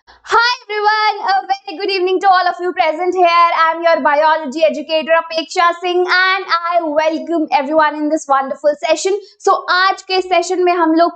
Hi everyone, a very good evening to all of you present here. I am your biology educator Apeksha Singh and I welcome everyone in this wonderful session. So आज के session में हम लोग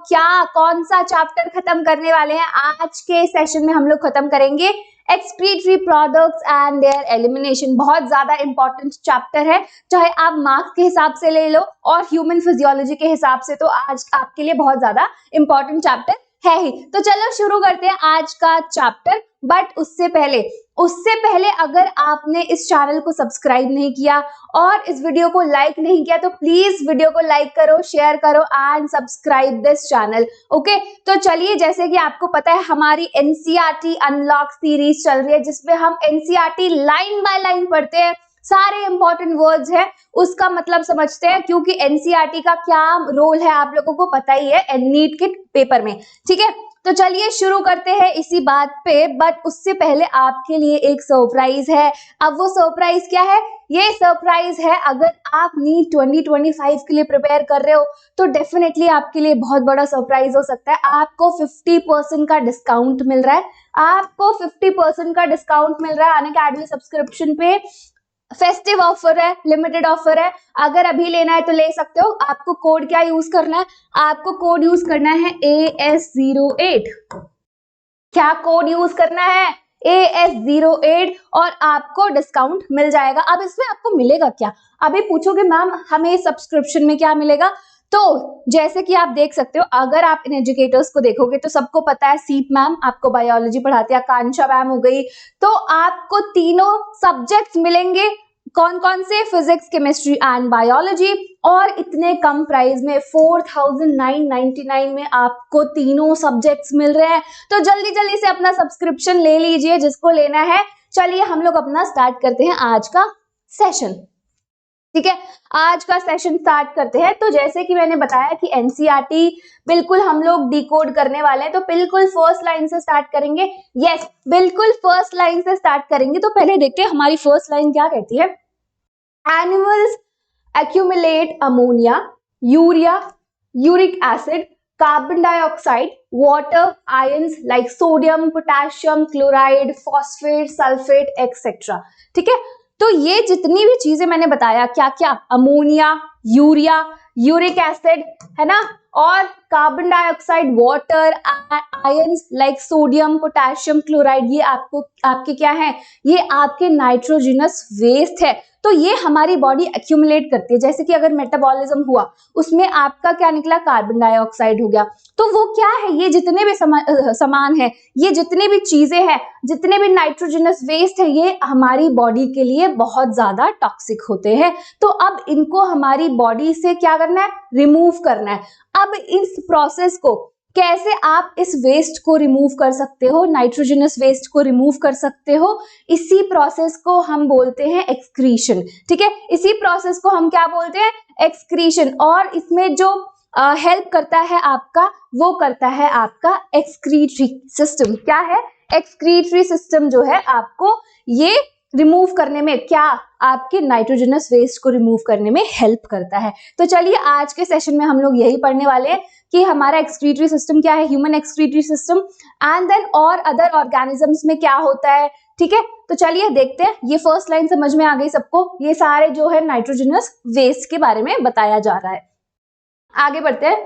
कौन सा chapter खत्म करने वाले हैं? आज के सेशन में हम लोग खत्म करेंगे excretory products and there elimination. बहुत ज्यादा इंपॉर्टेंट चैप्टर है, चाहे आप मार्क्स के हिसाब से ले लो और ह्यूमन फिजियोलॉजी के हिसाब से, तो आज आपके लिए बहुत ज्यादा इंपॉर्टेंट चैप्टर है ही। तो चलो शुरू करते हैं आज का चैप्टर। बट उससे पहले अगर आपने इस चैनल को सब्सक्राइब नहीं किया और इस वीडियो को लाइक नहीं किया तो प्लीज वीडियो को लाइक करो, शेयर करो and subscribe this channel. Okay, तो चलिए, जैसे कि आपको पता है हमारी एनसीईआरटी अनलॉक सीरीज चल रही है जिसमें हम एनसीईआरटी लाइन बाय लाइन पढ़ते हैं, सारे इंपॉर्टेंट वर्ड्स हैं उसका मतलब समझते हैं, क्योंकि एनसीईआरटी का क्या रोल है आप लोगों को पता ही है नीट के पेपर में। ठीक है, तो चलिए शुरू करते हैं इसी बात पे। बट उससे पहले आपके लिए एक सरप्राइज है। अब वो सरप्राइज क्या है? ये सरप्राइज है, अगर आप नीट 2025 के लिए प्रिपेयर कर रहे हो तो डेफिनेटली आपके लिए बहुत बड़ा सरप्राइज हो सकता है। आपको 50% का डिस्काउंट मिल रहा है। आपको 50% का डिस्काउंट मिल रहा है अनअकैडमी सब्सक्रिप्शन पे। फेस्टिव ऑफर है, लिमिटेड ऑफर है, अगर अभी लेना है तो ले सकते हो। आपको कोड क्या यूज करना है? आपको कोड यूज करना है AS08। क्या कोड यूज करना है? AS08 और आपको डिस्काउंट मिल जाएगा। अब इसमें आपको मिलेगा क्या? अभी पूछोगे मैम हमें सब्सक्रिप्शन में क्या मिलेगा? तो जैसे कि आप देख सकते हो, अगर आप इन एजुकेटर्स को देखोगे तो सबको पता है सीप मैम आपको बायोलॉजी पढ़ाती है, आकांक्षा मैम हो गई, तो आपको तीनों सब्जेक्ट्स मिलेंगे। कौन कौन से? फिजिक्स, केमिस्ट्री एंड बायोलॉजी, और इतने कम प्राइस में 4999 में आपको तीनों सब्जेक्ट्स मिल रहे हैं। तो जल्दी जल्दी से अपना सब्सक्रिप्शन ले लीजिए जिसको लेना है। चलिए हम लोग अपना स्टार्ट करते हैं आज का सेशन। ठीक है, आज का सेशन स्टार्ट करते हैं। तो जैसे कि मैंने बताया कि एनसीईआरटी बिल्कुल हम लोग डिकोड करने वाले हैं, तो बिल्कुल फर्स्ट लाइन से स्टार्ट करेंगे। यस, बिल्कुल फर्स्ट लाइन से स्टार्ट करेंगे। तो पहले देखते हैं हमारी फर्स्ट लाइन क्या कहती है। Animals accumulate ammonia, urea, uric acid, carbon dioxide, water, ions like sodium, potassium, chloride, phosphate, sulfate, etc. ठीक है, तो ये जितनी भी चीजें मैंने बताया, क्या क्या? अमोनिया, यूरिया, यूरिक एसिड, है ना, और carbon dioxide, water, ions like sodium, potassium, chloride, ये आपके क्या है? ये आपके नाइट्रोजनस वेस्ट है। तो ये हमारी बॉडी एक्यूमुलेट करती है। जैसे कि अगर मेटाबॉलिज्म हुआ, उसमें आपका क्या निकला? कार्बन डाइऑक्साइड हो गया। तो वो क्या है? ये जितने भी सामान है, ये जितने भी चीजें हैं, जितने भी नाइट्रोजनस वेस्ट है, ये हमारी बॉडी के लिए बहुत ज्यादा टॉक्सिक होते हैं। तो अब इनको हमारी बॉडी से क्या करना है? रिमूव करना है। अब इस प्रोसेस को कैसे आप इस वेस्ट को रिमूव कर सकते हो, नाइट्रोजनस वेस्ट को रिमूव कर सकते हो, इसी प्रोसेस को हम बोलते हैं एक्सक्रीशन। ठीक है, इसी प्रोसेस को हम क्या बोलते हैं? एक्सक्रीशन। और इसमें जो हेल्प करता है आपका, वो करता है आपका एक्सक्रीटरी सिस्टम। क्या है? एक्सक्रीटरी सिस्टम जो है आपको ये रिमूव करने में, क्या आपके नाइट्रोजनस वेस्ट को रिमूव करने में हेल्प करता है। तो चलिए आज के सेशन में हम लोग यही पढ़ने वाले हैं कि हमारा एक्सक्रीटरी सिस्टम क्या है, human excretory system, and then और अदर ऑर्गेनिजम्स में क्या होता है। ठीक है, तो चलिए देखते हैं। ये फर्स्ट लाइन समझ में आ गई सबको? ये सारे जो है नाइट्रोजनस वेस्ट के बारे में बताया जा रहा है। आगे बढ़ते हैं।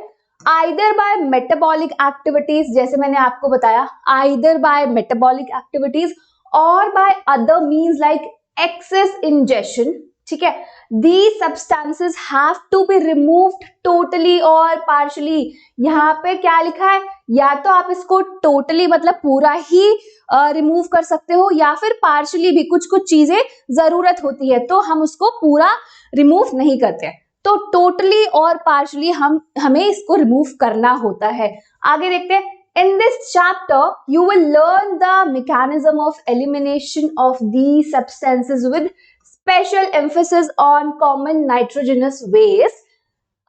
आइदर बाय मेटाबॉलिक एक्टिविटीज, जैसे मैंने आपको बताया, आइदर बाय मेटाबॉलिक एक्टिविटीज और by other means like excess ingestion. ठीक है, these substances have to be removed totally और partially। यहाँ पे क्या लिखा है? या तो आप इसको totally मतलब पूरा ही रिमूव कर सकते हो, या फिर partially भी, कुछ कुछ चीजें जरूरत होती है तो हम उसको पूरा रिमूव नहीं करते। तो टोटली और पार्शली हमें इसको रिमूव करना होता है। आगे देखते हैं। In this chapter, you will learn the mechanism of elimination of these substances with special emphasis on common nitrogenous waste।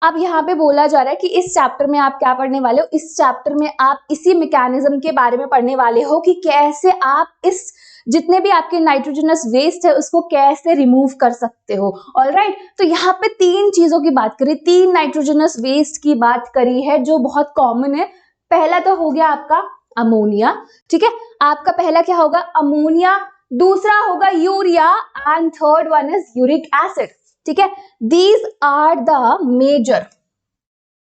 अब यहाँ पे बोला जा रहा है कि इस चैप्टर में आप क्या पढ़ने वाले हो? इस चैप्टर में आप इसी मैकेनिज्म के बारे में पढ़ने वाले हो कि कैसे आप इस जितने भी आपके नाइट्रोजनस वेस्ट है उसको कैसे रिमूव कर सकते हो। ऑलराइट, तो यहाँ पे तीन चीजों की बात करी, तीन नाइट्रोजनस वेस्ट की बात करी है जो बहुत कॉमन है। पहला तो हो गया आपका अमोनिया, ठीक है। आपका पहला क्या होगा, अमोनिया, दूसरा होगा urea and third one is uric acid, ठीक है। दीज आर द मेजर,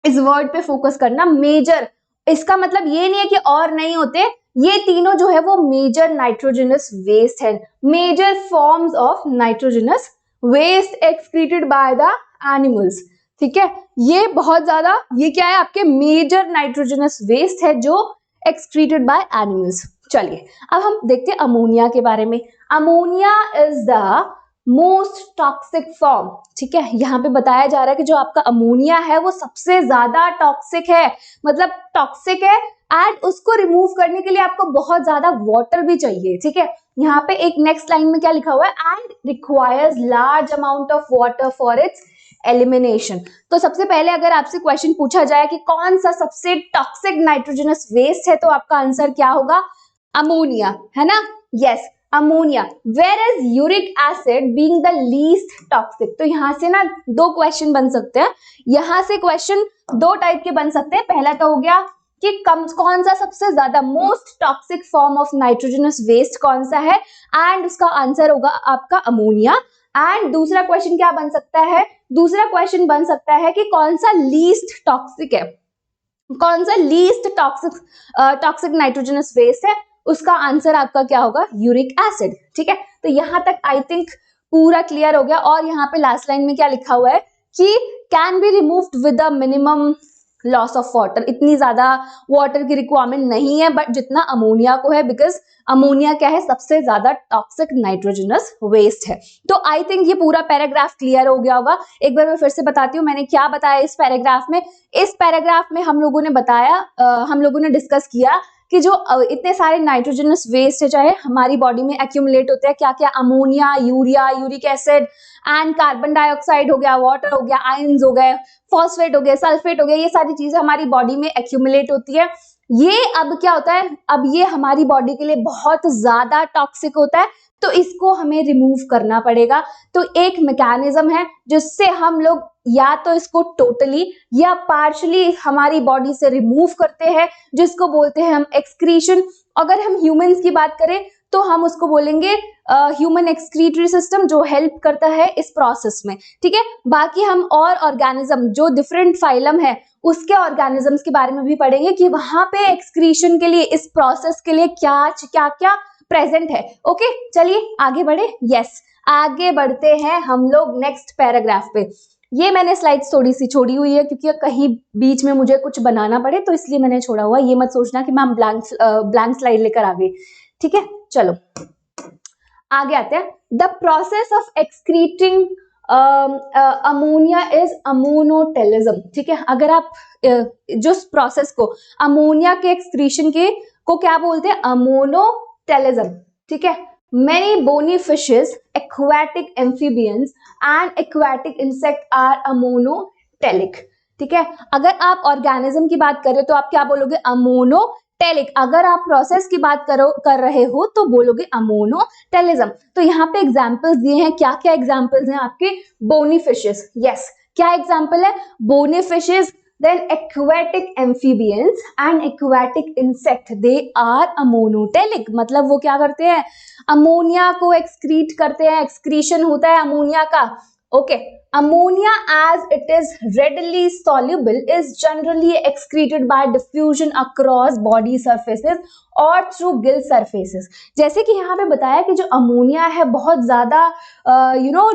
इस वर्ड पे फोकस करना, मेजर, इसका मतलब ये नहीं है कि और नहीं होते, ये तीनों जो है वो मेजर नाइट्रोजनस वेस्ट है, major forms of nitrogenous waste excreted by the animals, ठीक है। ये बहुत ज्यादा, ये क्या है, आपके मेजर नाइट्रोजनस वेस्ट है जो एक्सक्रीटेड बाय एनिमल्स। चलिए अब हम देखते हैं अमोनिया के बारे में। Ammonia is the most toxic form, ठीक है। यहाँ पे बताया जा रहा है कि जो आपका अमोनिया है वो सबसे ज्यादा टॉक्सिक है, मतलब टॉक्सिक है, एंड उसको रिमूव करने के लिए आपको बहुत ज्यादा वाटर भी चाहिए, ठीक है। यहाँ पे एक नेक्स्ट लाइन में क्या लिखा हुआ है, and requires large amount of water for its elimination. तो सबसे पहले अगर आपसे क्वेश्चन पूछा जाए कि कौन सा सबसे टॉक्सिक नाइट्रोजनस वेस्ट है, तो आपका आंसर क्या होगा, अमोनिया, है ना, yes ammonia. Where is uric acid being the least toxic. तो यहाँ से ना दो क्वेश्चन बन सकते हैं, यहाँ से क्वेश्चन दो टाइप के बन सकते हैं। पहला तो हो गया कि कौन सा सबसे ज्यादा most toxic form of nitrogenous waste कौन सा है, एंड उसका आंसर होगा आपका अमोनिया। एंड दूसरा क्वेश्चन क्या बन सकता है, दूसरा क्वेश्चन बन सकता है कि कौन सा लीस्ट टॉक्सिक है, कौन सा लीस्ट टॉक्सिक नाइट्रोजनस वेस्ट है, उसका आंसर आपका क्या होगा, यूरिक एसिड, ठीक है। तो यहां तक आई थिंक पूरा क्लियर हो गया। और यहाँ पे लास्ट लाइन में क्या लिखा हुआ है कि can be removed with the minimum loss of water. इतनी ज्यादा वाटर की रिक्वायरमेंट नहीं है बट जितना अमोनिया को है, बिकॉज अमोनिया क्या है, सबसे ज्यादा टॉक्सिक नाइट्रोजनस वेस्ट है। तो आई थिंक ये पूरा पैराग्राफ क्लियर हो गया होगा। एक बार मैं फिर से बताती हूँ मैंने क्या बताया इस पैराग्राफ में। इस पैराग्राफ में हम लोगों ने बताया, हम लोगों ने डिस्कस किया कि जो इतने सारे नाइट्रोजनस वेस्ट है चाहे हमारी बॉडी में एक्यूमुलेट होते हैं, क्या क्या, ammonia, urea, uric acid and carbon dioxide हो गया, वाटर हो गया, आयंस हो गए, फॉस्फेट हो गए, सल्फेट हो गया, ये सारी चीजें हमारी बॉडी में एक्यूमुलेट होती है। ये अब क्या होता है, अब ये हमारी बॉडी के लिए बहुत ज्यादा टॉक्सिक होता है, तो इसको हमें रिमूव करना पड़ेगा। तो एक मैकेनिज्म है जिससे हम लोग या तो इसको टोटली या पार्शली हमारी बॉडी से रिमूव करते हैं, जिसको बोलते हैं हम एक्सक्रीशन। अगर हम ह्यूमंस की बात करें तो हम उसको बोलेंगे ह्यूमन एक्सक्रीटरी सिस्टम, जो हेल्प करता है इस प्रोसेस में, ठीक है। बाकी हम और ऑर्गेनिज्म जो डिफरेंट फाइलम है उसके ऑर्गेनिजम्स के बारे में भी पढ़ेंगे कि वहां पे एक्सक्रीशन के लिए, इस प्रोसेस के लिए क्या क्या प्रेजेंट है। ओके चलिए आगे बढ़े। यस आगे बढ़ते हैं हम लोग नेक्स्ट पैराग्राफ पे। ये मैंने स्लाइड्स थोड़ी सी छोड़ी हुई है क्योंकि कहीं बीच में मुझे कुछ बनाना पड़े तो इसलिए मैंने छोड़ा हुआ। ये मत सोचना कि मैं ब्लैंक स्लाइड लेकर आ गई, ठीक है। चलो आगे आते हैं। The process of excreting ammonia is ammonotelism, ठीक है। अगर आप जो प्रोसेस को अमोनिया के एक्सक्रीशन के को क्या बोलते हैं, अमोनोटेलिज्म, ठीक है। Many bony fishes, aquatic amphibians and aquatic insect are amonotelic, ठीक है। अगर आप ऑर्गेनिज्म की बात करें तो आप क्या बोलोगे, अमोनोटेलिक। अगर आप प्रोसेस की बात कर रहे हो तो बोलोगे अमोनोटेलिज्म। तो यहाँ पे एग्जांपल्स दिए हैं, क्या क्या एग्जांपल्स हैं आपके, बोनी फिशेस, यस क्या एग्जांपल है, bony fishes, then aquatic amphibians and aquatic insect, they are amonotelic। मतलब वो क्या करते हैं, अमोनिया को एक्सक्रीट करते हैं, एक्सक्रीशन होता है अमोनिया का। Okay ammonia as it is readily soluble is generally excreted by diffusion across body surfaces और through gill surfaces। जैसे कि यहाँ पे बताया कि जो अमोनिया है बहुत ज्यादा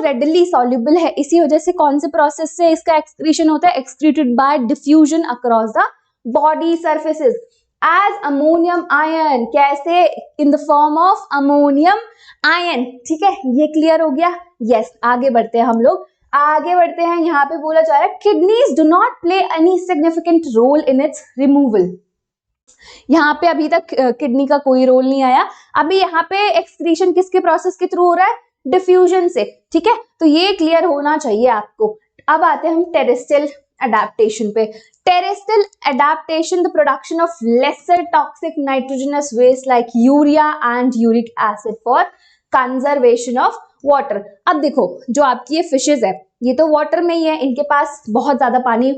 readily soluble है, इसी वजह से कौन से प्रोसेस से इसका एक्सक्रीशन होता है, excreted by diffusion across the body surfaces as ammonium ion। कैसे, in the form of ammonium ion, ठीक है। ये क्लियर हो गया। यस आगे बढ़ते हैं हम लोग, आगे बढ़ते हैं। यहाँ पे बोला जा रहा है kidneys do not play any significant role in its removal. यहाँ पे अभी तक किडनी का कोई रोल नहीं आया। अभी यहाँ पे एक्सक्रीशन किसके प्रोसेस के थ्रू हो रहा है, डिफ्यूजन से, ठीक है। तो ये क्लियर होना चाहिए आपको। अब आते हैं हम टेरेस्ट्रियल adaptation पे। Terrestrial adaptation, the production of lesser toxic nitrogenous waste like urea and uric acid for conservation of water। अब देखो जो आपकी ये फिशेज है ये तो वाटर में ही है, इनके पास बहुत ज्यादा पानी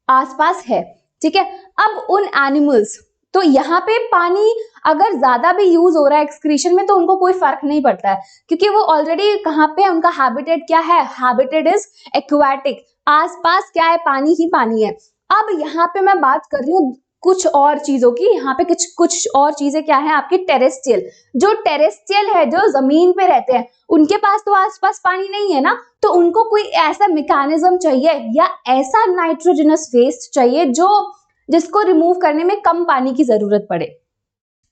आसपास है, ठीक है। अब उन एनिमल्स तो यहाँ पे पानी अगर ज्यादा भी यूज हो रहा है एक्सक्रीशन में तो उनको कोई फर्क नहीं पड़ता है, क्योंकि वो ऑलरेडी कहाँ पे है, उनका हैबिटेट क्या है, हैबिटेट इज एक्वाटिक, आसपास क्या है, पानी ही पानी है। अब यहाँ पे मैं बात कर रही हूँ कुछ और चीजों की, यहाँ पे कुछ और चीजें क्या है आपकी, टेरेस्ट्रियल। जो टेरेस्ट्रियल है, जो जमीन पे रहते हैं, उनके पास तो आसपास पानी नहीं है ना, तो उनको कोई ऐसा मैकेनिज्म चाहिए या ऐसा नाइट्रोजनस वेस्ट चाहिए जो जिसको रिमूव करने में कम पानी की जरूरत पड़े।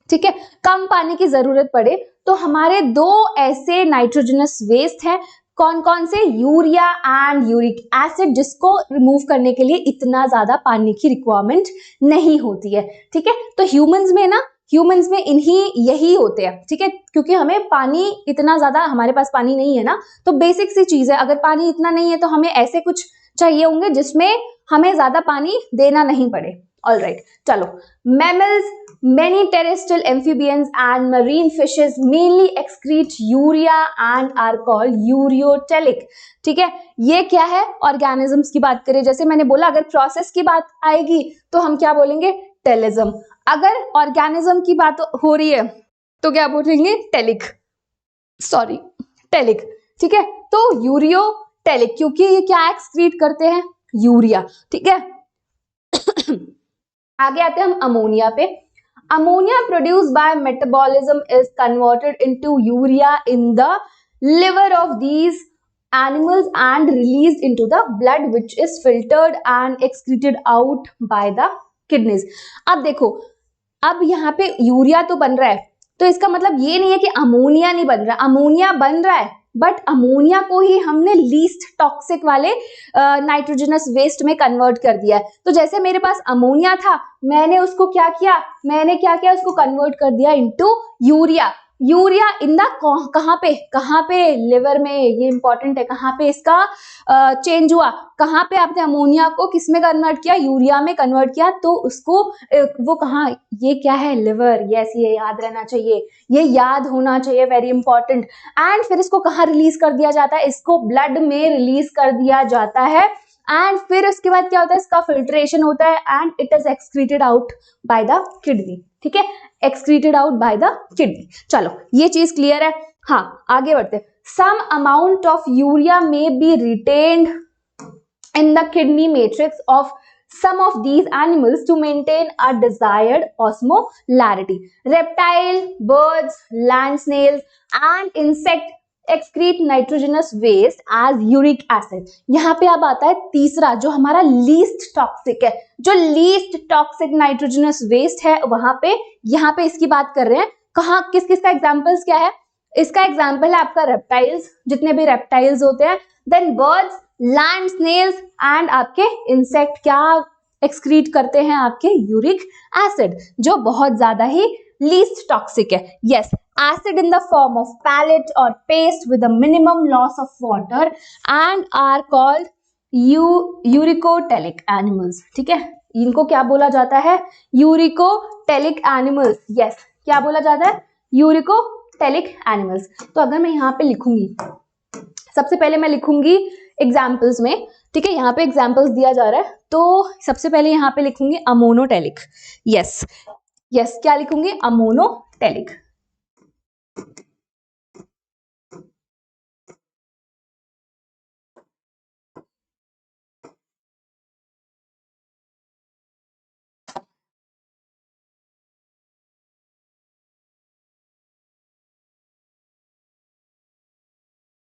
ठीक है, कम पानी की जरूरत पड़े तो हमारे दो ऐसे नाइट्रोजनस वेस्ट हैं, कौन कौन से, यूरिया एंड यूरिक एसिड, जिसको रिमूव करने के लिए इतना ज्यादा पानी की रिक्वायरमेंट नहीं होती है। ठीक है, तो ह्यूमंस में इन्हीं यही होते हैं। ठीक है, क्योंकि हमें पानी इतना ज्यादा, हमारे पास पानी नहीं है ना, तो बेसिक सी चीज है, अगर पानी इतना नहीं है तो हमें ऐसे कुछ चाहिए होंगे जिसमें हमें ज्यादा पानी देना नहीं पड़े। ऑलराइट, चलो, mammals, many terrestrial amphibians and marine fishes mainly excrete urea and are called ureotelic। ठीक है, ये क्या है, ऑर्गेनिजम्स की बात करें, जैसे मैंने बोला अगर प्रोसेस की बात आएगी तो हम क्या बोलेंगे, टेलिज्म। अगर ऑर्गेनिज्म की बात हो रही है तो क्या बोलेंगे, टेलिक, सॉरी टेलिक। ठीक है, तो यूरियोटेलिक, क्योंकि ये क्या एक्सक्रीट करते हैं, यूरिया। ठीक है, आगे आते हैं हम अमोनिया पे। Ammonia produced by metabolism is converted into urea in the liver of these animals and released into the blood, which is filtered and excreted out by the kidneys। अब देखो, अब यहाँ पे यूरिया तो बन रहा है, तो इसका मतलब ये नहीं है कि अमोनिया नहीं बन रहा, अमोनिया बन रहा है, बट अमोनिया को ही हमने लीस्ट टॉक्सिक वाले नाइट्रोजनस वेस्ट में कन्वर्ट कर दिया है। तो जैसे मेरे पास अमोनिया था, मैंने उसको क्या किया, उसको कन्वर्ट कर दिया into urea. Urea in the कहाँ पे, लिवर में, ये इंपॉर्टेंट है, कहाँ पे इसका चेंज हुआ, कहाँ पे आपने अमोनिया को किस में कन्वर्ट किया, यूरिया में कन्वर्ट किया, तो उसको वो कहाँ, ये क्या है, लिवर। यस, ये याद रहना चाहिए, ये याद होना चाहिए, वेरी इंपॉर्टेंट। एंड फिर इसको कहाँ रिलीज कर दिया जाता है, इसको ब्लड में रिलीज कर दिया जाता है, एंड फिर उसके बाद क्या होता है, इसका फिल्ट्रेशन होता है and it is excreted out by the kidney. ठीक है, excreted out by the kidney. चलो, ये चीज क्लियर है। हाँ, आगे बढ़ते। सम अमाउंट ऑफ यूरिया में B retained in the kidney matrix of some of these animals to maintain a desired osmolarity. Reptile, birds, land snails and insect excrete nitrogenous waste as uric acid। यहाँ पे अब आता है तीसरा, जो हमारा least toxic है, जो लीस्ट टॉक्सिक नाइट्रोजनस वेस्ट है, वहां पे यहाँ पे इसकी बात कर रहे हैं। कहाँ, किस किस का एग्जाम्पल्स क्या है, इसका एग्जाम्पल है आपका रेप्टाइल्स, जितने भी रेप्टाइल्स होते हैं, then birds, land snails and आपके इंसेक्ट क्या एक्सक्रीट करते हैं, आपके यूरिक एसिड, जो बहुत ज्यादा ही लीस्ट टॉक्सिक है। Yes, acid in the form of pellet और paste with a minimum loss of water and are called uricotelic animals. ठीक है, इनको क्या बोला जाता है, यूरिकोटेलिक एनिमल्स। यस, क्या बोला जाता है, यूरिकोटेलिक एनिमल्स। तो अगर मैं यहाँ पे लिखूंगी, सबसे पहले मैं लिखूंगी एग्जाम्पल्स में। ठीक है, यहाँ पे एग्जाम्पल्स दिया जा रहा है, तो सबसे पहले यहाँ पे लिखूंगी अमोनोटेलिक। यस, क्या लिखूंगी, अमोनोटेलिक।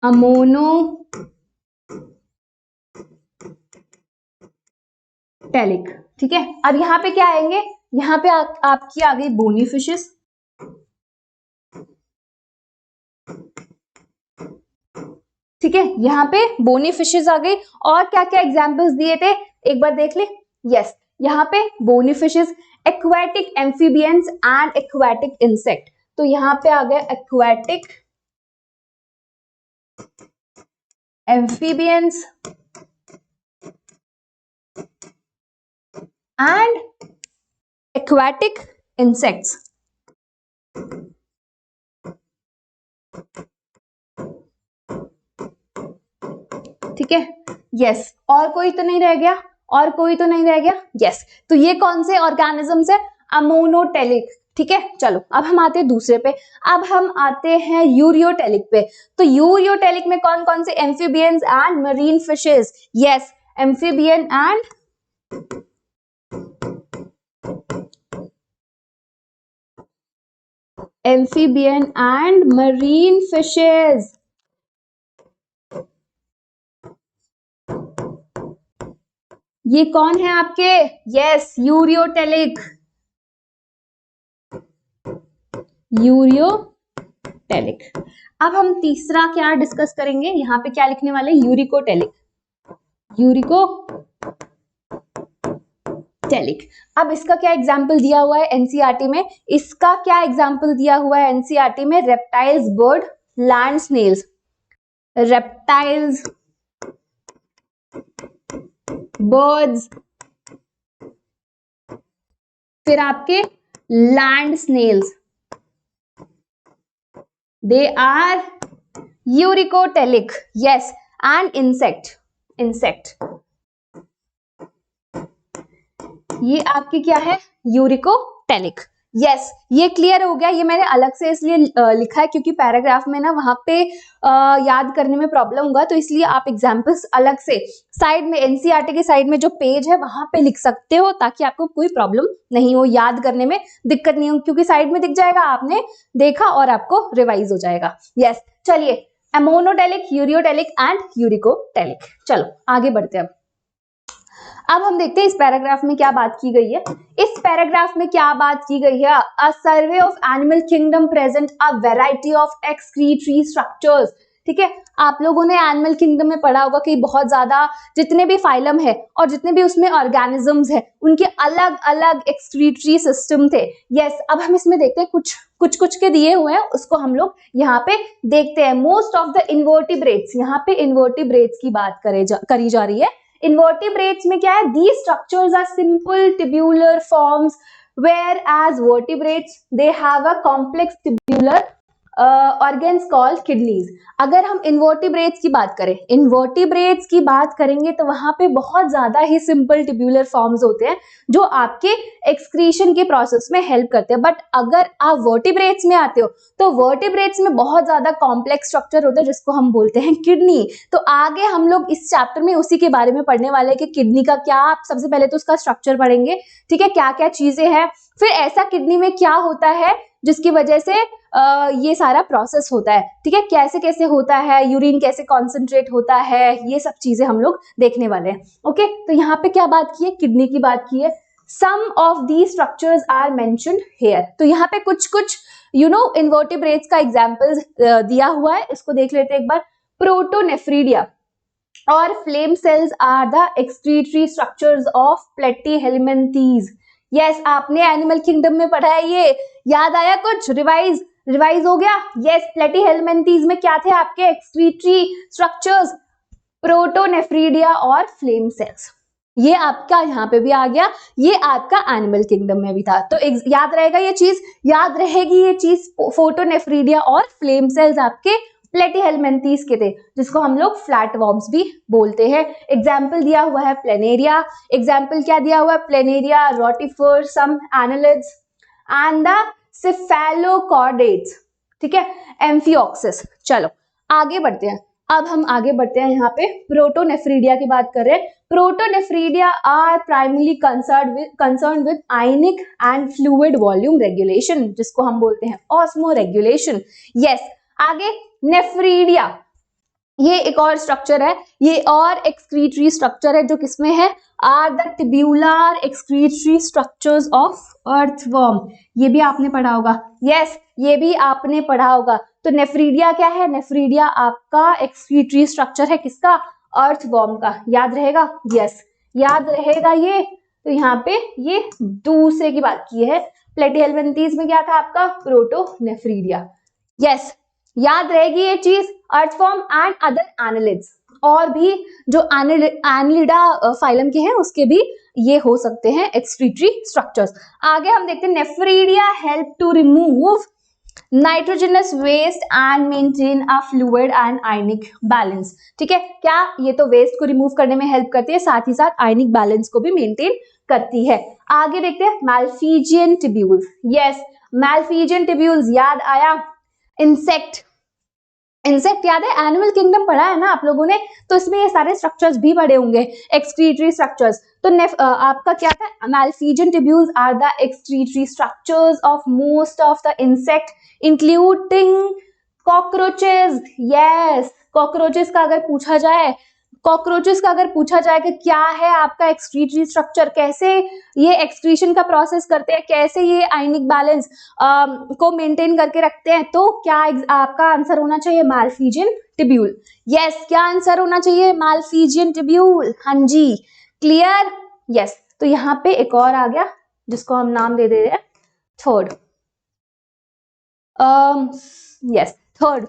अमोनोटेलिक। ठीक है, अब यहाँ पे क्या आएंगे, यहाँ पे आपकी आ गई बोनी फिशेस। ठीक है, यहाँ पे बोनी फिशेस आ गई, और क्या क्या एग्जाम्पल्स दिए थे एक बार देख ले। यस, यहाँ पे bony fishes, aquatic amphibians and aquatic insect. तो यहाँ पे आ गए aquatic amphibians and aquatic insects. ठीक है, यस, और कोई तो नहीं रह गया, यस, तो ये कौन से ऑर्गेनिजम्स है, अमोनोटेलिक। ठीक है, चलो अब हम आते हैं दूसरे पे, अब हम आते हैं यूरियोटेलिक पे। तो यूरियोटेलिक में कौन कौन से amphibians and marine fishes? Yes, amphibian and marine fishes. ये कौन है आपके? Yes, ureotelic. यूरियोटेलिक। अब हम तीसरा क्या डिस्कस करेंगे, यहाँ पे क्या लिखने वाले? यूरिकोटेलिक। यूरिकोटेलिक। अब इसका क्या एग्जाम्पल दिया हुआ है एनसीईआरटी में? इसका क्या एग्जाम्पल दिया हुआ है एनसीईआरटी में? Reptiles, bird, land snails. Reptiles, birds, फिर आपके land snails, they are uricotelic. Yes, and insect, ये आपकी क्या है? यूरिकोटेलिक। यस, ये क्लियर हो गया। ये मैंने अलग से इसलिए लिखा है क्योंकि पैराग्राफ में ना वहां पे याद करने में प्रॉब्लम होगा, तो इसलिए आप एग्जाम्पल्स अलग से साइड में, एनसीईआरटी के साइड में जो पेज है वहां पे लिख सकते हो, ताकि आपको कोई प्रॉब्लम नहीं हो, याद करने में दिक्कत नहीं हो, क्योंकि साइड में दिख जाएगा, आपने देखा और आपको रिवाइज हो जाएगा। यस, चलिए, अमोनोटेलिक, यूरियोटेलिक एंड यूरिकोटेलिक। चलो आगे बढ़ते हैं। अब हम देखते हैं इस पैराग्राफ में क्या बात की गई है। इस पैराग्राफ में क्या बात की गई है? A survey of animal kingdom present a variety of excretory structures. ठीक है, आप लोगों ने एनिमल किंगडम में पढ़ा होगा कि बहुत ज्यादा जितने भी फाइलम है और जितने भी उसमें ऑर्गेनिजम्स है, उनके अलग अलग एक्सक्रीटरी सिस्टम थे। यस, अब हम इसमें देखते हैं कुछ के दिए हुए हैं, उसको हम लोग यहाँ पे देखते हैं। मोस्ट ऑफ द इन्वर्टिब्रेट्स, यहाँ पे इन्वर्टिब्रेट्स की बात करी जा रही है। इन्वर्टिब्रेट्स में क्या है? These structures are simple tubular forms, whereas vertebrates they have a complex tubular organs called kidneys। अगर हम इन्वर्टिब्रेट्स की बात करेंगे तो वहां पे बहुत ज्यादा ही सिंपल ट्यूब्यूलर फॉर्म्स होते हैं जो आपके एक्सक्रीशन के प्रोसेस में हेल्प करते हैं। बट अगर आप वर्टिब्रेट्स में आते हो तो वर्टिब्रेट्स में बहुत ज्यादा कॉम्प्लेक्स स्ट्रक्चर होता है जिसको हम बोलते हैं किडनी। तो आगे हम लोग इस चैप्टर में उसी के बारे में पढ़ने वाले हैं कि किडनी का क्या, आप सबसे पहले तो उसका स्ट्रक्चर पढ़ेंगे, ठीक है, क्या क्या चीजें हैं, फिर ऐसा किडनी में क्या होता है जिसकी वजह से ये सारा प्रोसेस होता है, ठीक है, कैसे कैसे होता है, यूरिन कैसे कॉन्सेंट्रेट होता है, ये सब चीजें हम लोग देखने वाले हैं। ओके, तो यहाँ पे क्या बात की है? किडनी की बात की है। Some of these structures are mentioned here. तो यहाँ पे कुछ इन्वर्टिब्रेट्स का एग्जाम्पल दिया हुआ है, इसको देख लेते हैं एक बार। प्रोटोनेफ्रीडिया और flame cells are the excretory structures of platyhelminthes. Yes, आपने एनिमल किंगडम में पढ़ा है, ये याद आया? कुछ रिवाइज हो गया? यस, प्लेटीहेल्मिन्थेस में क्या थे आपके एक्सक्रीटरी स्ट्रक्चर्स? प्रोटोनेफ्रीडिया और फ्लेम सेल्स। ये आपका यहाँ पे भी आ गया, ये आपका एनिमल किंगडम में भी था। तो याद रहेगा ये चीज, याद रहेगी ये चीज। प्रोटोनेफ्रीडिया और फ्लेम सेल्स आपके प्लेटीहेल्मिन्थेस के थे, जिसको हम लोग फ्लैटवर्म्स भी बोलते हैं। एग्जाम्पल दिया हुआ है प्लेनेरिया। एग्जाम्पल क्या दिया हुआ है? Planaria, rotifer, some annelids and the cephalochordates, ठीक है, एम्फिओक्सिस। चलो आगे बढ़ते हैं। अब हम आगे बढ़ते हैं, यहाँ पे प्रोटोनेफ्रीडिया की बात कर रहे हैं। Protonephridia are primarily concern with ionic and fluid volume regulation, जिसको हम बोलते हैं ऑस्मो रेगुलेशन। यस, आगे नेफ्रीडिया, ये एक और स्ट्रक्चर है, ये और एक्सक्रीटरी स्ट्रक्चर है जो किसमें है? Are the tubular excretory structures of earthworm. ये भी आपने पढ़ा होगा। यस, ये भी आपने पढ़ा होगा। तो नेफ्रीडिया क्या है? नेफ्रीडिया आपका एक्सक्रीटरी स्ट्रक्चर है, किसका? अर्थवर्म का। याद रहेगा? यस, याद रहेगा ये। तो यहाँ पे ये दूसरे की बात की है। प्लेटीहेल्मिन्थेस में क्या था आपका? प्रोटोनेफ्रीडिया। यस, याद रहेगी ये चीज। अर्थवर्म एंड अदर एनालिड्स, और भी जो एनालिडा फाइलम के हैं उसके भी ये हो सकते हैं एक्सक्रीटरी स्ट्रक्चर्स। आगे हम देखते हैं nephridia help to remove nitrogenous waste and maintain a fluid and ionic balance. ठीक है, क्या ये तो वेस्ट को रिमूव करने में हेल्प करती है, साथ ही साथ आयनिक बैलेंस को भी मेंटेन करती है। आगे देखते हैं Malpighian tubules. Yes, Malpighian tubules याद आया। इंसेक्ट याद है, एनिमल किंगडम पढ़ा है ना आप लोगों ने, तो इसमें ये सारे स्ट्रक्चर्स भी पढ़े होंगे, एक्सक्रीटरी स्ट्रक्चर्स। तो आपका क्या था, Malpighian tubules are the excretory structures of most of the insect including cockroaches. Yes, cockroaches का अगर पूछा जाए, कि क्या है आपका एक्सक्रीटरी स्ट्रक्चर, कैसे ये एक्सक्रीशन का प्रोसेस करते हैं, कैसे ये आयनिक बैलेंस को मेंटेन करके रखते हैं, तो क्या आपका आंसर होना चाहिए मैल्फिजियन ट्यूब्यूल। यस, क्या आंसर होना चाहिए, मैल्फिजियन ट्यूब्यूल। हाँ जी, क्लियर। यस, तो यहाँ पे एक और आ गया जिसको हम नाम दे रहे हैं थर्ड। Yes, third.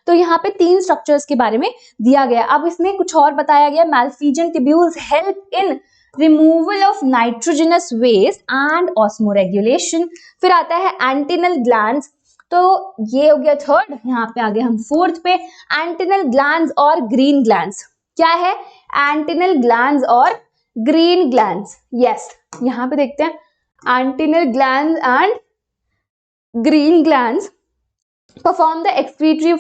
तो यहाँ पे 3 स्ट्रक्चर्स के बारे में दिया गया। अब इसमें कुछ और बताया गया, Malpighian tubules help in removal of nitrogenous waste and osmoregulation. फिर आता है एंटिनल ग्लैंड्स, तो ये हो गया थर्ड। यहाँ पे आगे हम फोर्थ पे, एंटिनल ग्लैंड्स और ग्रीन ग्लैंड्स। क्या है, एंटिनल ग्लैंड्स और ग्रीन ग्लैंड्स। यस, यहाँ पे देखते हैं antennal glands and green glands perform the excretory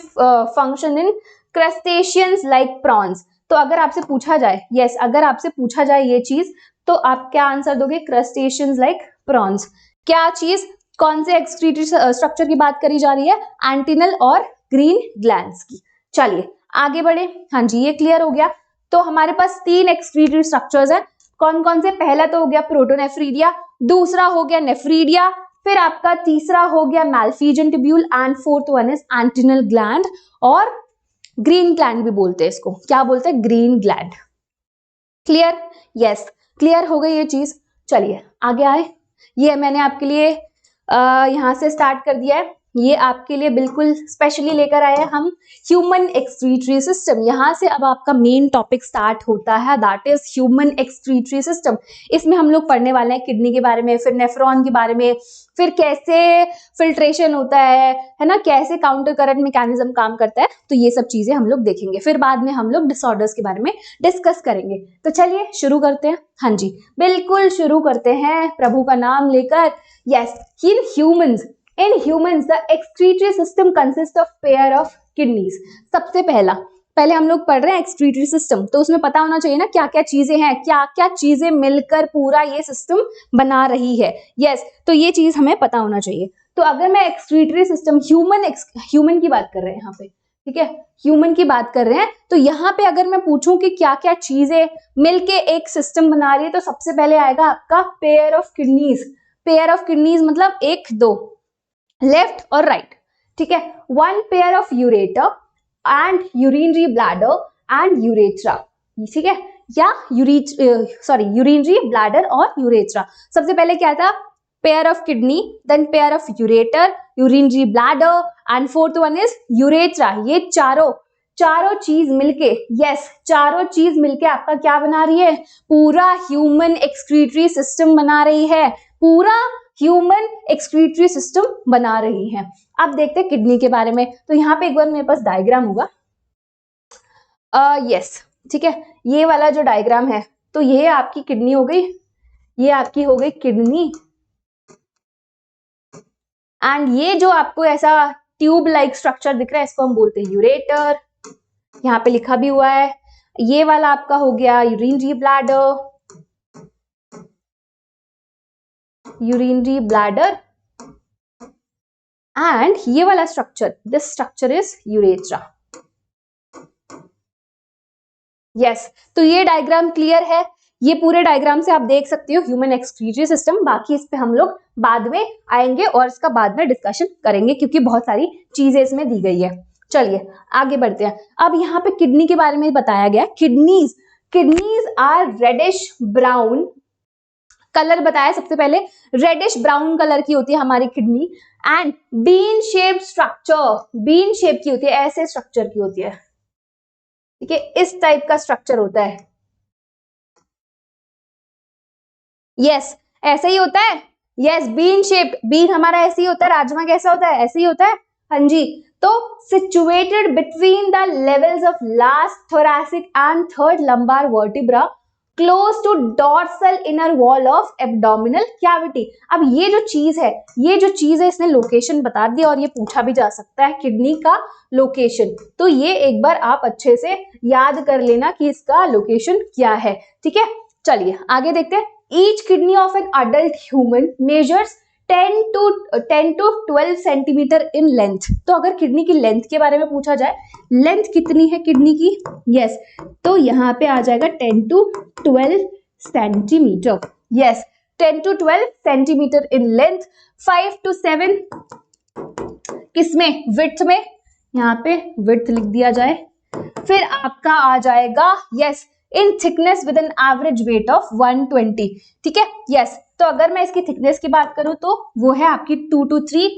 function in crustaceans like prawns। तो अगर आपसे पूछा जाए, yes, अगर आपसे पूछा जाए ये चीज, तो आप क्या आंसर दोगे, crustaceans like prawns। क्या चीज, कौन से excretory स्ट्रक्चर की बात करी जा रही है, एंटिनल और ग्रीन ग्लैंड्स की। चलिए आगे बढ़े। हाँ जी, ये क्लियर हो गया। तो हमारे पास 3 excretory स्ट्रक्चर्स हैं। कौन कौन से, पहला तो हो गया प्रोटोनेफ्रीडिया, दूसरा हो गया नेफ्रीडिया, फिर आपका तीसरा हो गया malpighian tubule and fourth one is antennal gland, और ग्रीन ग्लैंड भी बोलते हैं इसको। क्या बोलते हैं, green gland. Clear. Yes, clear हो गई ये चीज। चलिए आगे आए। ये मैंने आपके लिए यहां से स्टार्ट कर दिया है, ये आपके लिए बिल्कुल स्पेशली लेकर आए हैं हम ह्यूमन एक्सक्रीटरी सिस्टम। यहां से अब आपका मेन टॉपिक स्टार्ट होता है, that is human excretory system. इसमें हम लोग पढ़ने वाले हैं किडनी के बारे में, फिर नेफ्रॉन के बारे में, फिर कैसे फिल्ट्रेशन होता है ना, कैसे काउंटर करंट मैकेनिज्म काम करता है, तो ये सब चीजें हम लोग देखेंगे। फिर बाद में हम लोग डिसऑर्डर्स के बारे में डिस्कस करेंगे। तो चलिए शुरू करते हैं। हाँ जी, बिल्कुल शुरू करते हैं प्रभु का नाम लेकर। Yes, In humans, the excretory system consists of pair of kidneys। सबसे पहले हम लोग पढ़ रहे हैं excretory system, तो उसमें पता होना चाहिए ना क्या क्या चीजें हैं, क्या क्या चीजें मिलकर पूरा ये सिस्टम बना रही है। यस, तो ये चीज हमें पता होना चाहिए। तो अगर मैं excretory system, ह्यूमन की बात कर रहे हैं यहाँ पे, ठीक है, ह्यूमन की बात कर रहे हैं, तो यहाँ पे अगर मैं पूछूं कि क्या क्या चीजें मिलके एक सिस्टम बना रही है, तो सबसे पहले आएगा आपका pair of kidneys. Pair of kidneys मतलब 1 2, लेफ्ट और राइट, ठीक है। 1 pair of ureter and urinary bladder and urethra, ठीक है, या यूरिनरी ब्लैडर और यूरेथ्रा। सबसे पहले क्या था, pair of kidney, then pair of ureter, urinary bladder and fourth one is urethra. ये चारों चीज मिलके, यस, चारों चीज मिलके आपका क्या बना रही है, पूरा ह्यूमन एक्सक्रीटरी सिस्टम बना रही है, पूरा ह्यूमन एक्सक्रीटरी सिस्टम बना रही है। अब देखते हैं किडनी के बारे में। तो यहाँ पे एक बार मेरे पास डायग्राम होगा, यस, ठीक है, ये वाला जो डायग्राम है, तो ये आपकी किडनी हो गई, ये आपकी हो गई किडनी, एंड ये जो आपको ऐसा ट्यूब लाइक स्ट्रक्चर दिख रहा है, इसको हम बोलते हैं यूरेटर। यहाँ पे लिखा भी हुआ है। ये वाला आपका हो गया यूरिनरी ब्लैडर, एंड ये वाला structure, this structure is urethra. Yes, तो ये डायग्राम क्लियर है। ये पूरे डायग्राम से आप देख सकते हो ह्यूमन एक्सक्रीटरी सिस्टम। बाकी इस पे हम लोग बाद में आएंगे और इसका बाद में डिस्कशन करेंगे, क्योंकि बहुत सारी चीजें इसमें दी गई है। चलिए आगे बढ़ते हैं। अब यहाँ पे किडनी के बारे में बताया गया। Kidneys are reddish brown colour बताया, सबसे पहले रेडिश ब्राउन कलर की होती है हमारी kidney, and bean shape structure, bean shape की होती है, ऐसे स्ट्रक्चर की होती है, ठीक है, इस टाइप का स्ट्रक्चर होता है। यस, ऐसे ही होता है। यस, बीन शेप, बीन हमारा ऐसे ही होता है। राजमा कैसा होता है, ऐसे ही होता है। हाँ जी, तो situated between the levels of last thoracic and third lumbar vertebra, close to dorsal inner wall of abdominal cavity. अब ये जो चीज है इसने लोकेशन बता दी और ये पूछा भी जा सकता है किडनी का लोकेशन। तो ये एक बार आप अच्छे से याद कर लेना कि इसका लोकेशन क्या है, ठीक है। चलिए आगे देखते हैं। Each kidney of an adult human measures 10 to 12 centimetre in length. तो अगर किडनी की लेंथ के बारे में पूछा जाए, लेंथ कितनी है किडनी की, यस, तो यहाँ पे आ जाएगा 10 to 12 centimetre, yes, 10 to 12 centimetre in length, 5 to 7 किसमें, विड्थ में, यहाँ पे विड्थ लिख दिया जाए। फिर आपका आ जाएगा yes in thickness with an average weight of 120, ठीक है, यस। तो अगर मैं इसकी थिकनेस की बात करूं तो वो है आपकी 2 to 3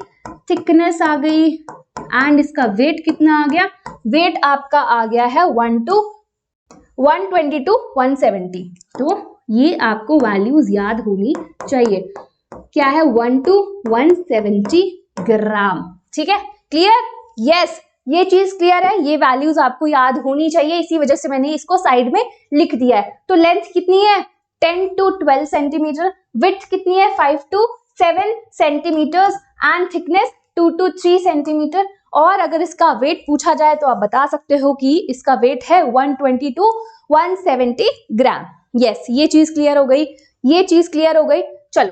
थिकनेस आ गई, एंड इसका वेट कितना आ गया, वेट आपका आ गया है 120 to 170। तो ये आपको वैल्यूज याद होनी चाहिए, क्या है 1 to 170 ग्राम, ठीक है, क्लियर, यस, ये चीज क्लियर है, ये वैल्यूज आपको याद होनी चाहिए, इसी वजह से मैंने इसको साइड में लिख दिया है। तो लेंथ कितनी है 10 to 12 सेंटीमीटर, विड्थ कितनी है 5 to 7 centimetres, and thickness 2 to 3 centimetre. और अगर इसका वेट पूछा जाए तो आप बता सकते हो कि इसका वेट है 120 to 170 ग्राम, यस, ये चीज क्लियर हो गई, ये चीज क्लियर हो गई। चलो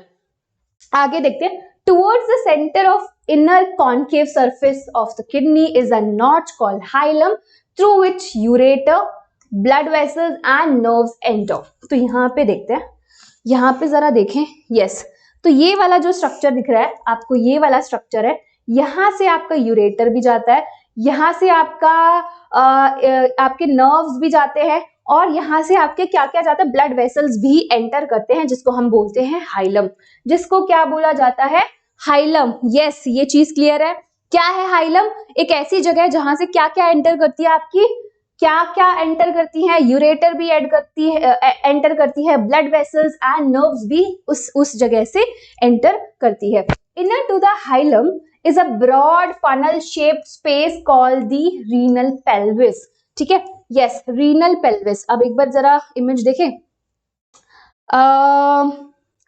आगे देखते हैं। Towards the centre of inner concave surface of the kidney is a notch called hilum through which ureter, blood vessels and nerves enter। तो यहाँ पे देखते हैं, यहाँ पे जरा देखें, यस, तो ये वाला जो स्ट्रक्चर दिख रहा है आपको, ये वाला स्ट्रक्चर है, यहाँ से आपका यूरेटर भी जाता है, यहाँ से आपका आपके नर्व्स भी जाते हैं, और यहाँ से आपके क्या क्या जाता है, ब्लड वेसल्स भी एंटर करते हैं, जिसको हम बोलते हैं हाइलम, जिसको क्या बोला जाता है, हाइलम, यस, ये चीज क्लियर है। क्या है हाइलम, एक ऐसी जगह है जहां से क्या क्या एंटर करती है आपकी, क्या क्या एंटर करती है, यूरेटर भी एंटर करती है, ब्लड वेसल्स एंड नर्व्स भी उस जगह से एंटर करती है। Inner to the hilum is a broad funnel shaped space called the renal pelvis, ठीक है, यस, रीनल पेल्विस। अब एक बार जरा इमेज देखें,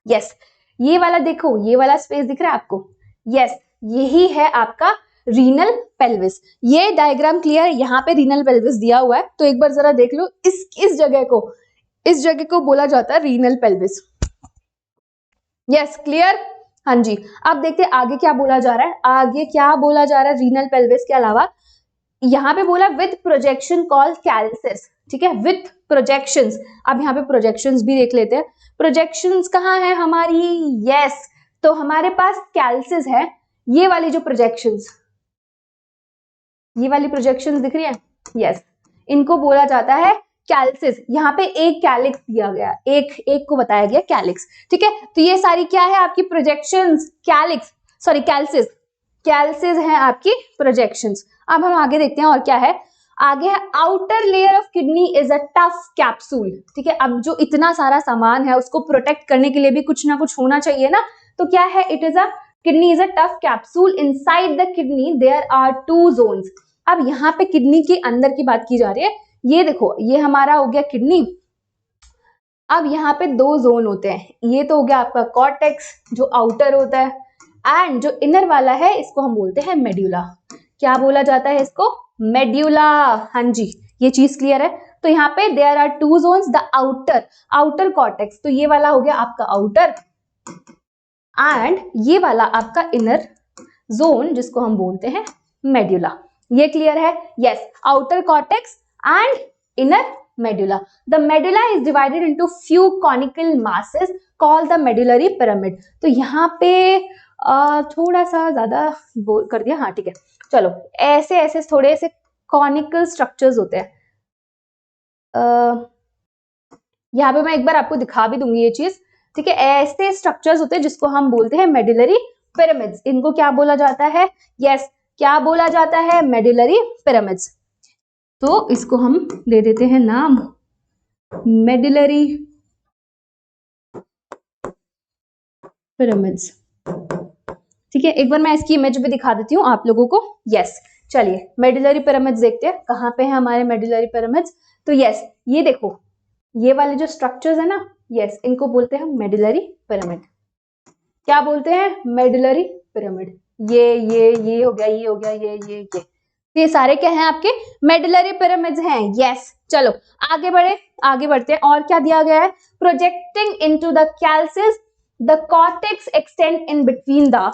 यस, ये वाला देखो, ये वाला स्पेस दिख रहा है आपको, यस, यही है आपका रीनल पेल्विस। ये डायग्राम क्लियर है, यहाँ पे रीनल पेल्विस दिया हुआ है, तो एक बार जरा देख लो, इस जगह को बोला जाता है रीनल पेल्विस, यस, क्लियर, हाँ जी। अब देखते हैं आगे क्या बोला जा रहा है, आगे क्या बोला जा रहा है रीनल पेल्विस के अलावा, यहाँ पे बोला विथ प्रोजेक्शन कॉल्ड कैल्सिस, ठीक है, विथ प्रोजेक्शंस। अब यहाँ पे प्रोजेक्शंस भी देख लेते हैं, प्रोजेक्शंस कहाँ है हमारी, यस, तो हमारे पास कैल्सिस है, ये वाली जो प्रोजेक्शंस, ये वाली प्रोजेक्शंस दिख रही है, यस, इनको बोला जाता है कैल्सिस। यहाँ पे एक कैलिक्स दिया गया, एक को बताया गया कैलिक्स, ठीक है, तो ये सारी क्या है आपकी प्रोजेक्शंस, कैल्सिस है आपकी प्रोजेक्शंस। अब हम आगे देखते हैं और क्या है, आगे है outer layer of kidney is a tough capsule, ठीक है। अब जो इतना सारा सामान है उसको प्रोटेक्ट करने के लिए भी कुछ ना कुछ होना चाहिए ना, तो क्या है, it is a kidney is a tough capsule, inside the kidney there are 2 zones. अब यहाँ पे किडनी के अंदर की बात की जा रही है, ये देखो, ये हमारा हो गया किडनी, अब यहाँ पे 2 जोन होते हैं, ये तो हो गया आपका कॉर्टेक्स जो आउटर होता है, एंड जो इनर वाला है इसको हम बोलते हैं मेड्यूला। क्या बोला जाता है इसको, मेड्यूला, हाँ जी, ये चीज क्लियर है। तो यहाँ पे there are 2 zones, the outer cortex, तो ये वाला हो गया आपका आउटर, एंड ये वाला आपका इनर जोन जिसको हम बोलते हैं मेड्यूला। ये क्लियर है, yes, outer cortex and inner medulla. The medulla is divided into few conical masses called the medullary pyramid. तो यहाँ पे थोड़ा सा ज्यादा कर दिया, हाँ ठीक है, चलो ऐसे ऐसे थोड़े से कॉनिकल स्ट्रक्चर्स होते हैं। यहाँ पे मैं एक बार आपको दिखा भी दूंगी ये चीज, ठीक है, ऐसे स्ट्रक्चर्स होते हैं जिसको हम बोलते हैं मेडुलरी पिरामिड्स। इनको क्या बोला जाता है, यस, क्या बोला जाता है, मेडुलरी पिरामिड्स। तो इसको हम दे देते हैं नाम मेडुलरी पिरामिड्स, ठीक है। एक बार मैं इसकी इमेज भी दिखा देती हूँ आप लोगों को, यस। चलिए मेडुलरी पिरामिड्स देखते हैं, कहाँ पे है हमारे मेडुलरी पिरामिड्स। तो यस, ये देखो, ये वाले जो स्ट्रक्चर्स है ना, यस, इनको बोलते हैं मेडुलरी पिरामिड। क्या बोलते हैं? Medullary pyramid. ये हो गया, ये हो गया, ये सारे क्या हैं आपके? मेडुलरी पिरामिड्स हैं। यस, चलो आगे बढ़ते हैं। और क्या दिया गया है? Projecting into the calyces the cortex extend in between the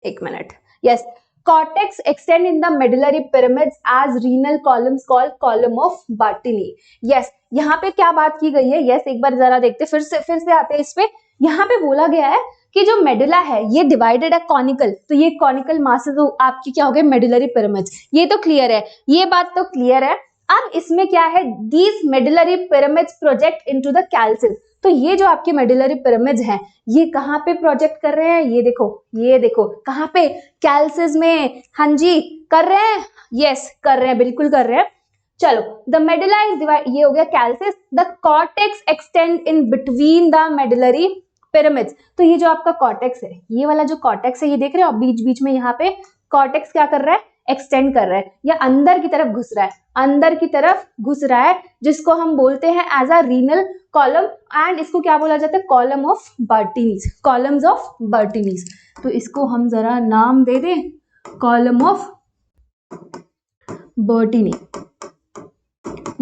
एक minute, yes, cortex extend in the medullary pyramids as renal columns called column of Bartini। yes, यहाँ पे क्या बात की गई है? yes, एक बार जरा देखते, फिर से आते हैं इस पे। यहाँ पे बोला गया है कि जो मेडुला है ये डिवाइडेड है कॉनिकल, तो ये कॉनिकल मासेस आपकी क्या हो गए? Medullary pyramids. ये तो क्लियर है, ये बात तो क्लियर है। अब इसमें क्या है? these medullary pyramids project into the calces। तो ये जो आपके मेडुलरी पिरामिड्स हैं ये कहाँ पे प्रोजेक्ट कर रहे हैं? ये देखो कहाँ पे? कैल्सिस में। हाँ जी, कर रहे हैं, यस कर रहे हैं, बिल्कुल कर रहे हैं। चलो, द मेडुला इज डिवाइड, ये हो गया calyces. The cortex extend in between the medullary pyramids. तो ये जो आपका कॉर्टेक्स है, ये वाला जो कॉर्टेक्स है, ये देख रहे हो आप बीच बीच में यहाँ पे कॉर्टेक्स क्या कर रहा है? एक्सटेंड कर रहा है, या अंदर की तरफ घुस रहा है, जिसको हम बोलते हैं as a renal column, and इसको क्या बोला जाता है? Column of Bertini, columns of Bertini. तो इसको हम जरा नाम दे दें, column of Bertini.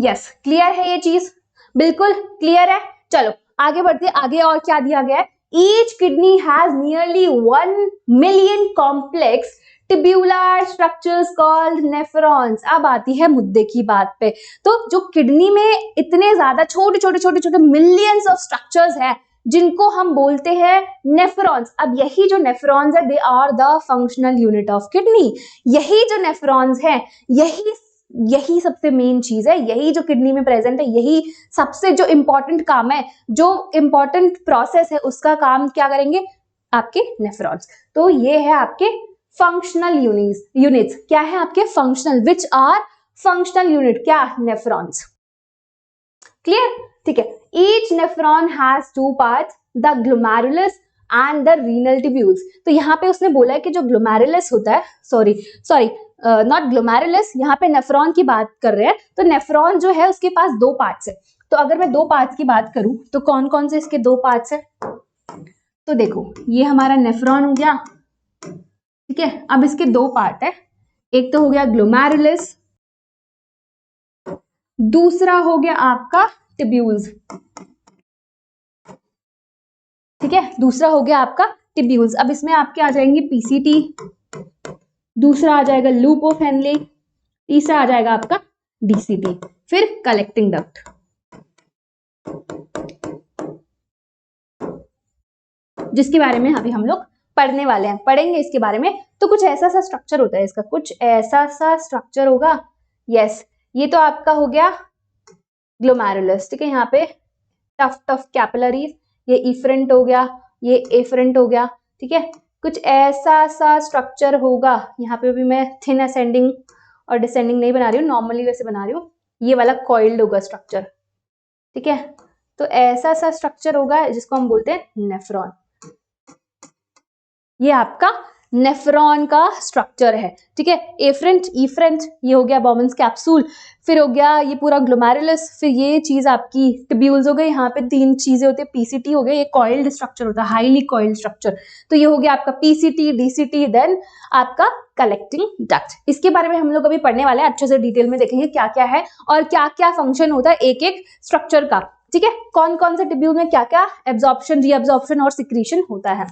Yes, clear है ये चीज? बिल्कुल क्लियर है। चलो आगे बढ़ते, आगे और क्या दिया गया है? Each kidney has nearly 1 million complex tubular structures called nephrons. अब आती है मुद्दे की बात पे। तो जो किडनी में इतने ज्यादा छोटे मिलियंस ऑफ स्ट्रक्चर्स हैं जिनको हम बोलते हैं नेफ्रॉन्स। अब यही जो नेफ्रॉन्स है, they are the functional unit of kidney. यही जो नेफ्रॉन्स है, यही सबसे मेन चीज है, यही जो किडनी में प्रेजेंट है, यही सबसे जो इंपॉर्टेंट काम है, जो इंपॉर्टेंट प्रोसेस है, उसका काम क्या करेंगे? आपके नेफ्रॉन्स। तो ये है आपके फंक्शनल यूनिट्स। क्या है आपके? Functional, which are functional unit, क्या? नेफ्रॉन्स। क्लियर? ठीक है। Each nephron has 2 parts, the glomerulus and the renal tubules. तो यहाँ पे उसने बोला है कि जो ग्लोमेरुलस होता है, सॉरी नॉट ग्लोमेरुलस, यहाँ पे नेफ्रॉन की बात कर रहे हैं। तो नेफ्रॉन जो है उसके पास 2 पार्ट्स है। तो अगर मैं 2 पार्ट्स की बात करूं तो कौन कौन से इसके 2 पार्ट्स है? तो देखो, ये हमारा नेफ्रॉन हो गया, ठीक है। अब इसके 2 पार्ट है, एक तो हो गया ग्लोमेरुलस, दूसरा हो गया आपका ट्यूब्यूल्स, ठीक है, दूसरा हो गया आपका ट्यूब्यूल्स। अब इसमें आपके आ जाएंगे पीसीटी, दूसरा आ जाएगा लूप ऑफ हेनले, तीसरा आ जाएगा आपका डीसीटी, फिर कलेक्टिंग डक्ट। जिसके बारे में अभी हम लोग पढ़ने वाले हैं, पढ़ेंगे इसके बारे में। तो कुछ ऐसा सा स्ट्रक्चर होता है इसका, कुछ ऐसा सा स्ट्रक्चर होगा। यस, ये तो आपका हो गया ग्लोमेरुलस, ठीक है। यहाँ पे टफ कैपिलरीज, ये इफरेंट हो गया, ये एफरेंट हो गया, ठीक है। कुछ ऐसा सा स्ट्रक्चर होगा। यहाँ पे भी मैं थिन असेंडिंग और डिसेंडिंग नहीं बना रही हूँ, नॉर्मली वैसे बना रही हूँ। ये वाला कॉइल्ड होगा स्ट्रक्चर, ठीक है। तो ऐसा सा स्ट्रक्चर होगा जिसको हम बोलते हैं नेफ्रॉन। ये आपका नेफ्रॉन का स्ट्रक्चर है, ठीक है। एफरेंट, इफरेंट, ये हो गया बॉमन्स कैप्सूल, फिर हो गया ये पूरा ग्लोमेरुलस, फिर ये चीज आपकी ट्यूब्यूल्स हो गए। यहाँ पे 3 चीजें होती है, पीसीटी हो गया, ये कॉइल्ड स्ट्रक्चर होता है, हाईली कॉइल्ड स्ट्रक्चर। तो ये हो गया आपका पीसीटी, डीसीटी, देन आपका कलेक्टिंग डक्ट। इसके बारे में हम लोग अभी पढ़ने वाले हैं, अच्छे से डिटेल में देखेंगे क्या क्या है और क्या क्या फंक्शन होता है एक एक स्ट्रक्चर का, ठीक है। कौन कौन से ट्यूब्यूल में क्या क्या एब्जॉर्प्शन, रीअब्जॉर्प्शन और सिक्रीशन होता है।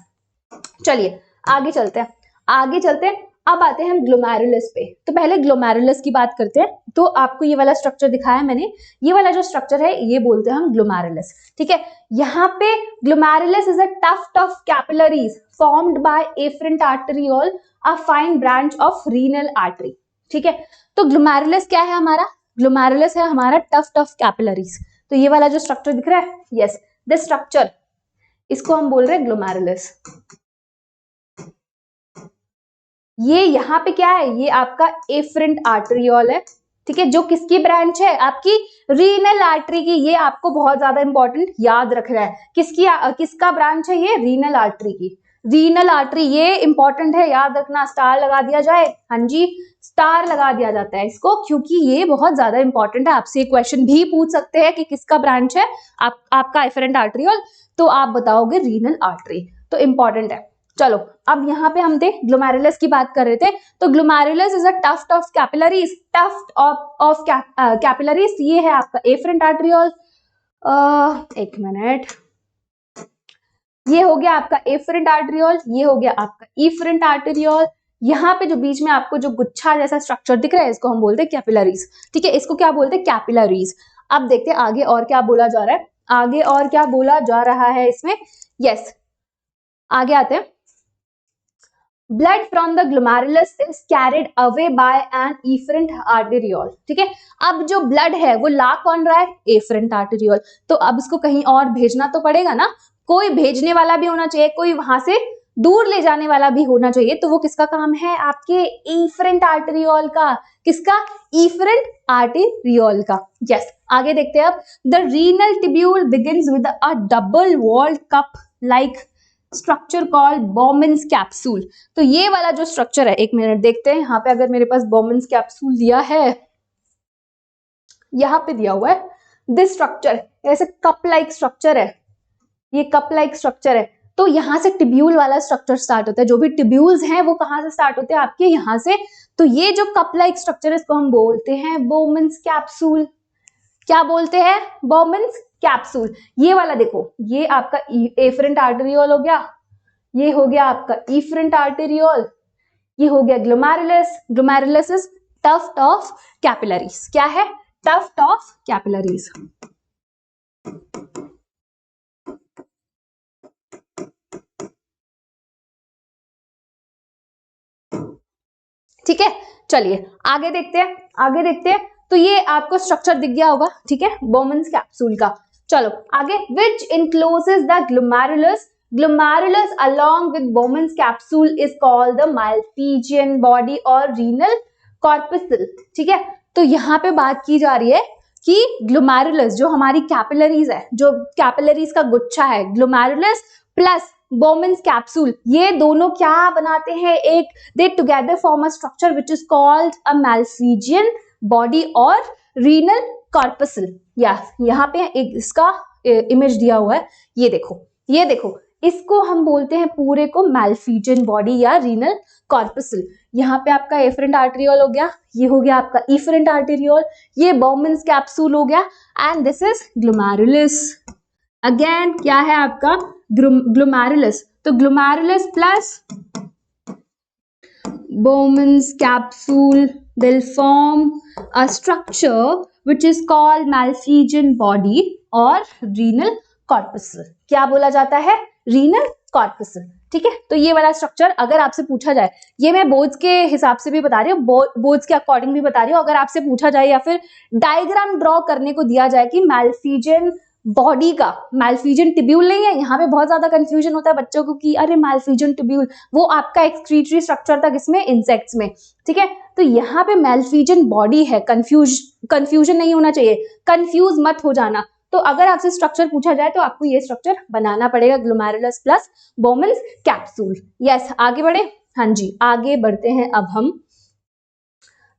चलिए आगे चलते हैं। अब आते हैं हम ग्लोमेरुलस पे। तो पहले ग्लोमेरुलस की बात करते हैं। तो आपको ये वाला स्ट्रक्चर दिखाया मैंने, ये वाला जो स्ट्रक्चर है ये बोलते हैं हम ग्लोमेरुलस, ठीक है। यहाँ पे glomerulus is a tough capillaries formed by afferent arteriole, a fine branch of renal artery, ठीक है। तो ग्लोमेरुलस क्या है हमारा? ग्लोमेरुलस है हमारा टफ कैपिलरीज। तो ये वाला जो स्ट्रक्चर दिख रहा है, यस, दिस स्ट्रक्चर, इसको हम बोल रहे हैं ग्लोमेरुलस। ये यहाँ पे क्या है? ये आपका एफरेंट आर्टेरियोल है, ठीक है, जो किसकी ब्रांच है? आपकी रीनल आर्टरी की। ये आपको बहुत ज्यादा इंपॉर्टेंट याद रखना है, किसका ब्रांच है? ये रीनल आर्टरी की। रीनल आर्टरी, ये इंपॉर्टेंट है, याद रखना, स्टार लगा दिया जाए। हाँ जी, स्टार लगा दिया जाता है इसको, क्योंकि ये बहुत ज्यादा इंपॉर्टेंट है। आपसे एक क्वेश्चन भी पूछ सकते हैं कि किसका ब्रांच है आपका एफरेंट आर्टरियोल, तो आप बताओगे रीनल आर्टरी, तो इंपॉर्टेंट है। चलो अब यहाँ पे हम थे ग्लोमेरुलस की बात कर रहे थे, तो glomerulus is a tuft of capillaries, tuft of capillaries. ये है आपका एफरेंट आर्टरियोल। एक मिनट, ये हो गया आपका एफरेंट आर्टरियोल, ये हो गया आपका इफरेंट आर्टरियोल। यहाँ पे जो बीच में आपको जो गुच्छा जैसा स्ट्रक्चर दिख रहा है इसको हम बोलते हैं कैपिलरीज, ठीक है, इसको क्या बोलते हैं, कैपिलरीज। अब देखते हैं आगे और क्या बोला जा रहा है, आगे और क्या बोला जा रहा है इसमें। यस, आगे आते हैं। Blood from the glomerulus is carried away by an efferent arteriole, ठीक है। अब जो ब्लड है वो ला कौन रहा है, एफरेंट आर्टेरियोल। तो अब इसको कहीं और भेजना तो पड़ेगा ना, कोई भेजने वाला भी होना चाहिए, कोई वहां से दूर ले जाने वाला भी होना चाहिए, तो वो किसका काम है, आपके इफरेंट आर्टेरियोल का। किसका, इफरेंट आर्टेरियोल का। यस, आगे देखते हैं अब। The renal tubule begins with a double walled cup like structure called Bowman's capsule. तो ये वाला जो स्ट्रक्चर है, एक मिनट देखते हैं यहाँ पे, अगर मेरे पास बॉमन्स कैप्सूल दिया है, यहाँ पे दिया हुआ है दिस स्ट्रक्चर, ऐसे कप लाइक स्ट्रक्चर है, ये कप लाइक स्ट्रक्चर है। तो यहाँ से टिब्यूल वाला स्ट्रक्चर स्टार्ट होता है, जो भी टिब्यूल्स हैं वो कहाँ से स्टार्ट होते हैं, आपके यहाँ से। तो ये जो कप लाइक स्ट्रक्चर है इसको हम बोलते हैं बॉमन्स कैप्सूल। क्या बोलते हैं, बॉमन्स कैप्सूल। ये वाला देखो, ये आपका एफरेंट आर्टेरियोल हो गया, ये हो गया आपका इफरेंट आर्टेरियोल, ये हो गया glomerulus. Glomerulus is tuft of capillaries. क्या है, टफ्ट ऑफ कैपिलरीज। ठीक है, चलिए आगे देखते हैं, आगे देखते हैं। तो ये आपको स्ट्रक्चर दिख गया होगा, ठीक है, बॉमन्स कैप्सूल का। चलो आगे, which encloses the glomerulus, glomerulus along with Bowman's capsule is called the Malpighian body और renal corpuscle, ठीक है। तो यहाँ पे बात की जा रही है कि ग्लोमेरुलस जो हमारी कैपिलरीज है, जो कैपिलरीज का गुच्छा है, ग्लोमेरुलस प्लस Bowman's capsule, ये दोनों क्या बनाते हैं, एक दे together form a structure which is called a Malpighian body और रीनल कॉर्पसल। या यहाँ पे एक इसका इमेज दिया हुआ है, ये देखो, ये देखो, इसको हम बोलते हैं पूरे को Malpighian बॉडी या रीनल कॉर्पसल। यहाँ पे आपका एफरेंट आर्टेरियोल हो गया, ये हो गया आपका इफरेंट आर्टेरियोल, ये Bowman's कैप्सूल हो गया, and this is glomerulus. Again क्या है आपका ग्लोमेरुलस, तो glomerulus plus Bowman's capsule will form a structure which is called Malpighian body और renal corpuscle। क्या बोला जाता है, renal corpuscle, ठीक है। तो ये वाला स्ट्रक्चर अगर आपसे पूछा जाए, ये मैं बोर्ड्स के हिसाब से भी बता रही हूँ, बोर्ड्स के अकॉर्डिंग भी बता रही हूँ, अगर आपसे पूछा जाए या फिर डायग्राम ड्रॉ करने को दिया जाए कि Malpighian बॉडी का, Malpighian टिब्यूल नहीं है, यहाँ पे बहुत ज्यादा कंफ्यूजन होता है बच्चों को कि अरे Malpighian टिब्यूल वो आपका एक्सक्रीटरी स्ट्रक्चर था किसमें, इंसेक्ट्स में, ठीक है। तो यहाँ पे Malpighian बॉडी है, कंफ्यूजन नहीं होना चाहिए, कंफ्यूज मत हो जाना। तो अगर आपसे स्ट्रक्चर पूछा जाए तो आपको ये स्ट्रक्चर बनाना पड़ेगा, glomerulus plus Bowman's capsule. Yes, आगे बढ़े, हाँ जी आगे बढ़ते हैं अब हम।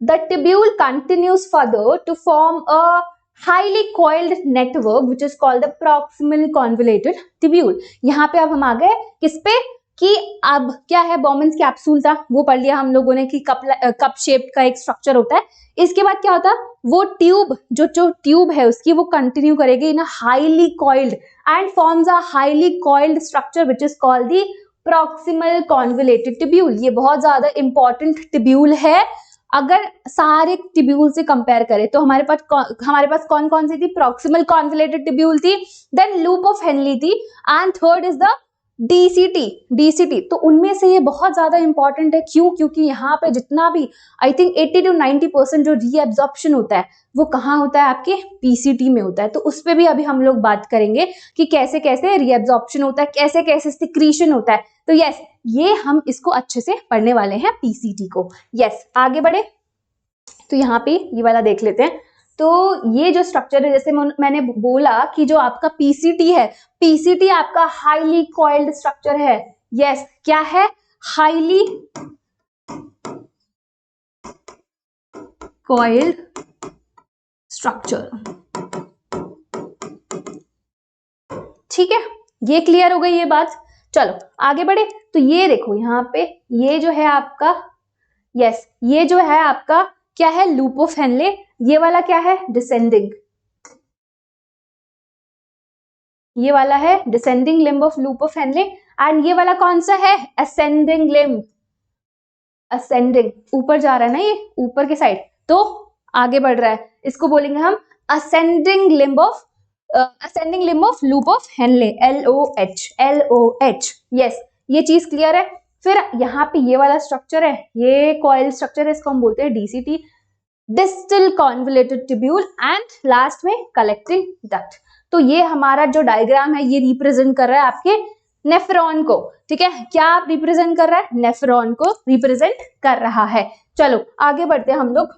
The tubule continues further to form a highly coiled network which is called the proximal convoluted tubule। यहाँ पे अब हम आ गए किस पे, कि अब क्या है, Bowman's कैप्सूल था वो पढ़ लिया हम लोगों ने कि कप शेप का एक स्ट्रक्चर होता है। इसके बाद क्या होता है, वो ट्यूब जो ट्यूब है उसकी वो कंटिन्यू करेगी इन highly coiled and forms a highly coiled structure which is called the proximal convoluted tubule. ये बहुत ज्यादा इंपॉर्टेंट टिब्यूल है। अगर सारे टिब्यूल से कंपेयर करें तो हमारे पास कौन कौन सी थी, प्रॉक्सिमल कॉन्वुलेटेड टिब्यूल थी, देन लूप ऑफ हेनली थी, and third is the DCT. तो उनमें से ये बहुत ज्यादा इंपॉर्टेंट है, क्यों, क्योंकि यहाँ पे जितना भी आई थिंक 80 to 90% जो रीएब्जॉर्प्शन होता है वो कहाँ होता है, आपके पीसीटी में होता है। तो उस पर भी अभी हम लोग बात करेंगे कि कैसे कैसे रीएब्जॉर्प्शन होता है, कैसे कैसे सिक्रीशन होता है। तो यस, ये हम इसको अच्छे से पढ़ने वाले हैं पीसीटी को। यस, आगे बढ़े, तो यहाँ पे ये वाला देख लेते हैं। तो ये जो स्ट्रक्चर है, जैसे मैंने बोला कि जो आपका पीसीटी है, पीसीटी आपका हाईली कॉइल्ड स्ट्रक्चर है। यस, क्या है, हाईली कॉइल्ड स्ट्रक्चर। ठीक है, ये क्लियर हो गई ये बात। चलो आगे बढ़े। तो ये देखो यहाँ पे ये जो है आपका, यस ये जो है आपका क्या है, लूप ऑफ हेनले। ये वाला क्या है, डिसेंडिंग, ये वाला है descending limb of loop of Henley. And ये वाला कौन सा है, असेंडिंग लिम्ब, असेंडिंग, ऊपर जा रहा है ना, ये ऊपर के साइड, तो आगे बढ़ रहा है, इसको बोलेंगे हम ascending limb of ascending limb of loop of Henley, LOH, LOH। Yes, ये चीज क्लियर है। फिर यहाँ पे ये वाला स्ट्रक्चर है, ये कॉइल स्ट्रक्चर है, इसको हम बोलते हैं DCT, distal convoluted tubule. And last में कलेक्टिंग डक्ट। तो ये हमारा जो डायग्राम है ये रिप्रेजेंट कर रहा है आपके नेफ्रॉन को। ठीक है, क्या रिप्रेजेंट कर रहा है, नेफ्रॉन को रिप्रेजेंट कर रहा है। चलो आगे बढ़ते हैं हम लोग,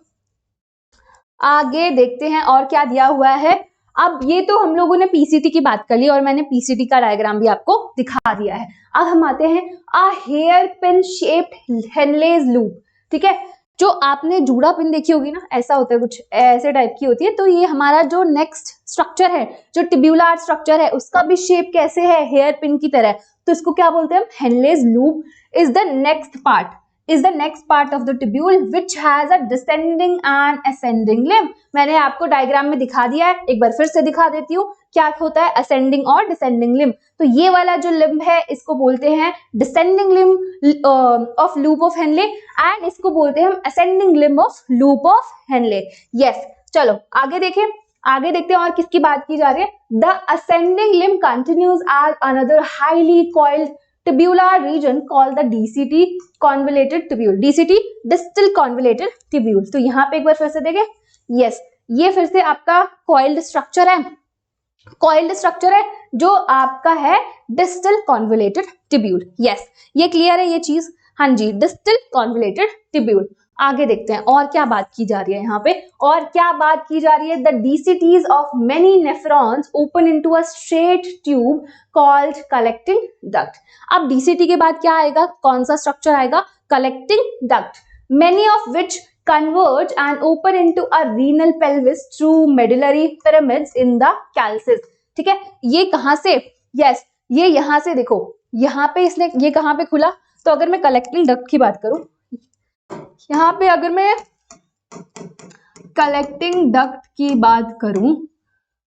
आगे देखते हैं और क्या दिया हुआ है। अब ये तो हम लोगों ने PCT की बात कर ली और मैंने PCT का डायग्राम भी आपको दिखा दिया है। अब हम आते हैं a hairpin shaped Henle's loop. ठीक है, जो आपने जूड़ा पिन देखी होगी ना, ऐसा होता है, कुछ ऐसे टाइप की होती है। तो ये हमारा जो नेक्स्ट स्ट्रक्चर है, जो ट्यूब्यूलर स्ट्रक्चर है, उसका भी शेप कैसे है, हेयर पिन की तरह। तो इसको क्या बोलते हैं हम, Henle's loop is the next part of the tubule which has a descending and ascending limb. मैंने आपको डायग्राम में दिखा दिया है, एक बार फिर से दिखा देती हूँ क्या होता है असेंडिंग और डिसेंडिंग लिम्ब। तो ये वाला जो लिम्ब है इसको बोलते हैं descending limb of loop of Henley, and इसको बोलते हैं हम ascending limb of loop of Henley. Yes, चलो आगे देखें, आगे देखते हैं और किसकी बात की जा रही है। The ascending limb continues as another highly coiled tubular region called the DCT convoluted tubule, DCT distal convoluted tubule। तो यहाँ पे एक बार फिर से देखें, यस ये फिर से आपका coiled structure है, coiled structure है जो आपका है distal convoluted tubule। यस, ये क्लियर है ये चीज, हाँ जी, distal convoluted tubule। आगे देखते हैं और क्या बात की जा रही है यहाँ पे, और क्या बात की जा रही है। The DCTs of many nephrons open into a straight tube called collecting duct. अब DCT के बाद क्या आएगा, कौन सा स्ट्रक्चर आएगा, collecting duct, many of which converge and open into a renal pelvis through medullary pyramids in the calces। ठीक है, ये कहां से, यस ये यहां से, देखो यहाँ पे इसने ये कहां पे खुला। तो अगर मैं कलेक्टिंग डक्ट की बात करूं, यहाँ पे अगर मैं कलेक्टिंग डक्ट की बात करूं,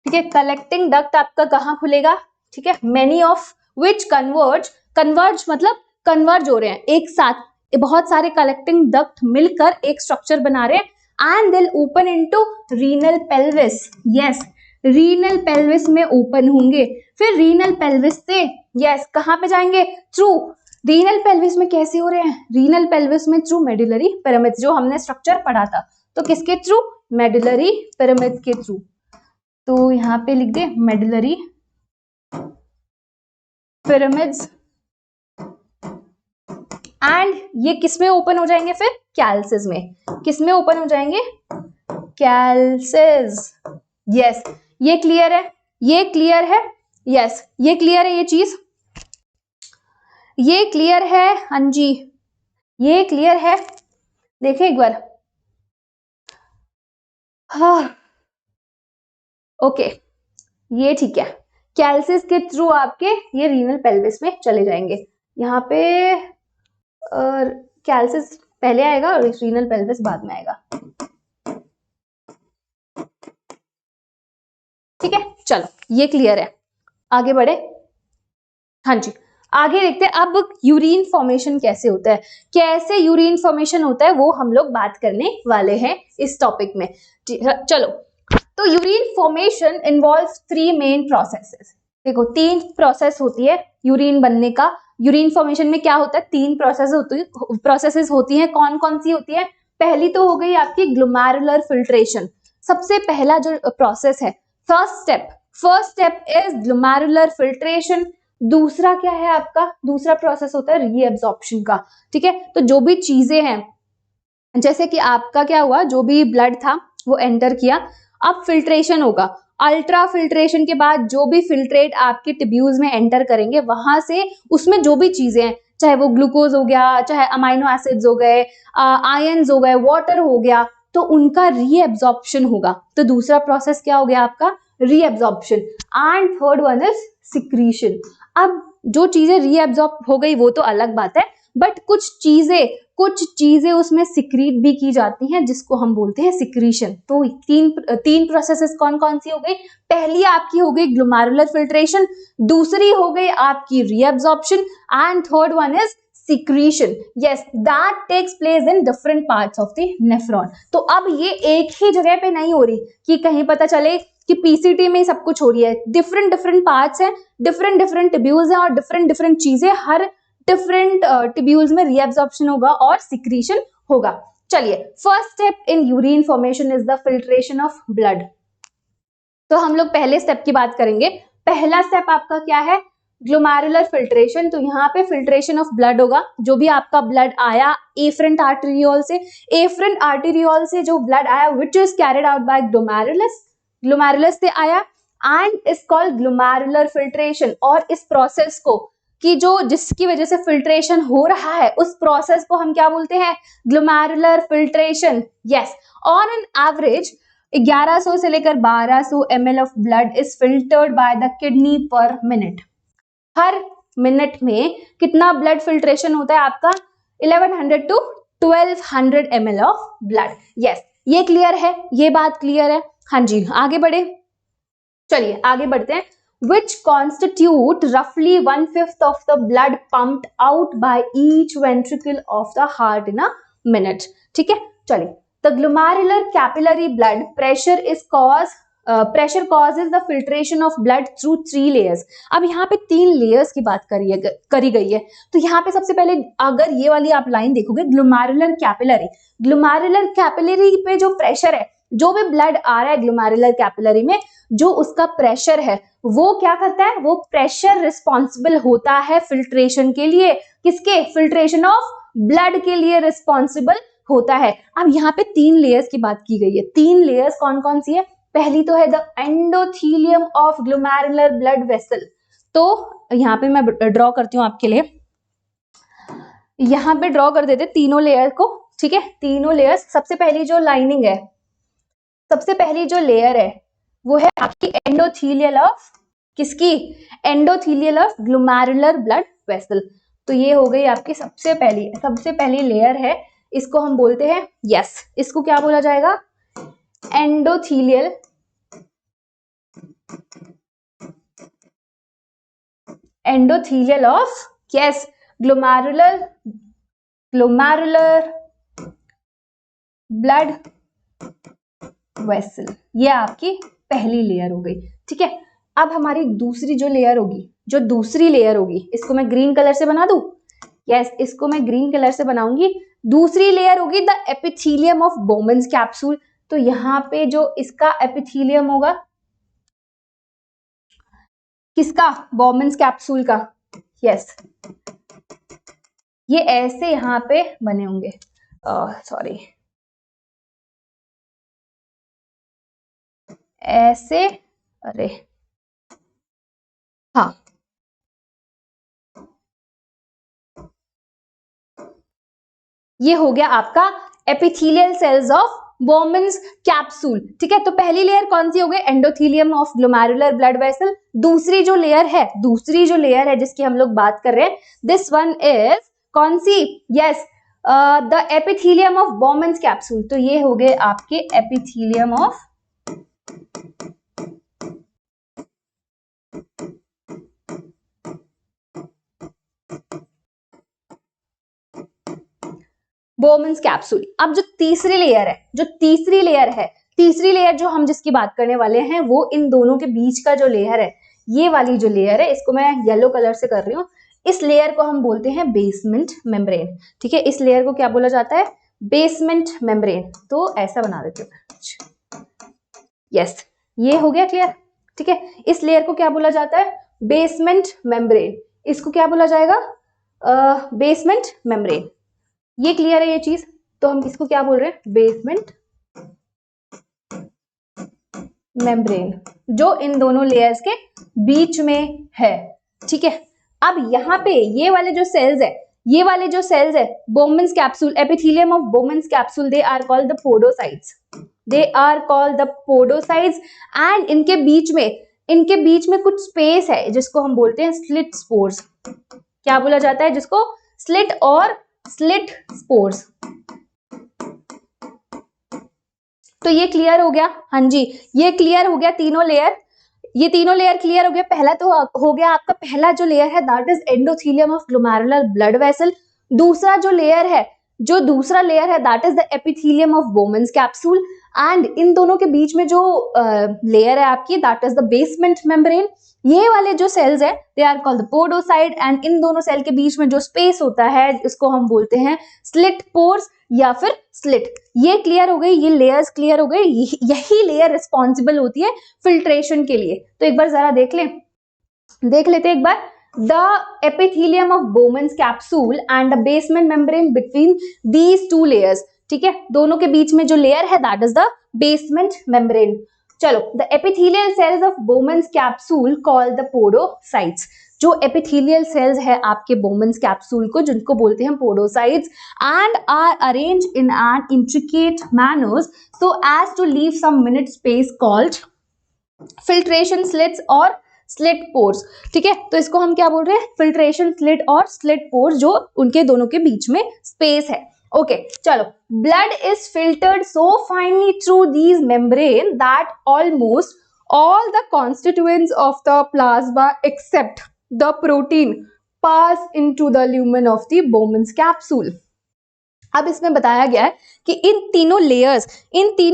ठीक है, कलेक्टिंग डक्ट आपका कहाँ खुलेगा, ठीक है, मेनी ऑफ विच कन्वर्ज मतलब कन्वर्ज हो रहे हैं एक साथ, बहुत सारे कलेक्टिंग डक्ट मिलकर एक स्ट्रक्चर बना रहे हैं, एंड दिल open into renal pelvis. Yes, renal pelvis में ओपन होंगे, फिर रीनल पेल्विस से यस कहाँ पे जाएंगे, थ्रू रीनल पेल्विस में कैसे हो रहे हैं, रीनल पेल्विस में थ्रू मेडुलरी पिरामिड, जो हमने स्ट्रक्चर पढ़ा था। तो किसके थ्रू, मेडुलरी पिरामिड के थ्रू। तो यहाँ पे लिख दे मेडुलरी पिरामिड्स, एंड ये किसमें ओपन हो जाएंगे, फिर कैल्सिस में, किसमें ओपन हो जाएंगे, कैल्सिस। यस, ये क्लियर है, ये क्लियर है, यस ये क्लियर है, ये चीज ये क्लियर है, हाँ जी ये क्लियर है। देखिए एक बार, हाँ ओके ये ठीक है, कैल्सिस के थ्रू आपके ये रीनल पेल्विस में चले जाएंगे। यहाँ पे कैल्सिस पहले आएगा और रीनल पेल्विस बाद में आएगा। ठीक है, चलो ये क्लियर है, आगे बढ़े। हाँ जी, आगे देखते हैं अब यूरिन फॉर्मेशन कैसे होता है, कैसे यूरिन फॉर्मेशन होता है वो हम लोग बात करने वाले हैं इस टॉपिक में। चलो, तो urine formation involves 3 main processes. देखो 3 प्रोसेस होती है यूरिन बनने का। यूरिन फॉर्मेशन में क्या होता है, 3 प्रोसेसेस होती हैं। कौन कौन सी होती है, पहली तो हो गई आपकी ग्लोमेरुलर फिल्ट्रेशन, सबसे पहला जो प्रोसेस है, first step is glomerular filtration. दूसरा क्या है आपका, दूसरा प्रोसेस होता है रीएब्जॉर्प्शन का। ठीक है, तो जो भी चीजें हैं, जैसे कि आपका क्या हुआ, जो भी ब्लड था वो एंटर किया, अब फिल्ट्रेशन होगा। अल्ट्रा फिल्ट्रेशन के बाद जो भी फिल्ट्रेट आपके ट्यूब्यूल्स में एंटर करेंगे, वहां से उसमें जो भी चीजें हैं, चाहे वो ग्लूकोज हो गया, चाहे अमाइनो एसिड्स हो गए, आयंस हो गए, वाटर हो गया, तो उनका रीएब्जॉर्प्शन होगा। तो दूसरा प्रोसेस क्या हो गया आपका, reabsorption. And third one is secretion. अब जो चीजें रीएब्जॉर्ब हो गई वो तो अलग बात है, बट कुछ चीजें उसमें सिक्रीट भी की जाती हैं जिसको हम बोलते हैं सिक्रीशन। तो तीन प्रोसेसेस कौन कौन सी हो गई, पहली आपकी हो गई ग्लोमेरुलर फिल्ट्रेशन, दूसरी हो गई आपकी reabsorption, and third one is secretion. Yes, that takes place in different parts of the nephron. तो अब ये एक ही जगह पे नहीं हो रही कि कहीं पता चले कि पीसीटी में सब कुछ हो रही है, डिफरेंट पार्ट्स हैं, डिफरेंट टिब्यूल्स हैं और डिफरेंट चीजें, हर डिफरेंट टिब्यूल्स में रीएब्जॉर्प्शन होगा और सिक्रीशन होगा। चलिए, first step in urine formation is the filtration of blood. तो हम लोग पहले स्टेप की बात करेंगे। पहला स्टेप आपका क्या है, ग्लोमेरुलर फिल्ट्रेशन। तो यहाँ पे फिल्ट्रेशन ऑफ ब्लड होगा। जो भी आपका ब्लड आया एफरेंट आर्टेरियोल से जो ब्लड आया which is carried out by glomerulus से आया and is called glomerular filtration. और इस प्रोसेस को कि जिसकी वजह से फिल्ट्रेशन हो रहा है उस प्रोसेस को हम क्या बोलते हैं, glomerular filtration. Yes, on an average 1100 से लेकर 1200 ml of blood is filtered by the kidney पर मिनट। हर मिनट में कितना ब्लड फिल्ट्रेशन होता है आपका, 1100 to 1200 ml of blood. Yes, ये क्लियर है, ये बात क्लियर है। हाँ जी, आगे बढ़े, चलिए आगे बढ़ते हैं। Which constitute roughly 1/5 of the blood pumped out by each ventricle of the heart in a minute. ठीक है, चलिए। The glomerular capillary blood pressure causes the filtration of blood through 3 layers. अब यहाँ पे 3 लेयर्स की बात करी गई है। तो यहाँ पे सबसे पहले अगर ये वाली आप लाइन देखोगे, ग्लोमेरुलर कैपिलरी पे जो प्रेशर है, जो भी ब्लड आ रहा है ग्लोमेरुलर कैपिलरी में, जो उसका प्रेशर है वो क्या करता है, वो प्रेशर रिस्पॉन्सिबल होता है फिल्ट्रेशन के लिए। किसके, फिल्ट्रेशन ऑफ ब्लड के लिए रिस्पॉन्सिबल होता है। अब यहाँ पे 3 लेयर्स की बात की गई है। 3 लेयर्स कौन कौन सी है, पहली तो है the endothelium of glomerular blood vessel. तो यहाँ पे मैं ड्रॉ करती हूँ आपके लिए, यहाँ पे ड्रॉ कर देते तीनों लेयर को। ठीक है, तीनों लेयर्स। सबसे पहली जो लाइनिंग है, सबसे पहली जो लेयर है वो है आपकी एंडोथीलियल ऑफ, किसकी, endothelial of glomerular blood vessel. तो ये हो गई आपकी सबसे पहली लेयर है, इसको हम बोलते हैं, यस, इसको क्या बोला जाएगा, endothelial of, yes, glomerular blood vessel. ये आपकी पहली लेयर हो गई। ठीक है, अब हमारी दूसरी जो लेयर होगी, इसको मैं ग्रीन कलर से बना दूं। यस, इसको मैं ग्रीन कलर से बनाऊंगी। दूसरी लेयर होगी the epithelium of Bowman's capsule. तो यहाँ पे जो इसका एपिथेलियम होगा, किसका, बोमन्स कैप्सूल का। यस, ये ऐसे यहाँ पे बने होंगे, सॉरी, ऐसे, अरे हाँ, ये हो गया आपका epithelial cells of Bowman's capsule. ठीक है, तो पहली लेयर कौन सी हो गई, endothelium of glomerular blood vessel. दूसरी जो लेयर है जिसकी हम लोग बात कर रहे हैं, दिस वन इज कौन सी, yes, the epithelium of Bowman's capsule. तो ये हो गए आपके एपिथेलियम ऑफ बोमन्स कैप्सूल। अब जो तीसरी लेयर जो हम जिसकी बात करने वाले हैं, वो इन दोनों के बीच का जो लेयर है, ये वाली जो लेयर है, इसको मैं येलो कलर से कर रही हूँ। इस लेयर को हम बोलते हैं बेसमेंट मेम्ब्रेन। ठीक है, इस लेयर को क्या बोला जाता है, बेसमेंट मेम्ब्रेन। तो ऐसा बना देती हूँ। यस, ये हो गया क्लियर। ठीक है, इस लेयर को क्या बोला जाता है, बेसमेंट मेम्ब्रेन। इसको क्या बोला जाएगा, बेसमेंट मेम्ब्रेन। ये क्लियर है ये चीज। तो हम इसको क्या बोल रहे हैं, बेसमेंट मेम्ब्रेन, जो इन दोनों लेयर्स के बीच में है। ठीक है, अब यहाँ पे ये वाले जो सेल्स है, ये वाले जो सेल्स है Bowman's capsule, epithelium of Bowman's capsule, they are called the podocytes, they are called the podocytes. And इनके बीच में कुछ स्पेस है जिसको हम बोलते हैं स्लिट स्पोर्स। क्या बोला जाता है जिसको? स्लिट और स्लिट स्पोर्स। तो ये क्लियर हो गया, हाँ जी ये क्लियर हो गया तीनों लेयर, ये तीनों लेयर क्लियर हो गया। पहला तो हो गया आपका, पहला जो लेयर है that is endothelium of glomerular blood vessel. दूसरा लेयर है that is the epithelium of Bowman's capsule. And इन दोनों के बीच में जो लेयर है आपकी that is the basement membrane. ये वाले जो सेल्स है they are called the podocyte. And इन दोनों सेल के बीच में जो स्पेस होता है इसको हम बोलते हैं स्लिट पोर्स या फिर स्लिट। ये क्लियर हो गई, ये लेयर्स क्लियर हो गई, यही लेयर रिस्पॉन्सिबल होती है फिल्ट्रेशन के लिए। तो एक बार जरा देख लेते हैं एक बार। The epithelium of Bowman's capsule and the basement membrane between these two layers, ठीक है, दोनों के बीच में जो लेयर है that is the basement membrane। चलो, the epithelial cells of Bowman's capsule called the podocytes। जो epithelial cells है आपके Bowman's capsule को, जिनको बोलते हैं podocytes, and are arranged in an intricate manner so as to leave some minute space called filtration slits और slit pores. ठीक है, तो इसको हम क्या बोल रहे हैं? फिल्ट्रेशन स्लिट और स्लिट पोर्स, जो उनके दोनों के बीच में स्पेस है। ओके, चलो, blood is filtered so finally through these membrane that almost all the constituents of the plasma except the protein pass into the lumen of the Bowman's capsule. अब इसमें बताया गया है कि इन तीनों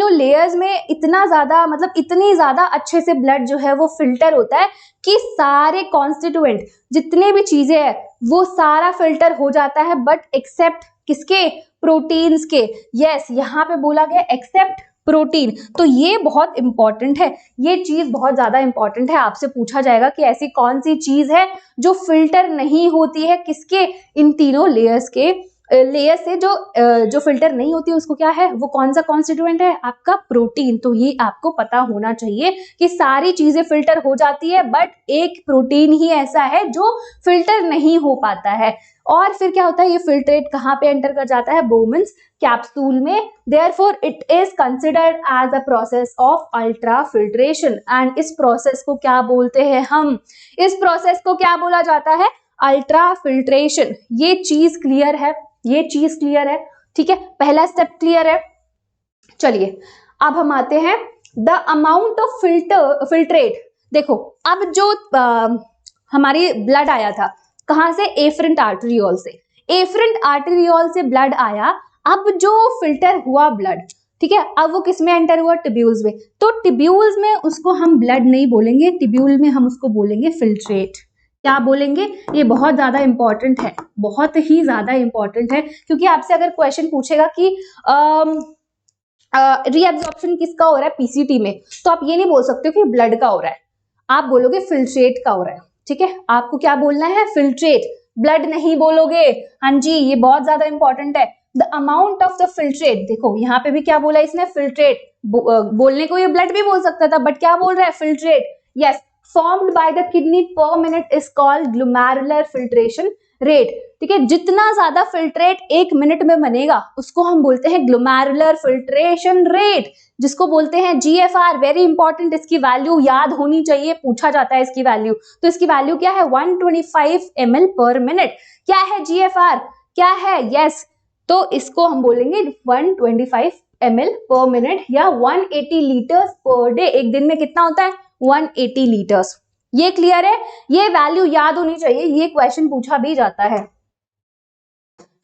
लेयर्स में इतना ज्यादा, मतलब इतनी ज्यादा अच्छे से ब्लड जो है वो फिल्टर होता है कि सारे कॉन्स्टिट्यूएंट, जितने भी चीजें हैं वो सारा फिल्टर हो जाता है, बट एक्सेप्ट किसके? प्रोटीन्स के। यस, यहाँ पे बोला गया एक्सेप्ट प्रोटीन। तो ये बहुत इंपॉर्टेंट है, ये चीज बहुत ज्यादा इंपॉर्टेंट है। आपसे पूछा जाएगा कि ऐसी कौन सी चीज है जो फिल्टर नहीं होती है, किसके? इन तीनों लेयर्स से जो फिल्टर नहीं होती है उसको क्या है? वो कौन सा कॉन्स्टिट्यूएंट है? आपका प्रोटीन। तो ये आपको पता होना चाहिए कि सारी चीजें फिल्टर हो जाती है, बट एक प्रोटीन ही ऐसा है जो फिल्टर नहीं हो पाता है। और फिर क्या होता है? ये फिल्ट्रेट कहाँ पे एंटर कर जाता है? बोमन्स कैप्सूल में। Therefore it is considered as a process of ultra filtration. And इस प्रोसेस को क्या बोलते हैं हम? इस प्रोसेस को क्या बोला जाता है? Ultra filtration. ये चीज क्लियर है, ये चीज क्लियर है, ठीक है, पहला स्टेप क्लियर है। चलिए अब हम आते हैं द अमाउंट ऑफ फिल्ट्रेट। देखो, अब जो हमारी ब्लड आया था कहां से? एफरेंट आर्टेरियोल से। एफरेंट आर्टेरियोल से ब्लड आया। अब जो फिल्टर हुआ ब्लड, ठीक है, अब वो किस में एंटर हुआ? टिब्यूल्स में। तो टिब्यूल्स में उसको हम ब्लड नहीं बोलेंगे, टिब्यूल में हम उसको बोलेंगे फिल्ट्रेट। क्या बोलेंगे? ये बहुत ज्यादा इंपॉर्टेंट है, बहुत ही ज्यादा इंपॉर्टेंट है, क्योंकि आपसे अगर क्वेश्चन पूछेगा कि रीअब्जॉर्प्शन किसका हो रहा है पीसीटी में, तो आप ये नहीं बोल सकते कि ब्लड का हो रहा है, आप बोलोगे फिल्ट्रेट का हो रहा है। ठीक है, आपको क्या बोलना है? फिल्ट्रेट, ब्लड नहीं बोलोगे। हाँ जी, ये बहुत ज्यादा इंपॉर्टेंट है। The amount of the filtrate, देखो यहाँ पे भी क्या बोला इसने? फिल्ट्रेट। बोलने को ये ब्लड भी बोल सकता था, बट क्या बोल रहा है? Filtrate. Yes, formed by the kidney per minute is called glomerular filtration rate। ठीक है, जितना ज्यादा फिल्ट्रेट एक मिनट में बनेगा उसको हम बोलते हैं ग्लोमेरुलर फिल्ट्रेशन रेट, जिसको बोलते हैं GFR। वेरी इंपॉर्टेंट, इसकी वैल्यू याद होनी चाहिए, पूछा जाता है इसकी वैल्यू। तो इसकी वैल्यू क्या है? 125 ml पर मिनट। क्या है GFR? क्या है? यस, तो इसको हम बोलेंगे 125 ml पर मिनट या 180 लीटर्स पर डे। एक दिन में कितना होता है? 180 लीटर्स। ये क्लियर है? ये वैल्यू याद होनी चाहिए, ये क्वेश्चन पूछा भी जाता है।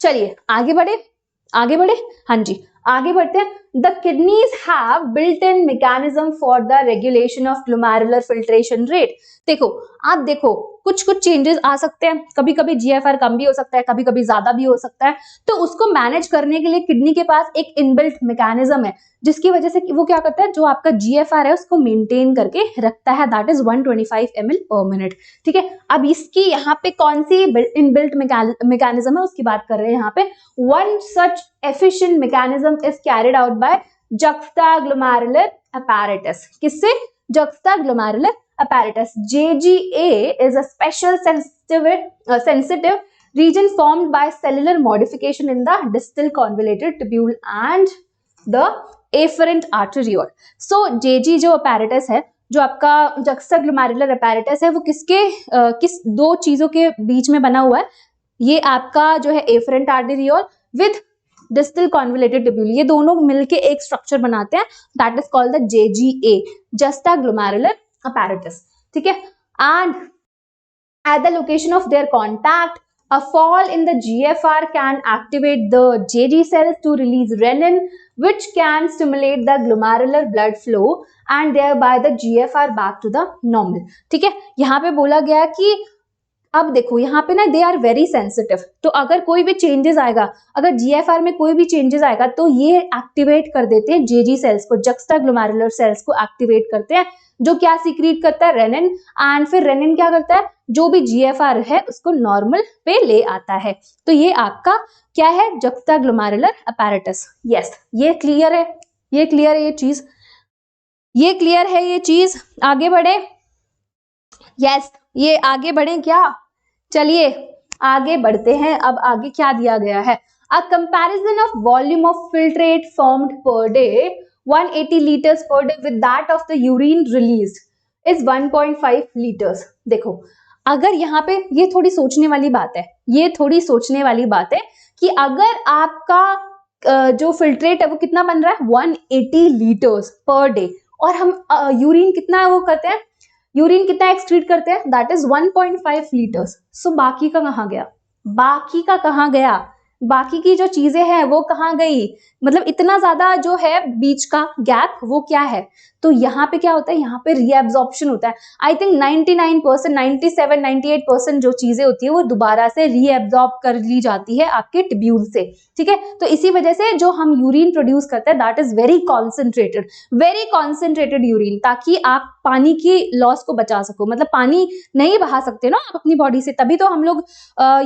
चलिए आगे बढ़े। हाँ जी, आगे बढ़ते हैं। The kidneys have built in mechanism for the regulation of glomerular filtration rate. देखो, आप देखो कुछ चेंजेस आ सकते हैं, कभी कभी GFR कम भी हो सकता है, कभी कभी ज्यादा भी हो सकता है। तो उसको मैनेज करने के लिए किडनी के पास एक इनबिल्ट मैकेनिज्म है, जिसकी वजह से वो क्या करता है? जो आपका GFR है उसको मेंटेन करके रखता है, दैट इज 125 ml पर मिनट। ठीक है, अब इसकी यहाँ पे कौन सी इनबिल्ट मैकेनिज्म है उसकी बात कर रहे हैं यहाँ पे। One such efficient mechanism is carried out by juxtaglomerular apparatus। किससे? juxtaglomerular apparatus। JGA is a special sensitive region formed by cellular modification in the distal convoluted tubule and the afferent arteriole. So JG जो apparatus है, जो आपका juxtaglomerular apparatus है, वो किस दो चीजों के बीच में बना हुआ है? ये आपका जो है afferent arteriole with distal convoluted tubule, ये दोनों मिलके एक स्ट्रक्चर बनाते हैं, that is called the JGA, juxtaglomerular apparatus. ठीक है, and at the location of their contact, a fall in the GFR can activate the JG cells to release renin, which can stimulate the glomerular blood flow and thereby the GFR back to the normal. ठीक है, यहाँ पे बोला गया कि अब देखो यहाँ पे ना दे आर वेरी सेंसिटिव, तो अगर कोई भी चेंजेस आएगा, अगर जीएफआर में कोई भी चेंजेस आएगा तो ये एक्टिवेट कर देते हैं जेजी सेल्स को, जक्स्टाग्लोमेरुलर सेल्स को एक्टिवेट करते हैं, जो क्या सीक्रेट करता है? रेनिन, एंड फिर रेनिन क्या करता है? जो भी जीएफआर है उसको नॉर्मल पे ले आता है। तो ये आपका क्या है? Juxtaglomerular apparatus. यस, ये क्लियर है, ये क्लियर है, ये चीज, ये क्लियर है, ये चीज। आगे बढ़े? यस, ये आगे बढ़े क्या? चलिए आगे बढ़ते हैं। अब आगे क्या दिया गया है? A comparison of volume of filtrate formed per day 180 litres per day with that of the urine released is 1.5 litres. देखो, अगर यहाँ पे ये थोड़ी सोचने वाली बात है, ये थोड़ी सोचने वाली बात है कि अगर आपका जो फिल्ट्रेट है वो कितना बन रहा है? 180 लीटर्स पर डे, और हम यूरिन कितना वो करते हैं, यूरिन कितना एक्सक्रीट करते हैं? That is 1.5 litres. सो बाकी का कहाँ गया? बाकी का कहाँ गया? बाकी की जो चीजें हैं वो कहाँ गई? मतलब इतना ज्यादा जो है बीच का गैप, वो क्या है? तो यहाँ पे क्या होता है? यहाँ पे रीएब्जॉर्प्शन होता है। आई थिंक 99%, 97, 98% जो चीजें होती है वो दोबारा से रीएब्जॉर्ब कर ली जाती है आपके ट्यूब्यूल से। ठीक है, तो इसी वजह से जो हम यूरिन प्रोड्यूस करते हैं that is very concentrated urine, ताकि आप पानी की लॉस को बचा सको। मतलब पानी नहीं बहा सकते ना आप अपनी बॉडी से, तभी तो हम लोग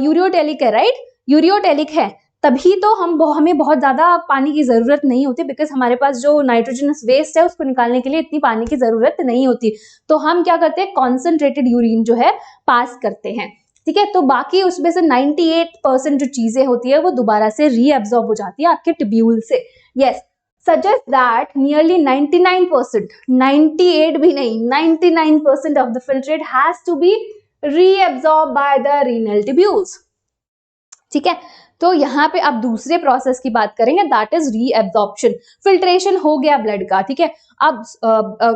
यूरियोटेलिक है, राइट? यूरियोटेलिक है तभी तो हमें बहुत ज्यादा पानी की जरूरत नहीं होती, बिकॉज हमारे पास जो नाइट्रोजनस वेस्ट है उसको निकालने के लिए इतनी पानी की जरूरत नहीं होती। तो हम क्या करते हैं? कॉन्सेंट्रेटेड यूरिन जो है पास करते हैं। ठीक है, तो बाकी उसमें से 98% जो चीजें होती है वो दोबारा से रीअब्सॉर्ब हो जाती है आपके ट्यूब्यूल से। यस, suggest that nearly 99%, 98 भी नहीं, 99% of the filtrate has to be reabsorbed by the renal tubules. ठीक है, तो यहाँ पे अब दूसरे प्रोसेस की बात करेंगे, दैट इज रीएब्जॉर्प्शन। फिल्ट्रेशन हो गया ब्लड का, ठीक है, अब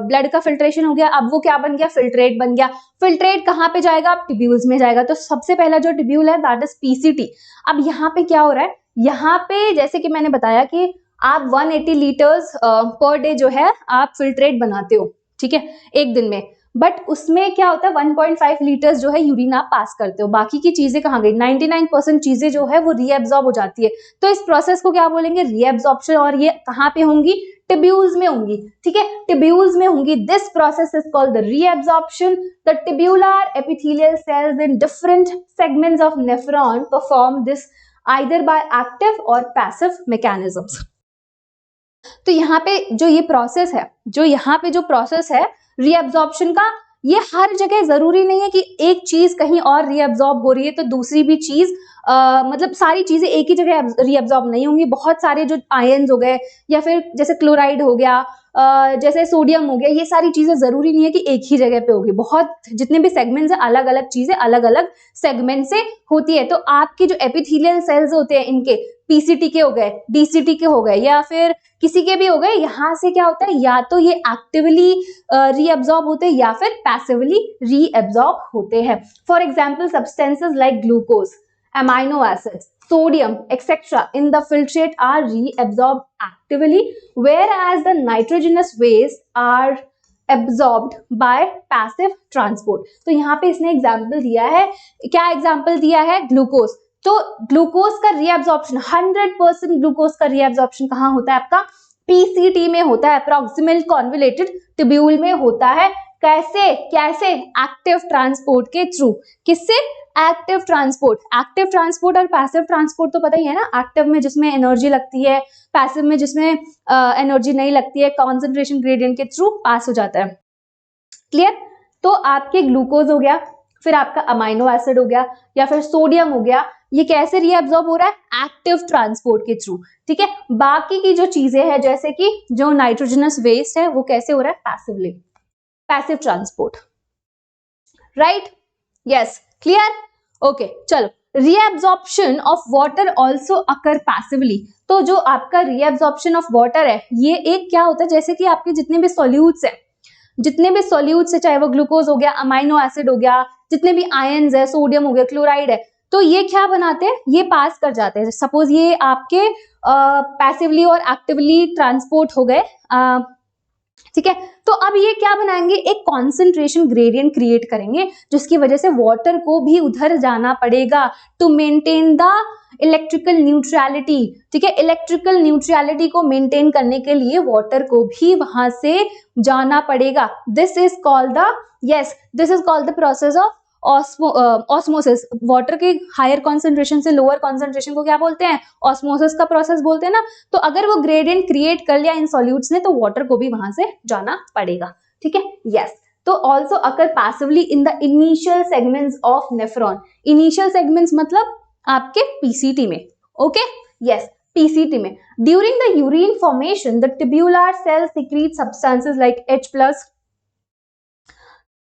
ब्लड का फिल्ट्रेशन हो गया, अब वो क्या बन गया? फिल्ट्रेट बन गया। फिल्ट्रेट कहाँ पे जाएगा? ट्यूब्यूल्स में जाएगा। तो सबसे पहला जो ट्यूब्यूल है दैट इज पीसीटी। अब यहाँ पे क्या हो रहा है? यहाँ पे जैसे कि मैंने बताया कि आप 180 लीटर्स पर डे जो है आप फिल्ट्रेट बनाते हो, ठीक है, एक दिन में, बट उसमें क्या होता है? 1.5 लीटर्स जो है यूरिन आप पास करते हो। बाकी की चीजें कहाँ गई? 99% चीजें जो है वो रीएब्सॉर्ब हो जाती है। तो इस प्रोसेस को क्या बोलेंगे? रीएब्सॉर्प्शन। और ये कहाँ पे होंगी? ट्यूब्यूल्स में होंगी। ठीक है, ट्यूब्यूल्स में होंगी। This process is called the reabsorption. The tubular epithelial cells in different segments of nephron perform this either by active और पैसिव मैकेनिज्म्स। तो यहाँ पे जो ये प्रोसेस है, जो यहाँ पे जो प्रोसेस है रीअब्जॉर्प्शन का, ये हर जगह जरूरी नहीं है कि एक चीज कहीं और रीअब्जॉर्ब हो रही है तो दूसरी भी चीज मतलब सारी चीजें एक ही जगह रीअब्जॉर्ब नहीं होंगी। बहुत सारे जो आयन्स हो गए या फिर जैसे क्लोराइड हो गया, जैसे सोडियम हो गया, ये सारी चीजें जरूरी नहीं है कि एक ही जगह पे होगी। बहुत जितने भी सेगमेंट्स है, अलग अलग चीजें अलग अलग सेगमेंट से होती है। तो आपके जो एपिथेलियल सेल्स होते हैं इनके पीसीटी के हो गए, डीसीटी के हो गए, या फिर किसी के भी हो गए, यहाँ से क्या होता है? या तो ये एक्टिवली रीअब्जॉर्ब होते हैं या फिर पैसिवली रीअब्जॉर्ब होते हैं। For example substances like glucose, amino acids, sodium, etc. in the filtrate are reabsorbed actively, whereas the nitrogenous waste are absorbed by passive transport. तो यहाँ पे इसने एग्जाम्पल दिया है, क्या एग्जाम्पल दिया है? ग्लूकोज। तो ग्लूकोज का रीअब्जॉर्प्शन, 100% ग्लूकोज का रीअब्जॉर्प्शन कहाँ होता है? आपका पीसीटी में होता है, प्रॉक्सिमल कॉन्वोल्यूटेड ट्यूब्यूल में होता है। कैसे? कैसे? एक्टिव ट्रांसपोर्ट के थ्रू। किससे? Active transport. एक्टिव ट्रांसपोर्ट और पैसिव ट्रांसपोर्ट तो पता ही है ना, एक्टिव में जिसमें एनर्जी लगती है, पैसिव में जिसमें एनर्जी नहीं लगती है, कॉन्सेंट्रेशन ग्रेडियंट के थ्रू पास हो जाता है। क्लियर? तो आपके ग्लूकोज हो गया, फिर आपका अमाइनो एसिड हो गया, या फिर सोडियम हो गया, ये कैसे रीएब्जॉर्ब हो रहा है? एक्टिव ट्रांसपोर्ट के थ्रू, ठीक है। बाकी की जो चीजें हैं जैसे कि जो नाइट्रोजनस वेस्ट है वो कैसे हो रहा है? Passively, passive transport, right, yes, clear, okay. चलो, reabsorption of water also occur passively. तो जो आपका रीएब्जॉर्प्शन ऑफ वाटर है ये एक क्या होता है, जैसे कि आपके जितने भी सॉल्यूट्स है, जितने भी सॉल्यूट्स है, चाहे वो ग्लूकोज हो गया, अमाइनो एसिड हो गया, जितने भी आयंस है, सोडियम हो गया, क्लोराइड है, तो ये क्या बनाते हैं? ये पास कर जाते हैं। सपोज ये आपके पैसिवली और एक्टिवली ट्रांसपोर्ट हो गए, ठीक है। तो अब ये क्या बनाएंगे? एक कॉन्सेंट्रेशन ग्रेडियंट क्रिएट करेंगे जिसकी वजह से वाटर को भी उधर जाना पड़ेगा to maintain the electrical neutrality, ठीक है। इलेक्ट्रिकल न्यूट्रलिटी को मेंटेन करने के लिए वाटर को भी वहां से जाना पड़ेगा। This is called the, yes, this is called the process of osmosis. Water के हायर कॉन्सेंट्रेशन से लोअर कॉन्सेंट्रेशन को क्या बोलते हैं? ऑस्मोसिस का प्रोसेस बोलते हैं ना। तो अगर वो ग्रेडियंट क्रिएट कर लिया इन सॉल्यूट्स ने तो वाटर को भी वहां से जाना पड़ेगा, ठीक है, यस। तो also occur passively in the initial segments of nephron. Initial segments मतलब आपके पीसीटी में, ओके, यस, पीसीटी में। During the urine formation the tubular cell secrete substances like H+,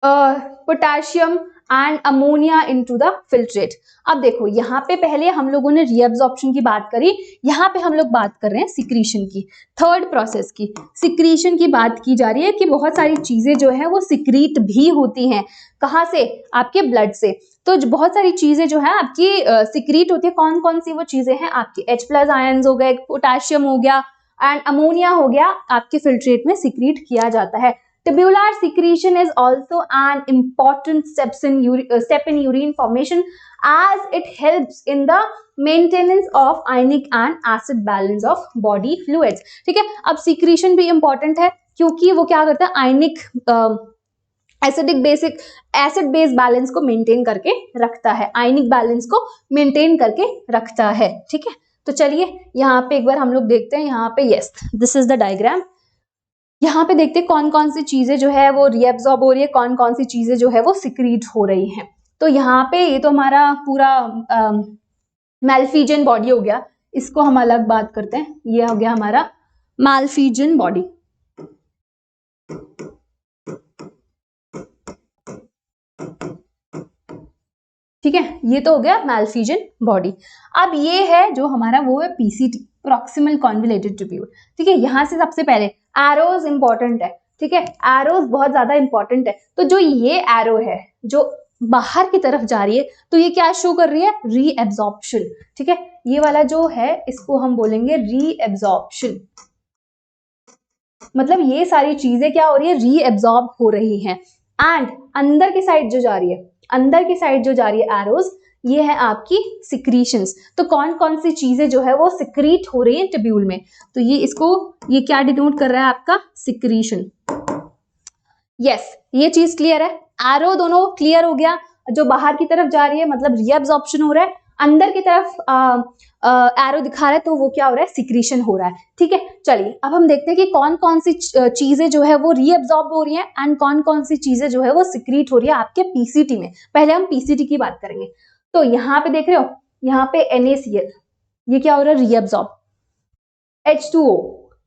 potassium and ammonia into the filtrate. अब देखो यहाँ पे पहले हम लोगों ने रीअब्जॉर्प्शन की बात करी, यहाँ पे हम लोग बात कर रहे हैं सिक्रीशन की, थर्ड प्रोसेस की। सिक्रीशन की बात की जा रही है कि बहुत सारी चीजें जो है वो सिक्रीट भी होती हैं। कहाँ से? आपके ब्लड से। तो बहुत सारी चीजें जो है आपकी सिक्रीट होती है। कौन कौन सी वो चीजें हैं? आपके H+ आयंस हो गए, पोटेशियम हो गया एंड अमोनिया हो गया, आपके फिल्ट्रेट में सिक्रीट किया जाता है। Tubular secretion is also an important step in urine formation as it helps in the maintenance of ionic and acid balance of body fluids, ठीक है। अब secretion भी important है क्योंकि वो क्या करता है? आयनिक एसिड बेस बैलेंस को मेंटेन करके रखता है, आयनिक बैलेंस को मेंटेन करके रखता है, ठीक है। तो चलिए यहाँ पे एक बार हम लोग देखते हैं। यहाँ पे yes, this is the diagram. यहाँ पे देखते हैं कौन कौन सी चीजें जो है वो रीअब्सॉर्ब हो रही है, कौन कौन सी चीजें जो है वो सिक्रीट हो रही हैं। तो यहाँ पे ये तो हमारा पूरा मैल्फिजन बॉडी हो गया, इसको हम अलग बात करते हैं। ये हो गया हमारा मैल्फिजन बॉडी, ठीक है, ये तो हो गया मैल्फिजन बॉडी। अब ये है जो हमारा वो है पीसीटी, प्रॉक्सिमल कॉन्वोल्यूटेड ट्यूब्यूल, ठीक है। यहाँ से सबसे पहले एरोज इंपॉर्टेंट है, ठीक है, एरोज बहुत ज्यादा इंपॉर्टेंट है। तो जो ये एरो है जो बाहर की तरफ जा रही है, तो ये क्या शो कर रही है? रीएब्जॉर्प्शन, ठीक है। ये वाला जो है इसको हम बोलेंगे रीएब्जॉर्प्शन, मतलब ये सारी चीजें क्या हो रही है? रीएब्जॉर्ब हो रही हैं। एंड अंदर की साइड जो जा रही है, अंदर की साइड जो जा रही है एरोज, ये है आपकी सिक्रीशंस। तो कौन कौन सी चीजें जो है वो सिक्रीट हो रही है ट्यूब्यूल में, तो ये इसको, ये क्या डिनोट कर रहा है? आपका सिक्रीशन। यस, ये चीज क्लियर है। एरो दोनों क्लियर हो गया। जो बाहर की तरफ जा रही है मतलब रीअब्जॉर्प्शन हो रहा है, अंदर की तरफ एरो दिखा रहा है तो वो क्या हो रहा है? सिक्रीशन हो रहा है, ठीक है। चलिए अब हम देखते हैं कि कौन कौन सी चीजें जो है वो रीअब्जॉर्ब हो रही हैं एंड कौन कौन सी चीजें जो है वो सिक्रीट हो रही है आपके पीसीटी में। पहले हम पीसीटी की बात करेंगे। तो यहाँ पे देख रहे हो, यहाँ पे NaCl, ये क्या हो रहा है? Reabsorb. H2O,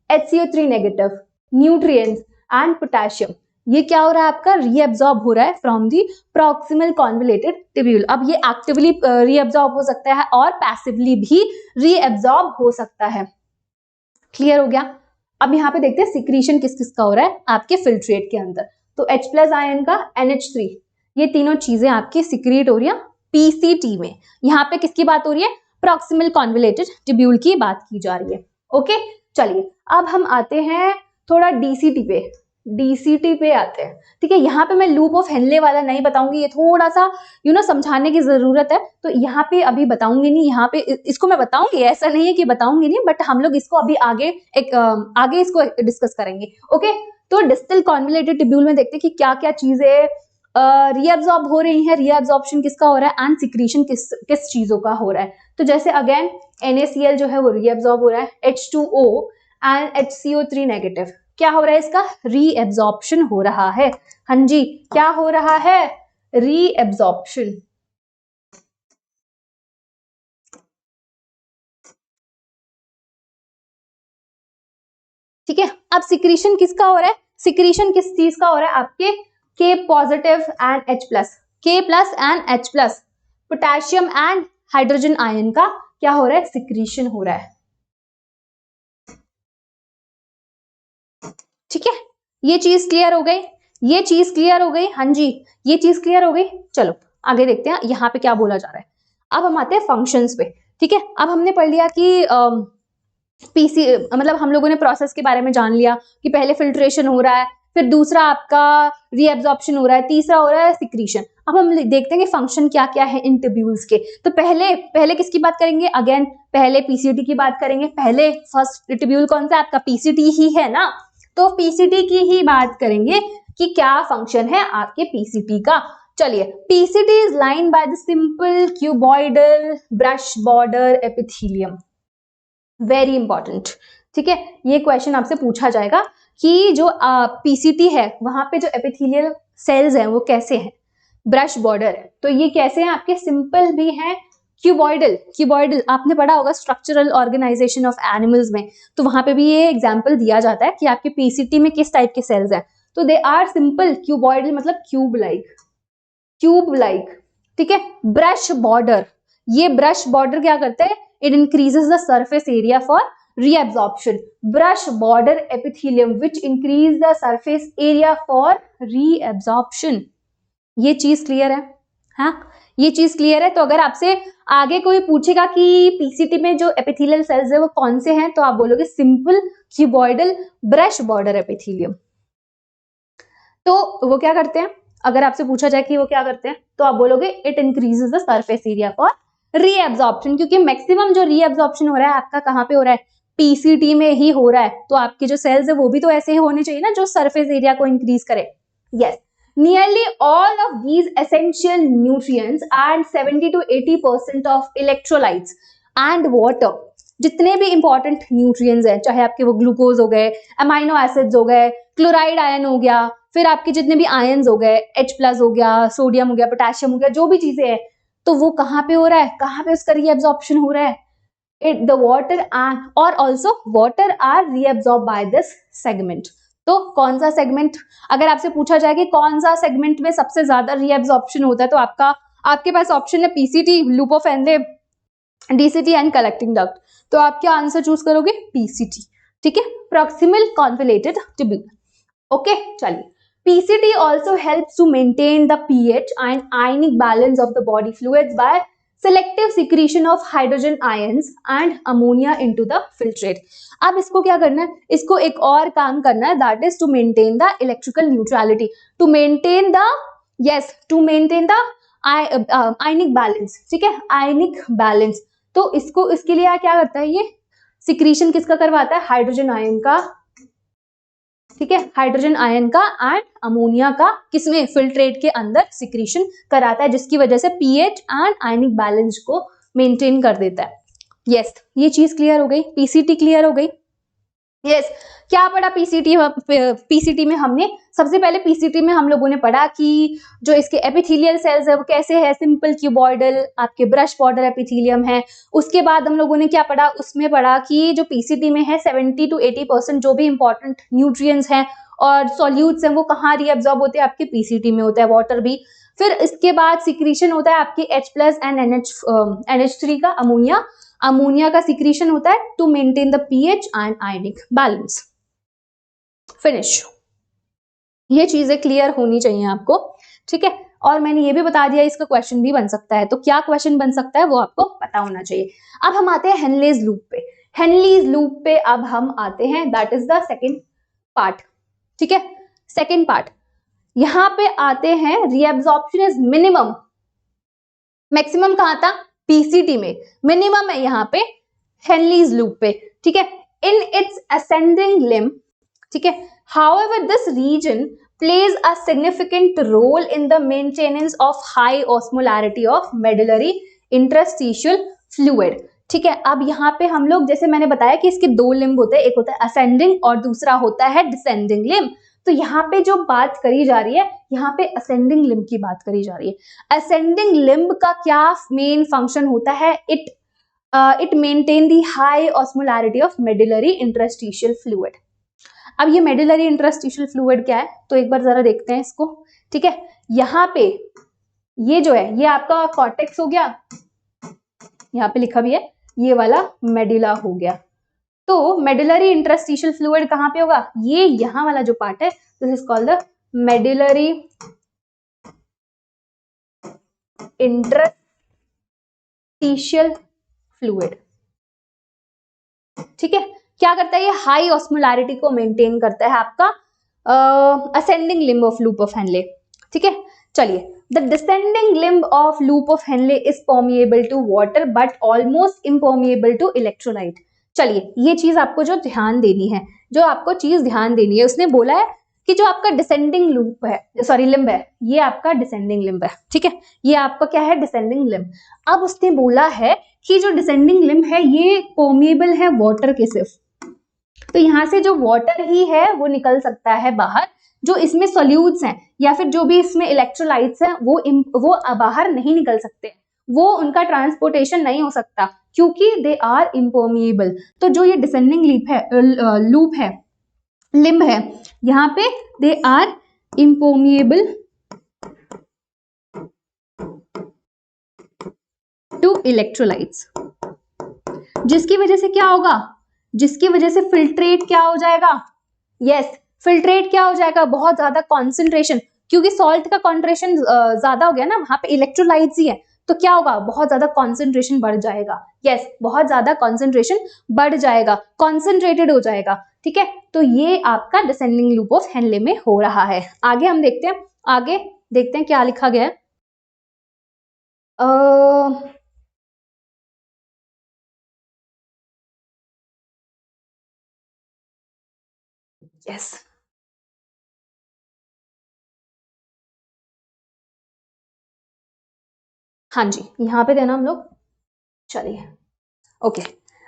HCO3 negative, nutrients and potassium, ये क्या हो रहा है? आपका रीअब्जॉर्ब हो रहा है from the proximal convoluted tubule. अब ये एक्टिवली रीअब्जॉर्ब हो सकता है और पैसिवली भी रीअब्जॉर्ब हो सकता है। क्लियर हो गया। अब यहाँ पे देखते हैं सिक्रीशन किस किस का हो रहा है आपके फिल्ट्रेट के अंदर। तो H+ आयन का NH3, ये तीनों चीजें आपकी सिक्रीट हो रही है पीसीटी में। यहाँ पे किसकी बात हो रही है? प्रॉक्सिमल कॉन्वोल्यूटेड ट्यूब्यूल की बात की जा रही है। ओके, चलिए अब हम आते हैं थोड़ा डीसीटी पे। डीसीटी पे आते हैं, ठीक है। यहाँ पे मैं लूप ऑफ हेनले वाला नहीं बताऊंगी, ये थोड़ा सा समझाने की जरूरत है, तो यहाँ पे अभी बताऊंगी नहीं। यहाँ पे इसको मैं बताऊंगी, ऐसा नहीं है कि बताऊंगी नहीं, बट हम लोग इसको अभी आगे आगे इसको डिस्कस करेंगे। ओके, तो डिस्टल कॉन्वोल्यूटेड ट्यूब्यूल में देखते हैं कि क्या क्या चीजें रीअब्जॉर्ब हो रही है, रीअब्जॉर्प्शन किसका हो रहा है एंड सिक्रीशन किस चीजों का हो रहा है। तो जैसे अगेन NaCl जो है वो रीअब्जॉर्ब हो रहा है, H2O एंड HCO3 नेगेटिव, क्या हो रहा है? इसका रीअब्जॉर्प्शन हो रहा है। हाँ जी, क्या हो रहा है? रीअब्जॉर्प्शन। ठीक है, अब सिक्रीशन किसका हो रहा है, सिक्रीशन किस चीज का हो रहा है, आपके K positive and H plus, K plus and H plus, potassium and hydrogen ion का क्या हो रहा है, सिक्रीशन हो रहा है। ठीक है, ये चीज क्लियर हो गई, ये चीज क्लियर हो गई, हाँ जी ये चीज क्लियर हो गई। चलो आगे देखते हैं यहाँ पे क्या बोला जा रहा है। अब हम आते हैं फंक्शंस पे। ठीक है, अब हमने पढ़ लिया कि पीसी मतलब हम लोगों ने प्रोसेस के बारे में जान लिया कि पहले फिल्ट्रेशन हो रहा है, फिर दूसरा आपका रीएब्जॉर्प्शन हो रहा है, तीसरा हो रहा है सिक्रीशन। अब हम देखते हैं कि फंक्शन क्या क्या है इन ट्यूब्यूल्स के। तो पहले किसकी बात करेंगे, अगेन पहले पीसीटी की बात करेंगे। पहले फर्स्ट ट्यूब्यूल कौन सा आपका, पीसीटी ही है ना, तो पीसीटी की ही बात करेंगे कि क्या फंक्शन है आपके पीसीटी का। चलिए, PCT is line by the simple cuboidal brush border epithelium, very important. ठीक है, ये क्वेश्चन आपसे पूछा जाएगा कि जो पीसीटी है वहां पे जो एपिथेलियल सेल्स हैं वो कैसे हैं, ब्रश बॉर्डर है, तो ये कैसे हैं आपके, सिंपल भी हैं, क्यूबॉइडल, क्यूबॉइडल आपने पढ़ा होगा स्ट्रक्चरल ऑर्गेनाइजेशन ऑफ एनिमल्स में, तो वहां पे भी ये एग्जांपल दिया जाता है कि आपके पीसीटी में किस टाइप के सेल्स हैं। तो दे आर सिंपल क्यूबॉइडल मतलब क्यूब लाइक, क्यूब लाइक। ठीक है, ब्रश बॉर्डर, ये ब्रश बॉर्डर क्या करता है, it increases the surface area for reabsorption, brush border epithelium which increase the surface area for reabsorption। ये चीज क्लियर है, हाँ ये चीज क्लियर है। तो अगर आपसे आगे कोई पूछेगा कि पीसीटी में जो एपिथेलियल सेल्स है वो कौन से हैं, तो आप बोलोगे simple cuboidal brush border epithelium. तो वो क्या करते हैं, अगर आपसे पूछा जाए कि वो क्या करते हैं, तो आप बोलोगे it increases the surface area for reabsorption, क्योंकि मैक्सिमम जो रीएब्जॉर्प्शन हो रहा है आपका कहाँ पे हो रहा है, पीसीटी में ही हो रहा है। तो आपके जो सेल्स है वो भी तो ऐसे ही होने चाहिए ना जो सरफेस एरिया को इंक्रीज करे। Yes, nearly all of these essential nutrients and 70 to 80% of electrolytes and water, जितने भी इंपॉर्टेंट न्यूट्रिएंट्स हैं, चाहे आपके वो ग्लूकोज हो गए, अमाइनो एसिड्स हो गए, क्लोराइड आयन हो गया, फिर आपके जितने भी आयन्स हो गए, H प्लस हो गया, सोडियम हो गया, पोटेशियम हो गया, जो भी चीजें हैं, तो वो कहाँ पे हो रहा है, कहाँ पे उसका रीएब्जॉर्प्शन हो रहा है, the water or also water are reabsorbed by this segment। तो कौन सा सेगमेंट, अगर आपसे पूछा जाए कि कौन सा सेगमेंट में सबसे ज्यादा रीएब्जॉर्प्शन होता है, तो आपके पास ऑप्शन है PCT, loop of Henle, DCT and collecting duct. तो आप क्या आंसर चूज करोगे, पीसीटी। ठीक है, प्रॉक्सिमल कॉन्वोलेटेड ट्यूब्यूल। ओके चलिए, PCT also helps to maintain the pH and ionic balance of the body fluids by selective secretion of hydrogen ions and ammonia into the filtrate। अब इसको क्या करना है, इसको एक और काम करना है, that is to maintain the electrical neutrality, to maintain the ionic balance। ठीक है, ionic balance। तो इसको इसके लिए क्या करता है, ये सिक्रीशन किसका करवाता है, हाइड्रोजन आयन का। ठीक है, हाइड्रोजन आयन का एंड अमोनिया का, किसमें, फिल्ट्रेट के अंदर सिक्रीशन कराता है, जिसकी वजह से पीएच एंड आयनिक बैलेंस को मेंटेन कर देता है। यस, ये चीज क्लियर हो गई, पीसीटी क्लियर हो गई। यस, क्या पढ़ा पीसीटी में हमने, सबसे पहले पीसीटी में हम लोगों ने पढ़ा कि जो इसके एपिथेलियल सेल्स है वो कैसे है, सिंपल क्यूबॉइडल, आपके ब्रश बॉर्डर एपिथेलियम है। उसके बाद हम लोगों ने क्या पढ़ा, उसमें पढ़ा कि जो पीसीटी में है 70 to 80% जो भी इंपॉर्टेंट न्यूट्रिएंट्स हैं और सॉल्यूट्स हैं वो कहाँ रीअब्सॉर्ब होते हैं, आपके पीसीटी में होता है, वाटर भी। फिर इसके बाद सिक्रीशन होता है आपके H प्लस एंड NH3 का, अमोनिया का सिक्रीशन होता है to maintain the pH and ionic balance. Finish, ये चीजें क्लियर होनी चाहिए आपको। ठीक है, और मैंने ये भी बता दिया इसका क्वेश्चन भी बन सकता है, तो क्या क्वेश्चन बन सकता है वो आपको पता होना चाहिए। अब हम आते हैं हेनलेज लूप पे। हेनलीज लूप पे अब हम आते हैं, that is the second part. ठीक है, सेकेंड पार्ट, यहां पे आते हैं रीअब्सॉर्प्शन इज मिनिमम, मैक्सिमम कहां था, पीसीटी में, मिनिमम है यहाँ पे हेनलीज लूप पे। ठीक है, इन इट्स असेंडिंग लिम्ब। ठीक है, however this region plays a significant role in the maintenance of high osmolarity of medullary interstitial fluid। ठीक है, अब यहाँ पे हम लोग, जैसे मैंने बताया कि इसके दो लिम्ब होते हैं, एक होता है असेंडिंग और दूसरा होता है डिसेंडिंग लिम्ब। तो यहाँ पे जो बात करी जा रही है, यहाँ पे असेंडिंग लिम्ब की बात करी जा रही है। असेंडिंग लिम्ब का क्या मेन फंक्शन होता है, it maintain the high osmolarity of medullary interstitial fluid. अब ये मेडुलरी इंटरस्टिशियल फ्लूइड क्या है, तो एक बार जरा देखते हैं इसको। ठीक है, यहाँ पे ये जो है ये आपका कॉर्टेक्स हो गया, यहाँ पे लिखा भी है ये वाला मेडुला हो गया। तो मेडुलरी इंटरस्टिशियल फ्लूइड कहाँ पे होगा, ये यहाँ वाला जो पार्ट है, this is called the medullary interstitial fluid. ठीक है, क्या करता है ये, हाई ऑस्मोलैरिटी को मेंटेन करता है आपका ascending limb of loop of Henle. ठीक है, चलिए, the descending limb of loop of Henle is permeable to water but almost impermeable to electrolyte. चलिए, ये चीज आपको जो ध्यान देनी है, जो आपको चीज ध्यान देनी है, उसने बोला है कि जो आपका डिसेंडिंग लूप है, सॉरी लिम्ब है, ये आपका डिसेंडिंग लिम्ब है। ठीक है, ये आपका क्या है, डिसेंडिंग लिम्ब। अब उसने बोला है कि जो डिसेंडिंग लिम्ब है ये परमिएबल है वाटर के सिर्फ, तो यहाँ से जो वाटर ही है वो निकल सकता है बाहर, जो इसमें सोल्यूट्स हैं या फिर जो भी इसमें इलेक्ट्रोलाइट्स हैं वो बाहर नहीं निकल सकते, वो उनका ट्रांसपोर्टेशन नहीं हो सकता क्योंकि दे आर इम्पर्मिएबल। तो जो ये डिसेंडिंग लूप है लिम्ब है, यहाँ पे they are impermeable to electrolytes, जिसकी वजह से क्या होगा, जिसकी वजह से फिल्ट्रेट क्या हो जाएगा, यस फिल्ट्रेट क्या हो जाएगा, बहुत ज्यादा कॉन्सेंट्रेशन, क्योंकि सॉल्ट का कॉन्ट्रेशन ज्यादा हो गया ना, वहां पे इलेक्ट्रोलाइट्स ही है, तो क्या होगा, बहुत ज्यादा कॉन्सेंट्रेशन बढ़ जाएगा। यस, बहुत ज्यादा कॉन्सेंट्रेशन बढ़ जाएगा, कॉन्सेंट्रेटेड हो जाएगा। ठीक है, तो ये आपका डिसेंडिंग लूप ऑफ हेनले में हो रहा है। आगे हम देखते हैं, आगे देखते हैं क्या लिखा गया है। यस, हाँ जी, यहाँ पे देना हम लोग, चलिए okay,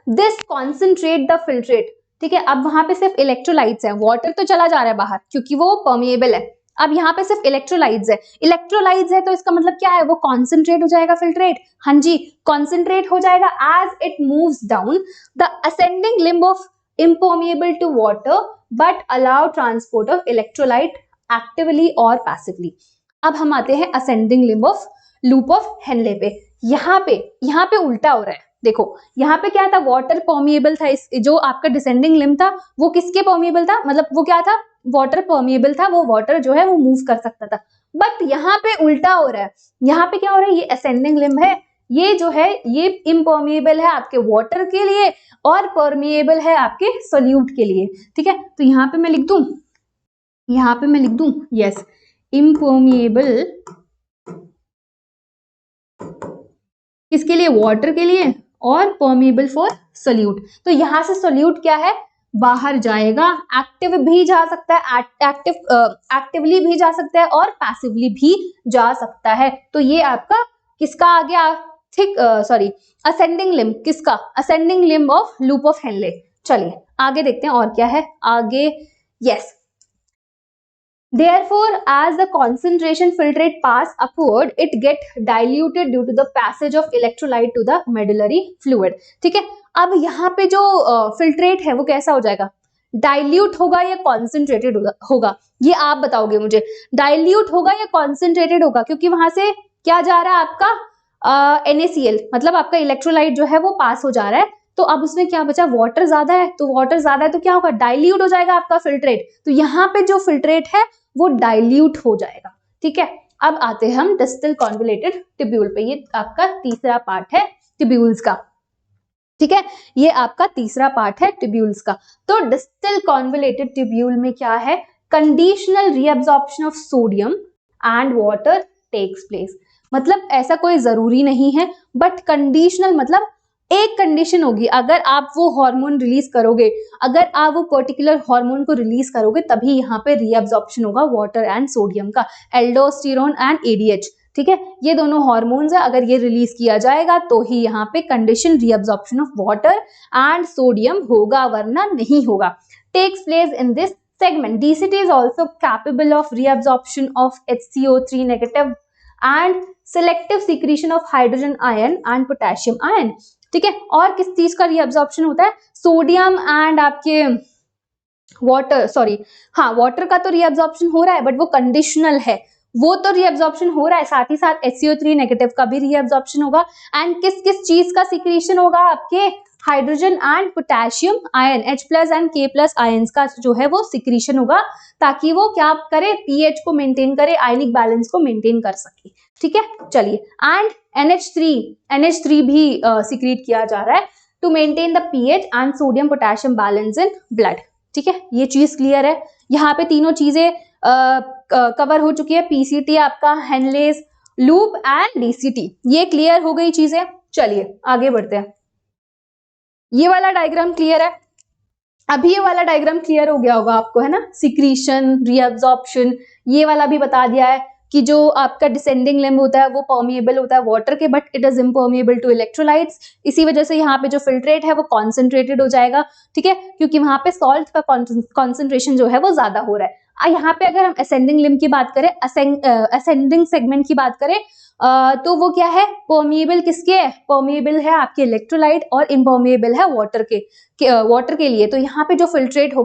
this concentrate the filtrate. ठीक है, अब वहां पे सिर्फ इलेक्ट्रोलाइट्स है, वाटर तो चला जा रहा है बाहर क्योंकि वो परमिएबल है, अब यहाँ पे सिर्फ इलेक्ट्रोलाइट्स है, इलेक्ट्रोलाइट्स है तो इसका मतलब क्या है, वो कॉन्सेंट्रेट हो जाएगा फिल्ट्रेट, हाँ जी कॉन्सेंट्रेट हो जाएगा as it moves down the ascending limb of impermeable to water but allow transport of electrolyte actively और पैसिवली। अब हम आते हैं ascending limb of loop of Henle पे। यहाँ पे उल्टा हो रहा है, देखो यहाँ पे क्या था, वाटर परमिएबल था, इस जो आपका डिसेंडिंग लिम्ब था वो किसके परमिएबल था, मतलब वो क्या था, वाटर परमिएबल था, वो वाटर जो है वो मूव कर सकता था। बट यहाँ पे उल्टा हो रहा है, यहाँ पे क्या हो रहा है, ये असेंडिंग लिम्ब है, ये जो है ये इम्पर्मिएबल है आपके वाटर के लिए और परमिएबल है आपके सोल्यूट के लिए। ठीक है, तो यहाँ पे मैं लिख दूं, यहाँ पे मैं लिख दूं यस, इम्पर्मिएबल किसके लिए, वाटर के लिए, और परमिएबल फॉर सोल्यूट। तो यहां से सोल्यूट क्या है, बाहर जाएगा, एक्टिव भी जा सकता है, एक्टिवली भी जा सकता है और पैसिवली भी जा सकता है। तो ये आपका किसका आ गया, ठीक सॉरी असेंडिंग लिम्ब, किसका, ascending limb of loop of Henley. चलिए आगे देखते हैं और क्या है आगे, yes therefore as the concentration filtrate pass upward it get diluted due to the passage of electrolyte to the medullary fluid। ठीक है, अब यहाँ पे जो फिल्ट्रेट है वो कैसा हो जाएगा, डाइल्यूट होगा या कॉन्सेंट्रेटेड होगा, ये आप बताओगे मुझे, डाइल्यूट होगा या कॉन्सेंट्रेटेड होगा, क्योंकि वहां से क्या जा रहा है आपका NaCl, मतलब आपका इलेक्ट्रोलाइट जो है वो पास हो जा रहा है, तो अब उसमें क्या बचा, वाटर ज्यादा है, तो वाटर ज्यादा है तो क्या होगा, डाइल्यूट हो जाएगा आपका फिल्ट्रेट, तो यहाँ पे जो फिल्ट्रेट है वो डाइल्यूट हो जाएगा। ठीक है, अब आते हैं हम डिस्टल कॉन्वोल्यूटेड ट्यूब्यूल पे, ये आपका तीसरा पार्ट है ट्यूब्यूल्स का। ठीक है, ये आपका तीसरा पार्ट है ट्यूब्यूल्स का। तो डिस्टल कॉन्वोल्यूटेड ट्यूब्यूल में क्या है, conditional reabsorption of sodium and water takes place, मतलब ऐसा कोई जरूरी नहीं है, बट कंडीशनल मतलब एक कंडीशन होगी, अगर आप वो हार्मोन रिलीज करोगे, अगर आप वो पर्टिकुलर हार्मोन को रिलीज करोगे तभी यहाँ पे रीअब्जॉर्प्शन होगा वाटर एंड सोडियम का, एल्डोस्टेरोन एंड ADH। ठीक है, ये दोनों हार्मोन्स है, अगर ये रिलीज किया जाएगा तो ही यहाँ पे condition reabsorption of water and sodium होगा, वरना नहीं होगा। Takes place in this segment DCT is also capable of reabsorption of HCO3 negative and selective secretion of hydrogen ion and potassium ion। ठीक है, और किस चीज का रीअब्जॉर्प्शन होता है, सोडियम एंड आपके वाटर, सॉरी, हाँ वाटर का तो रीअब्जॉर्प्शन हो रहा है बट वो कंडीशनल है, वो तो रीअब्जॉर्प्शन हो रहा है, साथ ही साथ HCO3 नेगेटिव का भी रीअब्जॉर्प्शन होगा। एंड किस किस चीज का सिक्रीशन होगा, आपके hydrogen and potassium ion H+ and K+ ions का जो है वो सिक्रीशन होगा, ताकि वो क्या करे, पीएच को मेंटेन करे, आयनिक बैलेंस को मेंटेन कर सके। ठीक है, चलिए, एंड NH3 भी सिक्रीट किया जा रहा है to maintain the pH and sodium potassium balance in blood. ठीक है, ये चीज क्लियर है। यहाँ पे तीनों चीजें कवर हो चुकी है, पीसीटी आपका, हेनलेज लूप एंड डीसीटी, ये क्लियर हो गई चीजें। चलिए आगे बढ़ते हैं। ये वाला डायग्राम क्लियर है, अभी ये वाला डायग्राम क्लियर हो गया होगा आपको, है ना, सिक्रीशन, रीअब्जॉर्प्शन, ये वाला भी बता दिया है कि जो आपका डिसेंडिंग लिम्ब होता है वो परमिएबल होता है वाटर के, but it is impermeable to electrolytes. इसी वजह से यहाँ पे जो फिल्ट्रेट है वो कॉन्सेंट्रेटेड हो जाएगा। ठीक है, क्योंकि वहां पे सॉल्ट का कॉन्सेंट्रेशन जो है वो ज्यादा हो रहा है। यहाँ पे अगर हम असेंडिंग लिम्ब की बात करें, असेंडिंग सेगमेंट की बात करें, तो वो क्या है, परमिएबल किसके है, परमिएबल है आपके इलेक्ट्रोलाइट और इम्पर्मिएबल है वाटर के लिए। तो यहाँ पे जो फिल्ट्रेट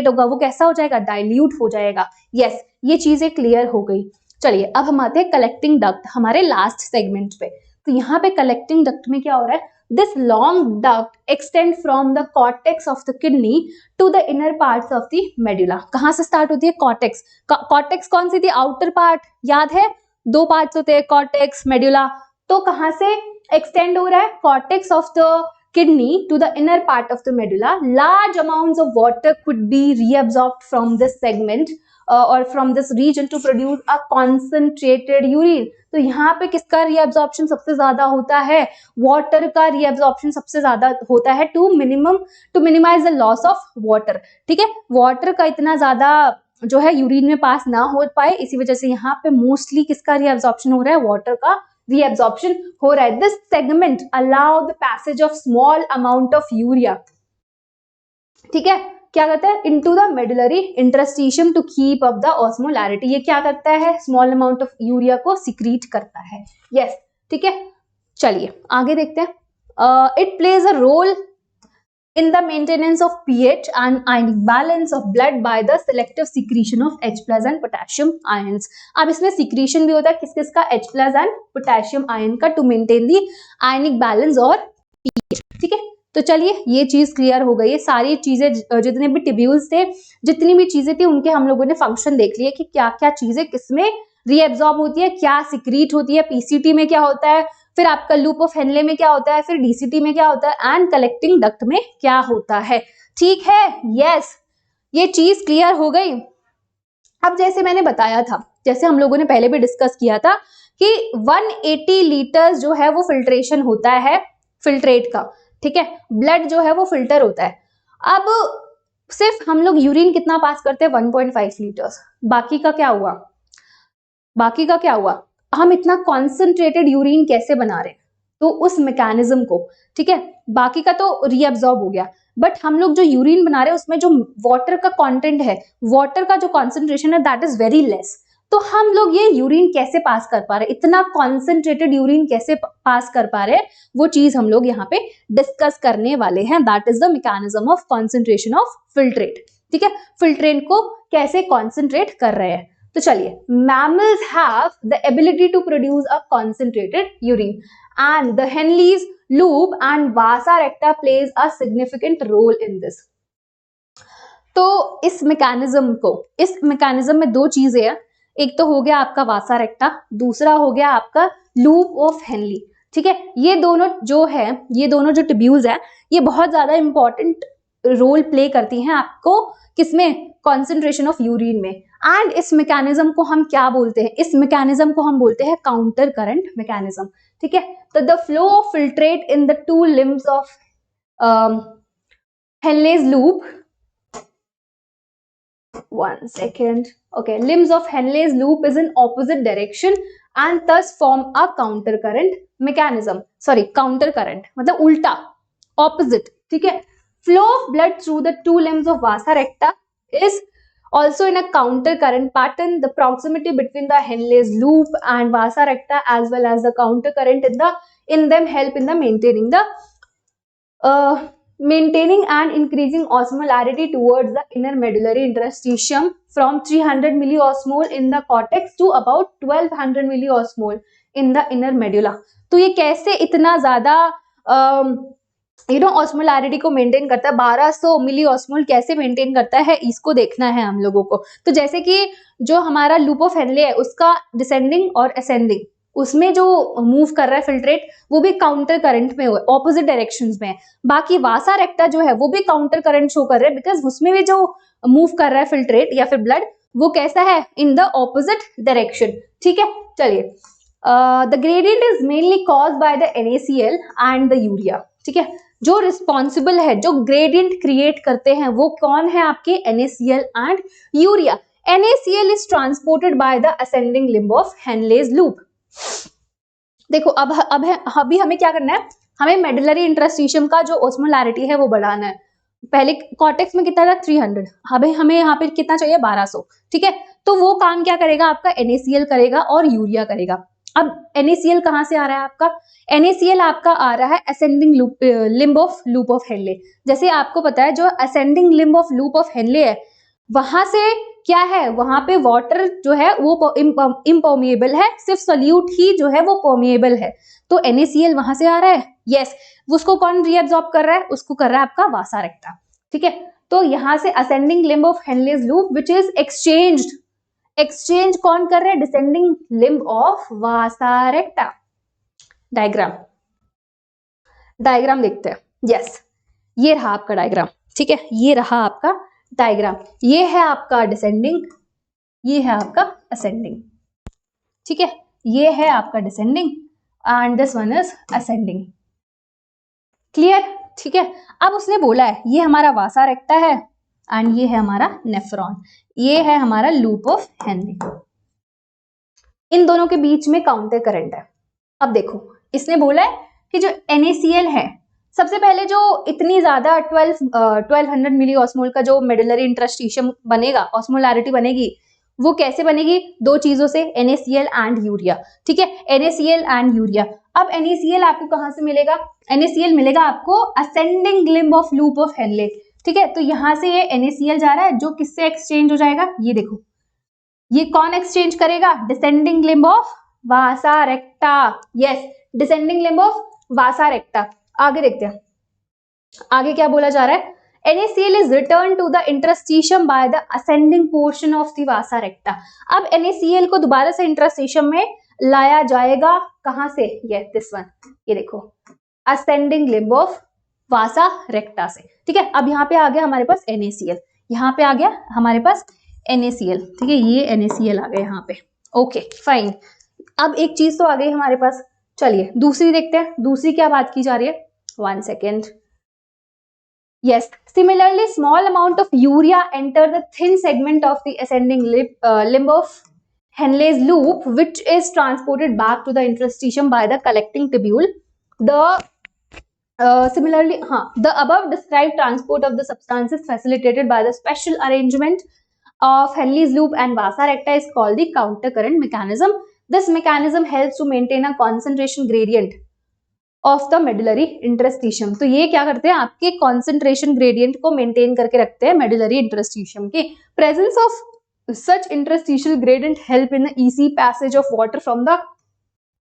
होगा, वो कैसा हो जाएगा, डाइल्यूट हो जाएगा। यस, ये चीजें क्लियर हो गई। चलिए अब हम आते हैं कलेक्टिंग डक्ट, हमारे लास्ट सेगमेंट पे। तो यहाँ पे कलेक्टिंग डक्ट में क्या हो रहा है, this long duct extend from the cortex of the kidney to the inner parts of the medulla. कहाँ से स्टार्ट होती है, कॉर्टेक्स। कॉर्टेक्स कौन सी थी, आउटर पार्ट, याद है, दो पार्ट्स होते हैं, कॉर्टेक्स, मेडुला। तो कहाँ से एक्सटेंड हो रहा है, cortex of the kidney to the inner part of the medulla. Large amounts of water could be reabsorbed from this segment or from this region to produce a concentrated urine. तो यहाँ पे किसका reabsorption सबसे ज्यादा होता है, water का reabsorption सबसे ज्यादा होता है, to minimise the loss of water. ठीक है, वाटर का इतना ज्यादा जो है यूरिन में पास ना हो पाए, इसी वजह से यहाँ पे मोस्टली किसका रीअब्जॉर्प्शन हो रहा है, वाटर का रीअब्जॉर्प्शन हो रहा है। This segment allow the passage of small amount of urea, ठीक है, क्या करता है, into the medullary interstitium to keep up the osmolarity. ये क्या करता है, स्मॉल अमाउंट ऑफ यूरिया को सिक्रीट करता है। यस, ठीक है, चलिए आगे देखते हैं। It plays a role in the maintenance of pH and ionic balance of blood by the selective secretion of H+ and potassium ions. अब इसमें secretion भी होता है किस किस का, H+ and potassium ion का, to maintain the ionic balance और pH। ठीक है, तो चलिए ये चीज क्लियर हो गई है। सारी चीजें, जितने भी टिब्यूल्स थे, जितनी भी चीजें थी, उनके हम लोगों ने फंक्शन देख लिए कि क्या क्या चीजें किसमें रीएब्जॉर्ब होती है, क्या सिक्रीट होती है, पीसीटी में क्या होता है, फिर आपका लूप ऑफ हेनले में क्या होता है, फिर डीसीटी में क्या होता है, एंड कलेक्टिंग डक्ट में क्या होता है। ठीक है, यस, ये चीज क्लियर हो गई। अब जैसे मैंने बताया था, जैसे हम लोगों ने पहले भी डिस्कस किया था कि 180 लीटर जो है वो फिल्ट्रेशन होता है फिल्ट्रेट का। ठीक है, ब्लड जो है वो फिल्टर होता है। अब सिर्फ हम लोग यूरिन कितना पास करते हैं, 1.5 लीटर्स। बाकी का क्या हुआ, हम इतना कॉन्सेंट्रेटेड यूरिन कैसे बना रहे हैं, तो उस मैकेनिज्म को, ठीक है, बाकी का तो रीअब्सॉर्ब हो गया, बट हम लोग जो यूरिन बना रहे हैं उसमें जो वाटर का कंटेंट है, वाटर का जो कॉन्सेंट्रेशन है, दैट इज वेरी लेस। तो हम लोग ये यूरिन कैसे पास कर पा रहे हैं, इतना कॉन्सेंट्रेटेड यूरिन कैसे पास कर पा रहे हैं, वो चीज हम लोग यहाँ पे डिस्कस करने वाले हैं। That is the mechanism of concentration of filtrate. ठीक है, फिल्ट्रेट को कैसे कॉन्सेंट्रेट कर रहे हैं। तो चलिए, mammals have the ability to produce a concentrated urine and the Henle's loop and vasa recta plays a significant role in this. तो इस मैकेनिज्म में दो चीजें हैं, एक तो हो गया आपका वासा रेक्टा, दूसरा हो गया आपका लूप ऑफ हेनली। ठीक है, ये दोनों जो ट्यूब्यूल्स हैं, ये बहुत ज्यादा इंपॉर्टेंट रोल प्ले करती हैं आपको किसमें, कॉन्सेंट्रेशन ऑफ यूरिन में। एंड इस मैकेनिज्म को हम क्या बोलते हैं, इस मैकेनिज्म को हम बोलते हैं काउंटर करंट मैकेनिज्म। ठीक है, तो the flow of filtrate in the two limbs of Henle's loop, limbs of Henle's loop is in opposite direction and thus form a counter current mechanism. Counter current मतलब उल्टा, opposite. ठीक है, flow of blood through the two limbs of vasa recta is also in a counter current pattern. The proximity between the Henle's loop and vasa recta as well as the counter current in them help in the maintaining the maintaining and increasing osmolarity towards the inner medullary interstitium from 300 milliosmol in the cortex to about 1200 milliosmol in the inner medulla. तो ये कैसे इतना ज्यादा osmolarity को maintain करता है, 1200 मिली osmole कैसे maintain करता है, इसको देखना है हम लोगों को। तो जैसे कि जो हमारा लूप ऑफ हेनले है उसका डिसेंडिंग और असेंडिंग, उसमें जो मूव कर रहा है फिल्ट्रेट वो भी काउंटर करंट में हुआ, ऑपोजिट डायरेक्शंस में है। बाकी वासा रेक्टा जो है वो भी काउंटर करंट शो कर रहा है, बिकॉज उसमें भी जो मूव कर रहा है फिल्ट्रेट या फिर ब्लड वो कैसा है, इन द ऑपोजिट डायरेक्शन। ठीक है, चलिए the gradient is mainly caused by the NaCl and the urea. ठीक है, जो रिस्पॉन्सिबल है, जो ग्रेडियंट क्रिएट करते हैं वो कौन है, आपके NaCl and urea. NaCl is transported by the ascending limb of Henle's loop. देखो अभी हमें क्या करना है, हमें मेडुलरी इंटरस्टिशियम का जो ऑस्मोलैरिटी है वो बढ़ाना है। पहले कॉर्टेक्स में कितना था 300, अभी हमें यहाँ पे कितना चाहिए 1200। ठीक है, तो वो काम क्या करेगा आपका NaCl करेगा और यूरिया करेगा। अब NaCl कहाँ से आ रहा है आपका, NaCl आपका आ रहा है ascending limb of loop of Henley. जैसे आपको पता है जो ascending limb of loop of Henley है वहां से क्या है, वहां पे वाटर जो है वो इम्पर्मिएबल है, सिर्फ सोल्यूट ही जो है वो पर्मिएबल है। तो NaCl वहां से आ रहा है, यस। उसको कौन रीअब्सॉर्ब कर रहा है, उसको कर रहा है आपका वासा रेक्टा। ठीक है, तो यहां से ascending limb of Henle's loop which is exchange कौन कर रहा है, descending limb of Vasa रेक्टा। Diagram देखते हैं। यस, ये रहा आपका डायग्राम। ठीक है, ये रहा आपका डायग्राम, ये है आपका डिसेंडिंग, ये है आपका असेंडिंग। ठीक है, ये है आपका descending and this one is ascending. Clear? ठीक है, अब उसने बोला है ये हमारा वासा रेक्टा है एंड ये है हमारा नेफ्रॉन, ये है हमारा लूप ऑफ हेनले। इन दोनों के बीच में काउंटर करंट है। अब देखो इसने बोला है कि जो NaCl है, सबसे पहले जो इतनी ज्यादा 1200 मिली ऑस्मोल का जो मेडुलरी इंटरस्टिशियम बनेगा, ऑस्मोलैरिटी बनेगी, वो कैसे बनेगी, दो चीजों से, NaCl एंड यूरिया। ठीक है, NaCl एंड यूरिया। अब NaCl आपको कहां से मिलेगा, NaCl मिलेगा आपको ascending limb of loop of Henle. ठीक है, तो यहां से ये NaCl जा रहा है जो किससे एक्सचेंज हो जाएगा, ये देखो, ये कौन एक्सचेंज करेगा, descending limb of Vasa रेक्टा। Yes, descending limb of वासा रेक्टा। आगे देखते हैं, आगे क्या बोला जा रहा है, NaCl is returned to the interstitium by the ascending portion of the vasa recta। अब NaCl को दोबारा से इंटरस्टिशियम में लाया जाएगा, कहां से, ये दिस वन, ये देखो, ascending limb of vasa recta से। ठीक है, अब यहाँ पे आ गया हमारे पास NaCl, यहाँ पे आ गया हमारे पास NaCl। ठीक है, ये NaCl आ गया यहाँ पे। ओके फाइन, अब एक चीज तो आ गई हमारे पास। चलिए दूसरी देखते हैं, दूसरी क्या बात की जा रही है, 1 second। Yes, similarly small amount of urea enter the thin segment of the ascending limb of Henle's loop, which is transported back to the interstitium by the collecting tubule. Similarly, the above described transport of the substances facilitated by the special arrangement of Henle's loop and vasa recta is called the counter current mechanism. This mechanism helps to maintain a concentration gradient of the medullary interstitium. तो ये क्या करते हैं, आपके concentration gradient को maintain करके रखते हैं मेडुलरी इंटरस्टिशियम के। Presence of such interstitial gradient help in the easy passage of water from the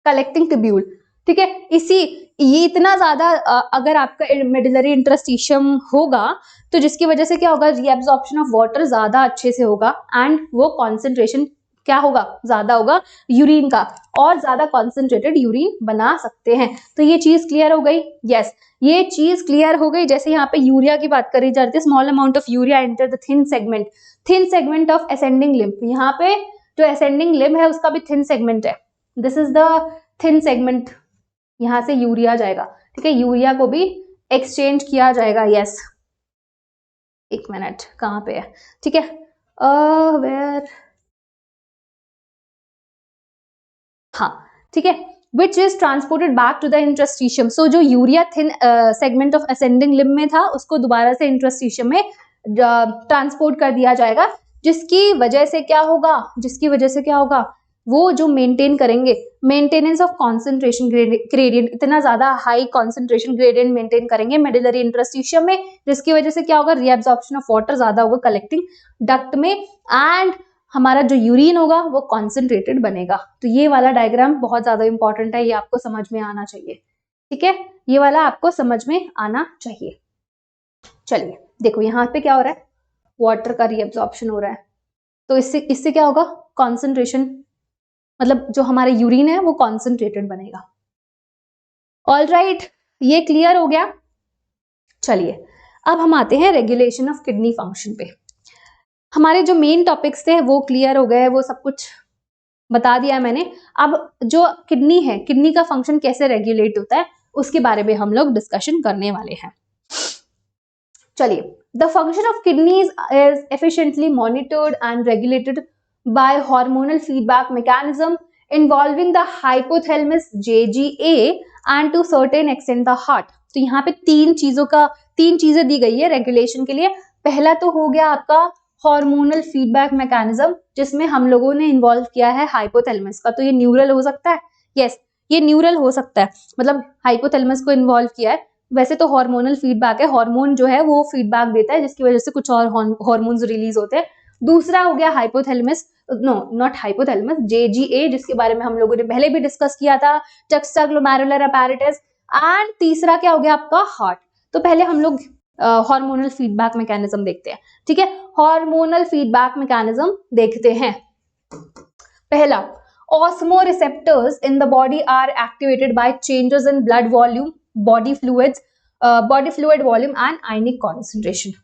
collecting tubule. ठीक है, ये इतना ज्यादा अगर आपका मेडुलरी इंटरस्टिशियम होगा तो जिसकी वजह से क्या होगा, रीअब्सॉर्प्शन ऑफ वाटर ज्यादा अच्छे से होगा एंड वो कॉन्सेंट्रेशन क्या होगा, ज्यादा होगा यूरिन का, और ज्यादा कॉन्सेंट्रेटेड यूरिन बना सकते हैं। तो ये चीज क्लियर हो गई। यस, ये चीज क्लियर हो गई। जैसे यहाँ पे यूरिया की बात करी जा रही है, small amount of urea enter the thin segment of ascending limb. यहाँ पे जो असेंडिंग लिम्ब है उसका भी थिन सेगमेंट है, this is the thin segment, यहाँ से यूरिया जाएगा। ठीक है, यूरिया को भी एक्सचेंज किया जाएगा। यस, एक मिनट, कहाँ पे है, ठीक है, वेयर, हाँ ठीक है, which is transported back to the interstitium. So जो urea thin segment of ascending limb में था उसको दोबारा से इंटरस्टिशियम में ट्रांसपोर्ट कर दिया जाएगा, जिसकी वजह से क्या होगा, वो जो मेंटेन करेंगे, मेंटेनेंस ऑफ कॉन्सेंट्रेशन ग्रेडियंट, इतना ज्यादा हाई कॉन्सेंट्रेशन ग्रेडियंट मेंटेन करेंगे मेडुलरी इंटरस्टिशियम में, जिसकी वजह से क्या होगा, रीअब्जॉर्प्शन ऑफ वाटर ज्यादा होगा कलेक्टिंग डक्ट में, एंड हमारा जो यूरिन होगा वो कॉन्सेंट्रेटेड बनेगा। तो ये वाला डायग्राम बहुत ज्यादा इंपॉर्टेंट है, ये आपको समझ में आना चाहिए, ठीक है, ये वाला आपको समझ में आना चाहिए। चलिए देखो यहाँ पे क्या हो रहा है, वाटर का रीअब्जॉर्प्शन हो रहा है, तो इससे क्या होगा, कॉन्सेंट्रेशन, मतलब जो हमारा यूरिन है वो कॉन्सेंट्रेटेड बनेगा। ऑल राइट, ये क्लियर हो गया। चलिए अब हम आते हैं रेगुलेशन ऑफ किडनी फंक्शन पे। हमारे जो मेन टॉपिक्स थे वो क्लियर हो गए, वो सब कुछ बता दिया मैंने। अब जो किडनी है, किडनी का फंक्शन कैसे रेगुलेट होता है उसके बारे में हम लोग डिस्कशन करने वाले हैं। चलिए, the function of kidneys is efficiently monitored and regulated by hormonal feedback mechanism involving the hypothalamus, JGA and to certain extent the heart. तो यहाँ पे तीन चीजें दी गई है रेगुलेशन के लिए। पहला तो हो गया आपका हार्मोनल फीडबैक मैकेनिज्म, जिसमें हम लोगों ने इन्वॉल्व किया है हाइपोथैलेमस का। तो ये न्यूरल हो सकता है, यस ये न्यूरल हो सकता है, मतलब हाइपोथैलेमस को इन्वॉल्व किया है। वैसे तो हार्मोनल फीडबैक है, हार्मोन जो है वो फीडबैक देता है जिसकी वजह से कुछ और हार्मोन्स रिलीज होते हैं। दूसरा हो गया hypothalamus, no not hypothalamus, JGA, जिसके बारे में हम लोगों ने पहले भी डिस्कस किया था, जक्स्टाग्लोमेरुलर अपैरेटस। एंड तीसरा क्या हो गया आपका, हार्ट। तो पहले हम लोग हार्मोनल फीडबैक मैकेनिज्म देखते हैं, ठीक है। हार्मोनल फीडबैक मैकेनिज्म देखते हैं। पहला, osmoreceptors in the body are activated by changes in blood volume, body fluid volume and ionic concentration।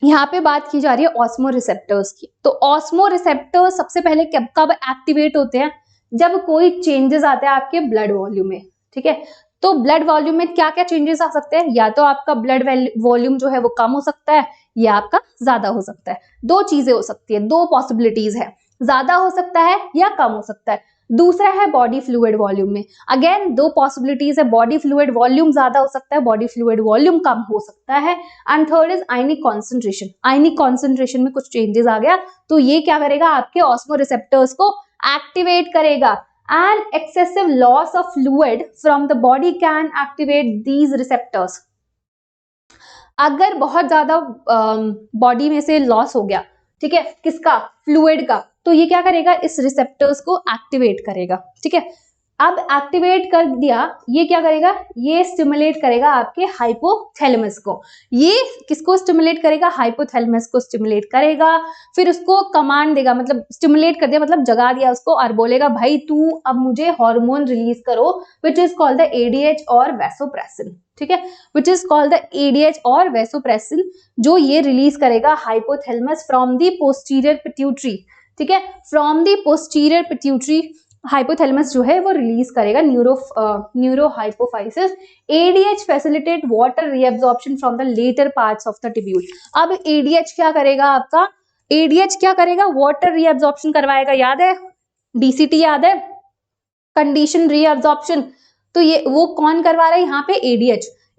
यहाँ पे बात की जा रही है ऑस्मोरिसेप्टर्स की। तो ऑस्मोरिसेप्टर्स सबसे पहले कब एक्टिवेट होते हैं, जब कोई चेंजेस आते हैं आपके ब्लड वॉल्यूम में, ठीक है। तो ब्लड वॉल्यूम में क्या क्या चेंजेस आ सकते हैं, या तो आपका ब्लड वॉल्यूम जो है वो कम हो सकता है या आपका ज्यादा हो सकता है। दो चीजें हो सकती है, दो पॉसिबिलिटीज है, ज्यादा हो सकता है या कम हो सकता है। दूसरा है बॉडी फ्लूइड वॉल्यूम में, अगेन दो पॉसिबिलिटीज है, बॉडी फ्लूइड वॉल्यूम ज्यादा हो सकता है, बॉडी फ्लूइड वॉल्यूम कम हो सकता है। And third is ionic concentration, ionic concentration में कुछ चेंजेस आ गया तो ये क्या करेगा, आपके ऑस्मोरिसेप्टर्स को एक्टिवेट करेगा। And excessive loss of fluid from the body can activate these receptors. अगर बहुत ज्यादा बॉडी में से लॉस हो गया, ठीक है, किसका, फ्लूइड का, तो ये क्या करेगा, इस रिसेप्टर्स को एक्टिवेट करेगा, ठीक है। अब एक्टिवेट कर दिया, ये क्या करेगा, ये स्टिमुलेट करेगा आपके हाइपोथैलेमस को। ये किसको स्टिमुलेट करेगा, हाइपोथैलेमस को स्टिमुलेट करेगा। फिर उसको कमांड देगा, मतलब स्टिमुलेट कर दिया मतलब जगा दिया उसको, और बोलेगा भाई तू अब मुझे हार्मोन रिलीज करो, which is called the ADH और वैसोप्रेसिन, ठीक है, which is called the ADH और वैसोप्रेसिन, जो ये रिलीज करेगा hypothalamus from the posterior pituitary, ठीक है, from the posterior pituitary hypothalamus जो है वो रिलीज करेगा neurohypophysis. ADH facilitate water reabsorption from the later parts of the tubule. अब ADH क्या करेगा आपका, ADH क्या करेगा, वाटर रीअब्जॉर्प्शन करवाएगा, याद है DCT, याद है कंडीशन रीअब्जॉर्प्शन। तो ये वो कौन करवा रहा है यहाँ पे,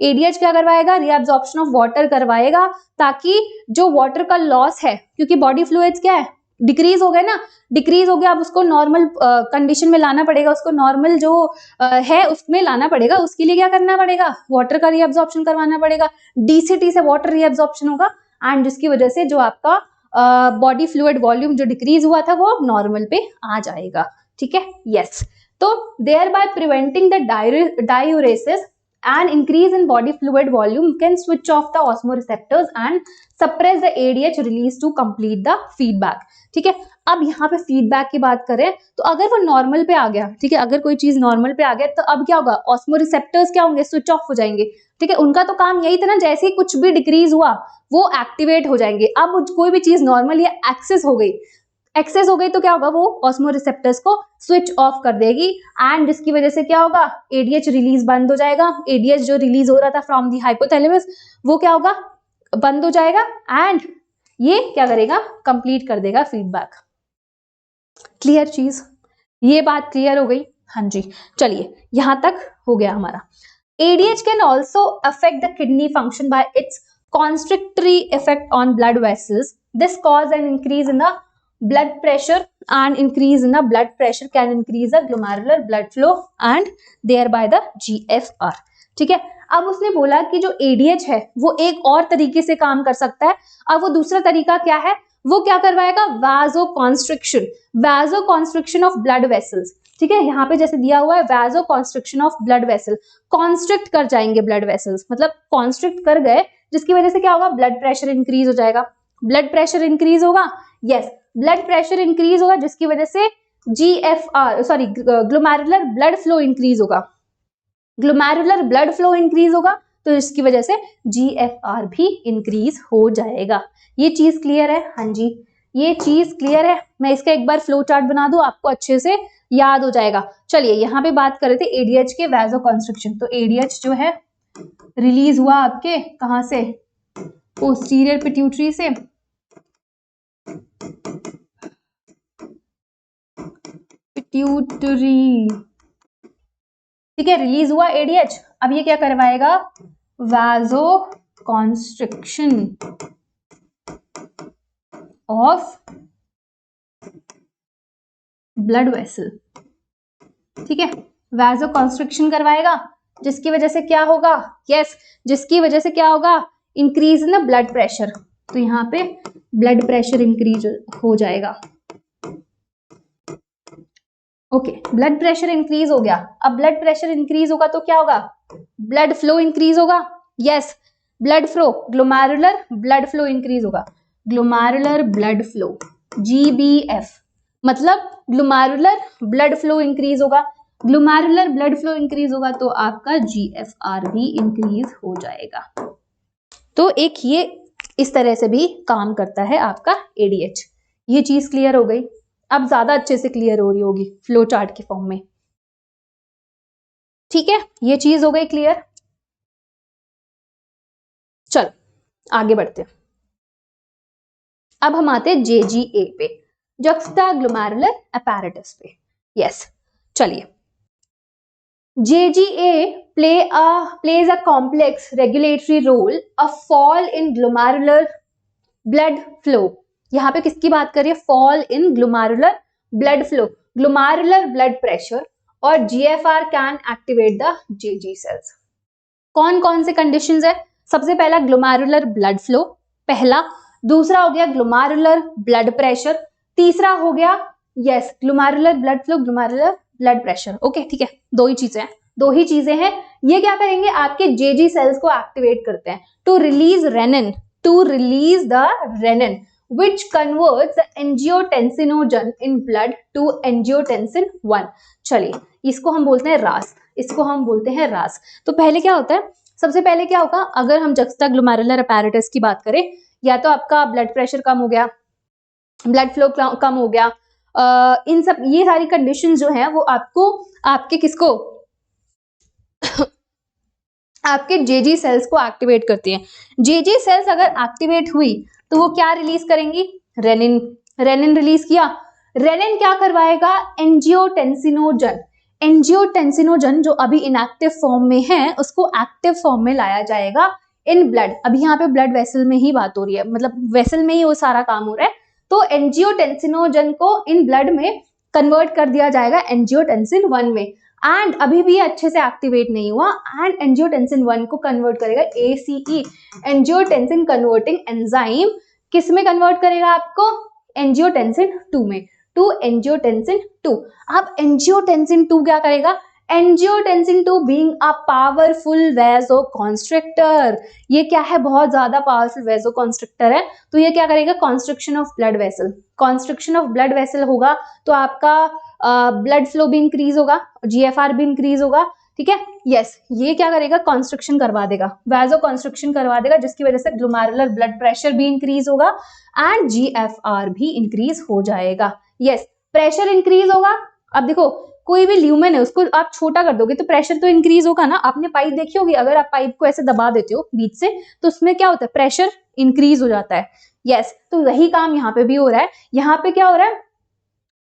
ADH क्या करवाएगा, रीअब्जॉर्प्शन ऑफ वाटर करवाएगा, ताकि जो वाटर का लॉस है, क्योंकि बॉडी फ्लूइड्स क्या है, डिक्रीज हो गए ना, डिक्रीज हो गया, अब उसको नॉर्मल कंडीशन में लाना पड़ेगा, उसको नॉर्मल जो है उसमें लाना पड़ेगा। उसके लिए क्या करना पड़ेगा, वाटर का रीअब्जॉर्प्शन करवाना पड़ेगा। DCT से वाटर रीअब्जॉर्प्शन होगा, एंड जिसकी वजह से जो आपका बॉडी फ्लूइड वॉल्यूम जो डिक्रीज हुआ था वो नॉर्मल पे आ जाएगा, ठीक है, यस। तो there by preventing the diuresis and increase in body fluid volume can switch off the osmoreceptors and suppress the ADH release to complete the feedback, ठीक है। अब यहाँ पे फीडबैक की बात करें तो अगर वो नॉर्मल पे आ गया, ठीक है, अगर कोई चीज नॉर्मल पे आ गया तो अब क्या होगा, ऑस्मोरिसेप्टर्स क्या होंगे, स्विच ऑफ हो जाएंगे, ठीक है। उनका तो काम यही था ना, जैसे ही कुछ भी डिक्रीज हुआ वो एक्टिवेट हो जाएंगे। अब कोई भी चीज नॉर्मल या एक्सेस हो गई तो क्या होगा, वो ऑस्मोरिसेप्टर्स को स्विच ऑफ कर देगी, एंड जिसकी वजह से क्या होगा, ADH रिलीज बंद हो जाएगा। ADH जो रिलीज हो रहा था फ्रॉम दी हाइपोथैलेमस वो क्या होगा, बंद हो जाएगा, एंड ये क्या करेगा, कंप्लीट कर देगा फीडबैक। क्लियर चीज, ये बात क्लियर हो गई, हाँ जी। चलिए यहां तक हो गया हमारा। ADH can also affect the kidney function by it's constrictory effect on blood vessels. This cause an increase in the blood pressure and increase in the blood pressure can increase the glomerular blood flow and thereby the GFR. ठीक है, अब उसने बोला कि जो ADH है वो एक और तरीके से काम कर सकता है। अब वो दूसरा तरीका क्या है, वो क्या करवाएगा, vasoconstriction, vasoconstriction of blood vessels. ठीक है, यहाँ पे जैसे दिया हुआ है vasoconstriction of blood vessel, constrict कर जाएंगे ब्लड वेसल्स, मतलब कॉन्स्ट्रिक्ट कर गए, जिसकी वजह से क्या होगा, ब्लड प्रेशर इंक्रीज हो जाएगा। ब्लड प्रेशर इंक्रीज होगा, यस, ब्लड प्रेशर इंक्रीज होगा, जिसकी वजह से GFR sorry glomerular blood flow increase होगा, ग्लोमेरुलर ब्लड फ्लो इंक्रीज होगा, तो इसकी वजह से GFR भी इंक्रीज हो जाएगा। ये चीज क्लियर है? हाँ जी, ये चीज क्लियर है। मैं इसका एक बार फ्लो चार्ट बना दूं, आपको अच्छे से याद हो जाएगा। चलिए यहाँ पे बात कर रहे थे ADH के वैसोकॉन्स्ट्रिक्शन। तो ADH जो है रिलीज हुआ आपके कहां से, पोस्टीरियर पिट्यूटरी से, पिट्यूटरी, ठीक है, रिलीज हुआ ADH। अब ये क्या करवाएगा, वैसोकॉन्स्ट्रिक्शन ऑफ ब्लड वेसल। ठीक है, वैसोकॉन्स्ट्रिक्शन करवाएगा, जिसकी वजह से क्या होगा, यस, जिसकी वजह से क्या होगा, increase in the blood pressure. तो यहाँ पे ब्लड प्रेशर इंक्रीज हो जाएगा। ओके, ब्लड प्रेशर इंक्रीज हो गया। अब ब्लड प्रेशर इंक्रीज होगा तो क्या होगा, ब्लड फ्लो इंक्रीज होगा, yes, blood flow, glomerular blood flow increase होगा, ग्लोमेरुलर ब्लड फ्लो, GBF, मतलब ग्लोमेरुलर ब्लड फ्लो इंक्रीज होगा। ग्लोमेरुलर ब्लड फ्लो इंक्रीज होगा तो आपका GFR भी इंक्रीज हो जाएगा। तो एक ये इस तरह से भी काम करता है आपका ADH। ये चीज क्लियर हो गई, अब ज्यादा अच्छे से क्लियर हो रही होगी फ्लो चार्ट के फॉर्म में। ठीक है, ये चीज हो गई क्लियर। चलो आगे बढ़ते हैं। अब हम आते हैं JGA पे, जुक्स्टाग्लोमेरुलर apparatus पे। यस, चलिए, JGA plays a complex regulatory role, a fall in glomerular blood flow। यहाँ पे किसकी बात करिए, fall in glomerular blood flow, glomerular blood pressure, और GFR can activate the JG cells। कौन कौन से कंडीशंस है, सबसे पहला ग्लोमेरुलर ब्लड फ्लो, पहला, दूसरा हो गया ग्लोमेरुलर ब्लड प्रेशर, तीसरा हो गया yes glomerular blood flow, glomerular blood pressure. Okay, ठीक है, दो ही चीजें हैं। ये क्या करेंगे, आपके JG सेल्स को एक्टिवेट करते हैं to release the renin which converts the angiotensinogen in blood to angiotensin 1। चलिए, इसको हम बोलते हैं रास। तो पहले क्या होता है, सबसे पहले क्या होगा, अगर हम जुक्स्टाग्लोमेरुलर apparatus की बात करें, या तो आपका ब्लड प्रेशर कम हो गया, ब्लड फ्लो कम हो गया, इन सब ये सारी कंडीशन जो है वो आपके किसको आपके JG सेल्स को एक्टिवेट करती हैं। JG सेल्स अगर एक्टिवेट हुई तो वो क्या रिलीज करेंगी, रेनिन रिलीज किया। रेनिन क्या करवाएगा, एंजियोटेंसिनोजन जो अभी इनएक्टिव फॉर्म में है उसको एक्टिव फॉर्म में लाया जाएगा इन ब्लड। अभी यहाँ पे ब्लड वेसल में ही बात हो रही है, मतलब वेसल में ही वो सारा काम हो रहा है। तो एंजियोटेंसिनोजन को इन ब्लड में कन्वर्ट कर दिया जाएगा एंजियोटेंसिन 1 में, एंड अभी भी अच्छे से एक्टिवेट नहीं हुआ, एंड एंजियोटेंसिन 1 को कन्वर्ट करेगा ACE, एंजियोटेंसिन कन्वर्टिंग एंजाइम, किस में कन्वर्ट करेगा आपको, एंजियोटेंसिन 2 में, टू एंजियोटेंसिन 2। अब एंजियोटेंसिन 2 क्या करेगा, angiotensin 2 being a powerful vasoconstrictor, ये क्या है, बहुत ज्यादा पावरफुल वैसोकॉन्स्ट्रिक्टर है। तो ये क्या करेगा, कॉन्स्ट्रिक्शन ऑफ ब्लड वेसल होगा तो आपका ब्लड फ्लो भी इंक्रीज होगा, GFR भी इंक्रीज होगा। ठीक है, यस, ये क्या करेगा, कॉन्स्ट्रिक्शन करवा देगा, वैसोकॉन्स्ट्रिक्शन करवा देगा, जिसकी वजह से ग्लोमेरुलर ब्लड प्रेशर भी इंक्रीज होगा एंड GFR भी इंक्रीज हो जाएगा। यस, प्रेशर इंक्रीज होगा। अब देखो, कोई भी ल्यूमेन है उसको आप छोटा कर दोगे तो प्रेशर तो इंक्रीज होगा ना। आपने पाइप देखी होगी, अगर आप पाइप को ऐसे दबा देते हो बीच से तो उसमें क्या होता है, प्रेशर इंक्रीज हो जाता है। यस, तो वही काम यहाँ पे भी हो रहा है। यहाँ पे क्या हो रहा है,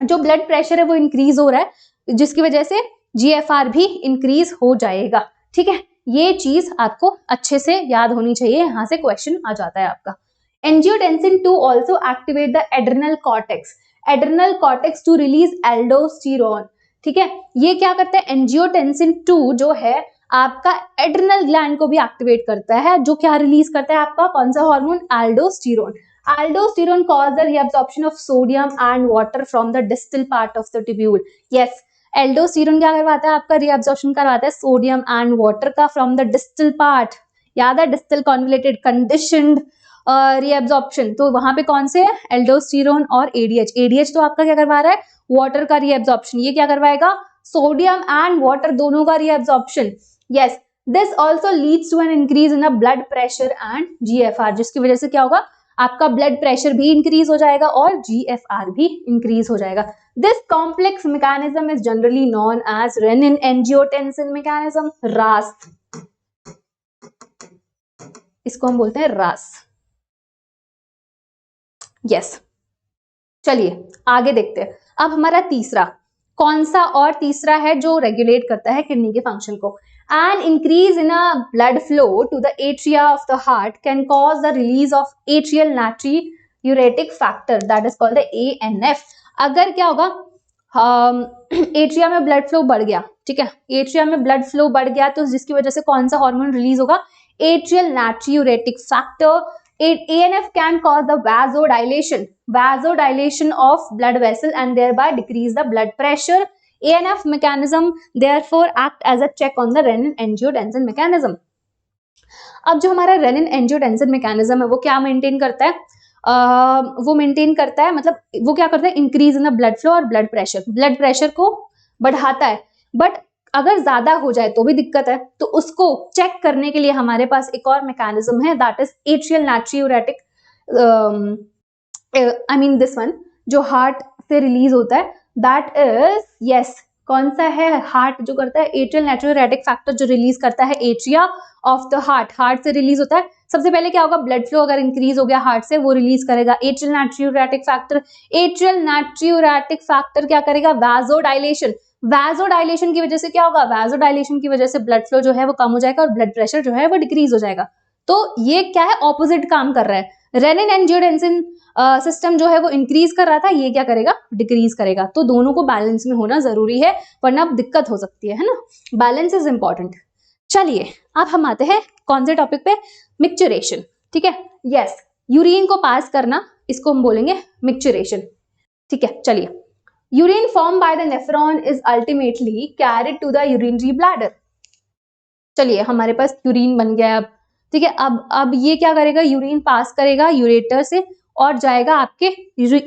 जो ब्लड प्रेशर है वो इंक्रीज हो रहा है, जिसकी वजह से GFR भी इंक्रीज हो जाएगा। ठीक है, ये चीज आपको अच्छे से याद होनी चाहिए, यहाँ से क्वेश्चन आ जाता है आपका। Angiotensin 2 also activate the adrenal cortex. Adrenal cortex to release aldosterone. ठीक है, ये क्या करता है, एंजियोटेंसिन 2 जो है आपका एड्रेनल ग्लैंड को भी एक्टिवेट करता है, जो क्या रिलीज करता है आपका कौन सा hormone, aldosterone. Aldosterone cause the reabsorption of sodium and water from the distal part of the tubule. Yes, aldosterone क्या करवाता है आपका, रीअब्जॉर्प्शन करवाता है सोडियम एंड वाटर का फ्रॉम द डिस्टल पार्ट। याद है, डिस्टल कॉन्वलेटेड कंडीशनड रीअब्जॉर्प्शन, तो वहां पे कौन से है, एल्डोस्टेरोन और एडीएच। एडीएच तो आपका क्या करवा रहा है, वाटर का रीअब्जॉर्प्शन, ये क्या करवाएगा, सोडियम एंड वाटर दोनों का reabsorption. Yes, this also leads to an increase in the blood pressure and GFR, जिसकी वजह से क्या होगा, आपका ब्लड प्रेशर भी इंक्रीज हो जाएगा और जीएफआर भी इंक्रीज हो जाएगा। This complex mechanism is generally known as renin angiotensin mechanism, RAS, इसको हम बोलते हैं रास। यस, चलिए आगे देखते हैं। अब हमारा तीसरा कौन सा, और तीसरा है जो रेगुलेट करता है किडनी के फंक्शन को। An increase in a blood flow to the atria of the heart can cause the release of atrial natriuretic factor, that is called the ANF। अगर क्या होगा, एट्रिया में ब्लड फ्लो बढ़ गया, ठीक है, एट्रिया में ब्लड फ्लो बढ़ गया तो जिसकी वजह से कौन सा हार्मोन रिलीज होगा, atrial natriuretic factor. ANF can cause the vasodilation of blood vessel and thereby decrease the blood pressure. ANF mechanism therefore act as a check on the renin-angiotensin mechanism. अब जो हमारा रेनिन एंजियोटेंसिन मैकेनिज्म है वो क्या maintain करता है, वो maintain करता है, मतलब वो क्या करता है, increase in the blood flow और ब्लड प्रेशर को बढ़ाता है। बट अगर ज्यादा हो जाए तो भी दिक्कत है, तो उसको चेक करने के लिए हमारे पास एक और मैकेनिज्म है, that is atrial natriuretic, I mean this one, जो हार्ट से रिलीज होता है, दैट इज, यस, कौन सा है, हार्ट जो करता है, एट्रियल नाट्रियूरेटिक फैक्टर जो रिलीज करता है एट्रिया ऑफ द हार्ट से रिलीज होता है। सबसे पहले क्या होगा, ब्लड फ्लो अगर इंक्रीज हो गया हार्ट से, वो रिलीज करेगा atrial natriuretic factor. Atrial natriuretic factor क्या करेगा, वैसोडाइलेशन। वैसोडाइलेशन की वजह से क्या होगा, वैसोडाइलेशन की वजह से ब्लड फ्लो जो है वो कम हो जाएगा और ब्लड प्रेशर जो है वो डिक्रीज हो जाएगा। तो ये क्या है, ऑपोजिट काम कर रहा है। रेनिन एंजियोटेंसिन सिस्टम जो है वो इंक्रीज कर रहा था, ये क्या करेगा, डिक्रीज करेगा। तो दोनों को बैलेंस में होना जरूरी है, वरना दिक्कत हो सकती है ना, बैलेंस इज इंपॉर्टेंट। चलिए अब हम आते हैं कौन से टॉपिक पे, मिक्सचरेशन। ठीक है, यस, यूरिन को पास करना, इसको हम बोलेंगे मिक्सचरेशन। ठीक है, चलिए, urine form by the nephron is ultimately carried to the urinary bladder. चलिए हमारे पास यूरिन बन गया अब, ठीक है, अब ये क्या करेगा, यूरिन पास करेगा यूरेटर से और जाएगा आपके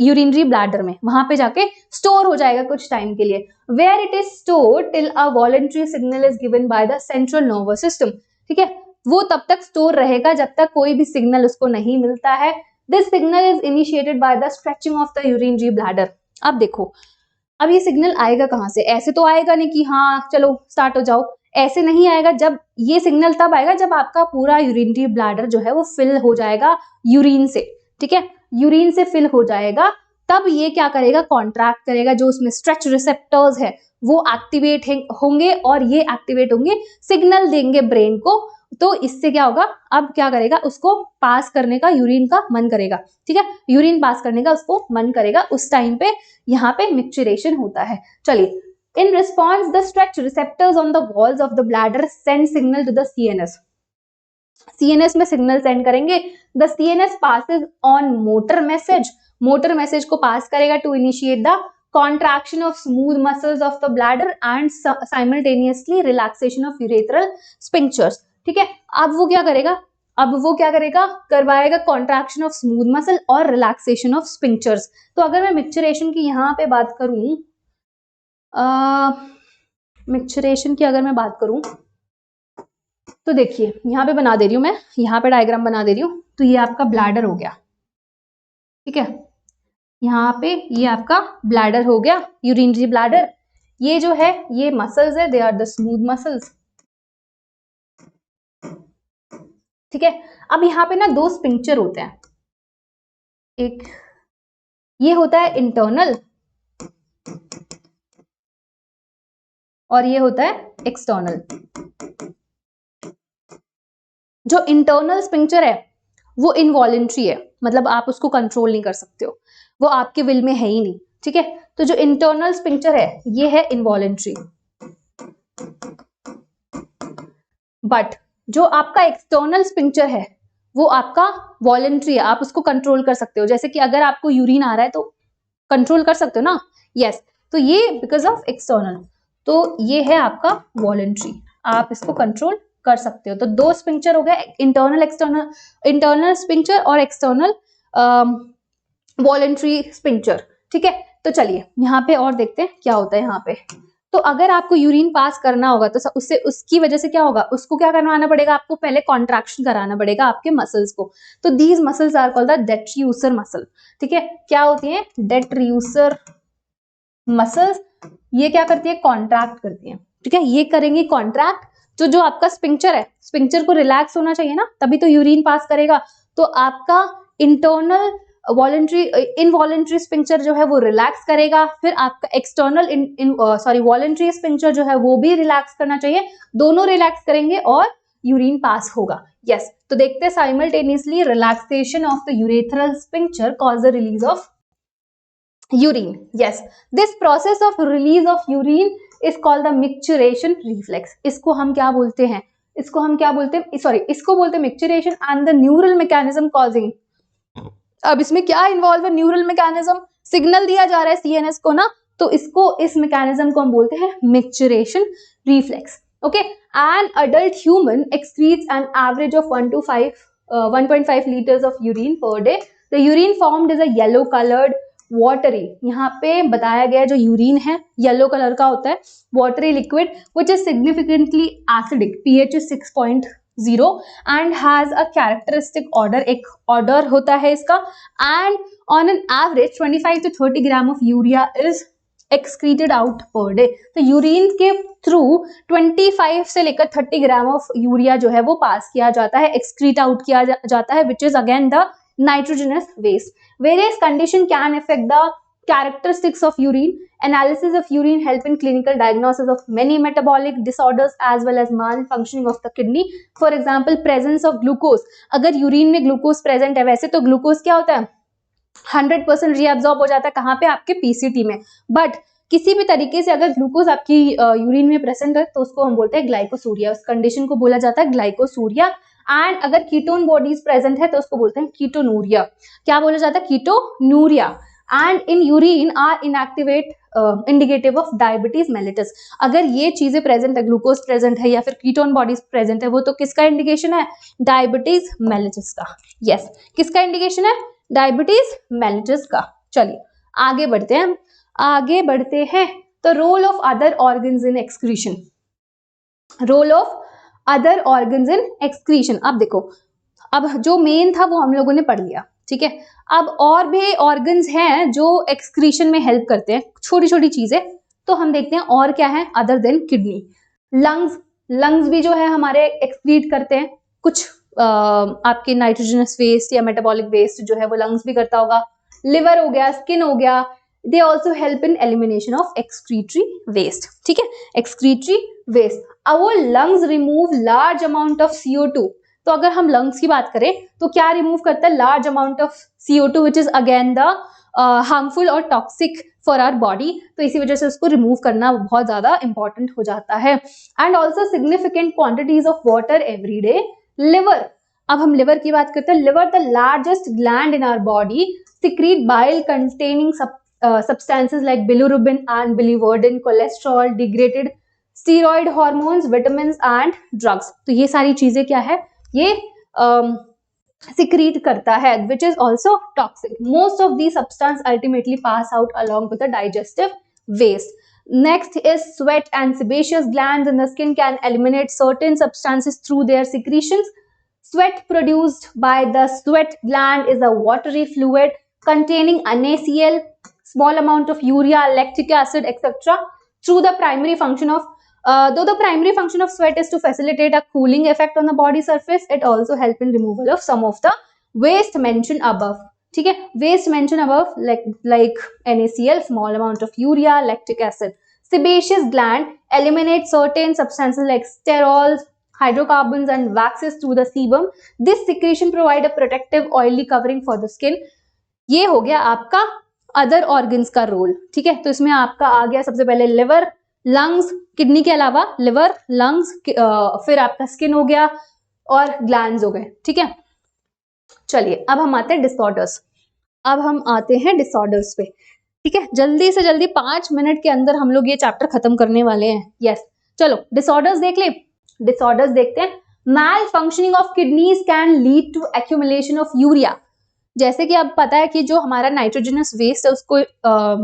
यूरिनरी ब्लैडर में, वहां पे जाके स्टोर हो जाएगा कुछ टाइम के लिए। Where it is stored till a voluntary signal is given by the central nervous system. ठीक है, वो तब तक स्टोर रहेगा जब तक कोई भी सिग्नल उसको नहीं मिलता है। This signal is initiated by the stretching of the urinary bladder. अब देखो, अब ये सिग्नल आएगा कहाँ से, ऐसे तो आएगा नहीं कि हाँ चलो स्टार्ट हो जाओ, ऐसे नहीं आएगा। जब ये सिग्नल तब आएगा जब आपका पूरा यूरिनरी ब्लैडर जो है वो फिल हो जाएगा यूरिन से। ठीक है, यूरिन से फिल हो जाएगा, तब ये क्या करेगा, कॉन्ट्रैक्ट करेगा, जो उसमें स्ट्रेच रिसेप्टर्स है वो एक्टिवेट होंगे और ये एक्टिवेट होंगे, सिग्नल देंगे ब्रेन को। तो इससे क्या होगा, अब क्या करेगा, उसको पास करने का यूरिन का मन करेगा। ठीक है, यूरिन पास करने का उसको मन करेगा, उस टाइम पे यहाँ पे मिक्सचरेशन होता है। चलिए, in response the stretch receptors on the walls of the bladder send signal to the CNS. CNS में सिग्नल सेंड करेंगे, the CNS passes on motor message को पास करेगा to initiate the contraction of smooth muscles of the bladder and simultaneously relaxation of urethral sphincters. ठीक है, अब वो क्या करेगा, करवाएगा कॉन्ट्रैक्शन ऑफ स्मूथ मसल और रिलैक्सेशन ऑफ स्पिंक्चर्स। तो अगर मैं मिक्सचरेशन की यहाँ पे बात करूं, मिक्सचरेशन की अगर मैं बात करूं तो देखिए यहाँ पे बना दे रही हूं मैं, यहाँ पे डायग्राम बना दे रही हूं। तो ये आपका ब्लैडर हो गया, ठीक है, यहाँ पे ये आपका ब्लैडर हो गया, यूरिनरी ब्लैडर। ये जो है ये मसल्स है, they are the smooth muscles. ठीक है, अब यहाँ पे ना दो स्पिंक्चर होते हैं, एक ये होता है इंटरनल और ये होता है एक्सटर्नल। जो इंटरनल स्पिंक्चर है वो इनवॉलेंट्री है, मतलब आप उसको कंट्रोल नहीं कर सकते हो, वो आपके विल में है ही नहीं, ठीक है। तो जो इंटरनल स्पिंक्टर है ये है इनवॉलेंट्री, बट जो आपका एक्सटर्नल स्पिंक्टर है वो आपका वॉलेंट्री है, आप उसको कंट्रोल कर सकते हो। जैसे कि अगर आपको यूरिन आ रहा है तो कंट्रोल कर सकते हो ना, यस। तो ये बिकॉज ऑफ एक्सटर्नल, तो ये है आपका वॉलेंट्री, आप इसको कंट्रोल कर सकते हो। तो दो स्पिंक्चर हो गए, इंटरनल एक्सटर्नल, इंटरनल स्पिंक्चर और एक्सटर्नल वॉलेंट्री स्पिंक्चर, ठीक है। तो चलिए यहाँ पे और देखते हैं क्या होता है यहाँ पे। तो अगर आपको यूरिन पास करना होगा तो उससे उसकी वजह से क्या होगा, उसको क्या करवाना पड़ेगा, आपको पहले कॉन्ट्रैक्शन कराना पड़ेगा आपके मसल्स को। तो these muscles are called the detrusor muscle, ठीक है। क्या होती है डेट्रियूसर मसल्स, ये क्या करती है, कॉन्ट्रैक्ट करती है, ठीक है। ये करेंगी कॉन्ट्रैक्ट, तो जो आपका स्पिंक्चर है, स्पिंक्चर को रिलैक्स होना चाहिए ना, तभी तो यूरिन पास करेगा। तो आपका इंटरनल वॉलेंट्री इनवॉलेंट्री स्पिंक्चर जो है वो रिलैक्स करेगा, फिर आपका एक्सटर्नल वॉलेंट्री स्पिंक्चर जो है वो भी रिलैक्स करना चाहिए, दोनों रिलैक्स करेंगे और यूरिन पास होगा, यस। तो देखते हैं simultaneously relaxation of the urethral sphincter cause the release of urine, yes. This process of release of urine is called the micturition reflex. इसको हम क्या बोलते हैं, इसको हम क्या बोलते हैं, सॉरी, इसको बोलते हैं micturition and the neural mechanism causing. अब इसमें क्या इन्वॉल्व है, न्यूरल मैकेनिज्म, सिग्नल दिया जा रहा है सीएनएस को ना, तो इसको, इस मैकेनिज्म को हम बोलते हैं micturition reflex. Okay, an adult human excretes an average of 1.5 liters of urine per day. The urine formed is a yellow colored watery, यहाँ पे बताया गया जो यूरिन है येलो कलर का होता है, watery liquid which is significantly acidic, pH is 6.0 and has a characteristic odor, एक odor होता है इसका, and on an average 25 to 30 gram of urea is excreted out per day. तो यूरिन के थ्रू 25 से लेकर 30 ग्राम ऑफ यूरिया जो है वो पास किया जाता है, एक्सक्रीट आउट किया जाता है, which is again the nitrogenous waste. Various condition can affect the characteristics of urine. Analysis of urine help in clinical diagnosis of many metabolic disorders as well as malfunctioning of the kidney. For example, presence of glucose. अगर urine में glucose present है, वैसे तो glucose क्या होता है 100% reabsorb हो जाता है, कहाँ पे, आपके पीसीटी में, बट किसी भी तरीके से अगर ग्लूकोज आपकी यूरिन में प्रेजेंट है तो उसको हम बोलते हैं ग्लाइकोसूरिया, उस कंडीशन को बोला जाता है ग्लाइकोसूरिया। एंड अगर कीटोन बॉडीज प्रेजेंट है तो उसको बोलते हैं कीटोनूरिया, क्या बोला जाता है, ketonuria. And in urine are inactivate indicative of diabetes mellitus, अगर ये चीजें प्रेजेंट है, ग्लूकोज प्रेजेंट है या फिर कीटोन बॉडीज प्रेजेंट है, वो तो किसका इंडिकेशन है, डायबिटीज मेलिटस का, यस, किसका इंडिकेशन है, डायबिटीज मेलिटस का। चलिए आगे बढ़ते हैं, आगे बढ़ते हैं। तो role of other organs in excretion, role of other organs in excretion. अब देखो, अब जो मेन था वो हम लोगों ने पढ़ लिया, ठीक है। अब और भी ऑर्गन्स हैं जो एक्सक्रीशन में हेल्प करते हैं, छोटी छोटी चीजें, तो हम देखते हैं और क्या है other than kidney. Lungs, lungs भी जो है हमारे एक्सक्रीट करते हैं कुछ आपके नाइट्रोजनस वेस्ट या मेटाबॉलिक वेस्ट जो है वो लंग्स भी करता होगा। लिवर हो गया, स्किन हो गया, they also help in elimination of excretory waste, ठीक है, excretory waste. Our lungs remove large amount of CO2, तो अगर हम लंग्स की बात करें तो क्या रिमूव करता है, large amount of CO2 which is again the harmful और टॉक्सिक फॉर आवर बॉडी, तो इसी वजह से उसको रिमूव करना बहुत ज्यादा इंपॉर्टेंट हो जाता है। And also significant quantities of water every day. Liver, अब हम लिवर की बात करते हैं। Liver the largest gland in our body, secrete bile containing substances like bilirubin and biliverdin, cholesterol, degraded steroid hormones, vitamins and drugs. तो ये सारी चीजें क्या है, ये secrete करता है, which is also toxic. Most of these substances ultimately pass out along with the digestive waste. Next is sweat and sebaceous glands in the skin can eliminate certain substances through their secretions. Sweat produced by the sweat gland is a watery fluid containing NaCl, small amount of urea, lactic acid, etc. Through the primary function of though the primary function of sweat is to facilitate a cooling effect on the body surface, it also help in removal of some of the waste mentioned above. ठीक है, waste mentioned above like NaCl, small amount of urea, lactic acid. Sebaceous gland eliminates certain substances like sterols, hydrocarbons and waxes through the sebum. This secretion provide a protective oily covering for the skin. ये हो गया आपका other organs का role, ठीक है। तो इसमें आपका आ गया सबसे पहले लिवर, लंग्स, किडनी के अलावा लिवर, लंग्स, फिर आपका स्किन हो गया और ग्लैंड्स हो गए, ठीक है। चलिए अब हम आते हैं डिसऑर्डर्स। अब हम आते हैं डिसऑर्डर्स पे, ठीक है। जल्दी से जल्दी 5 मिनट के अंदर हम लोग ये चैप्टर खत्म करने वाले हैं। यस, चलो डिसऑर्डर्स देख ले। डिसऑर्डर्स देखते हैं। Malfunctioning of kidneys can lead to accumulation of urea. जैसे कि अब पता है कि जो हमारा नाइट्रोजनस वेस्ट है उसको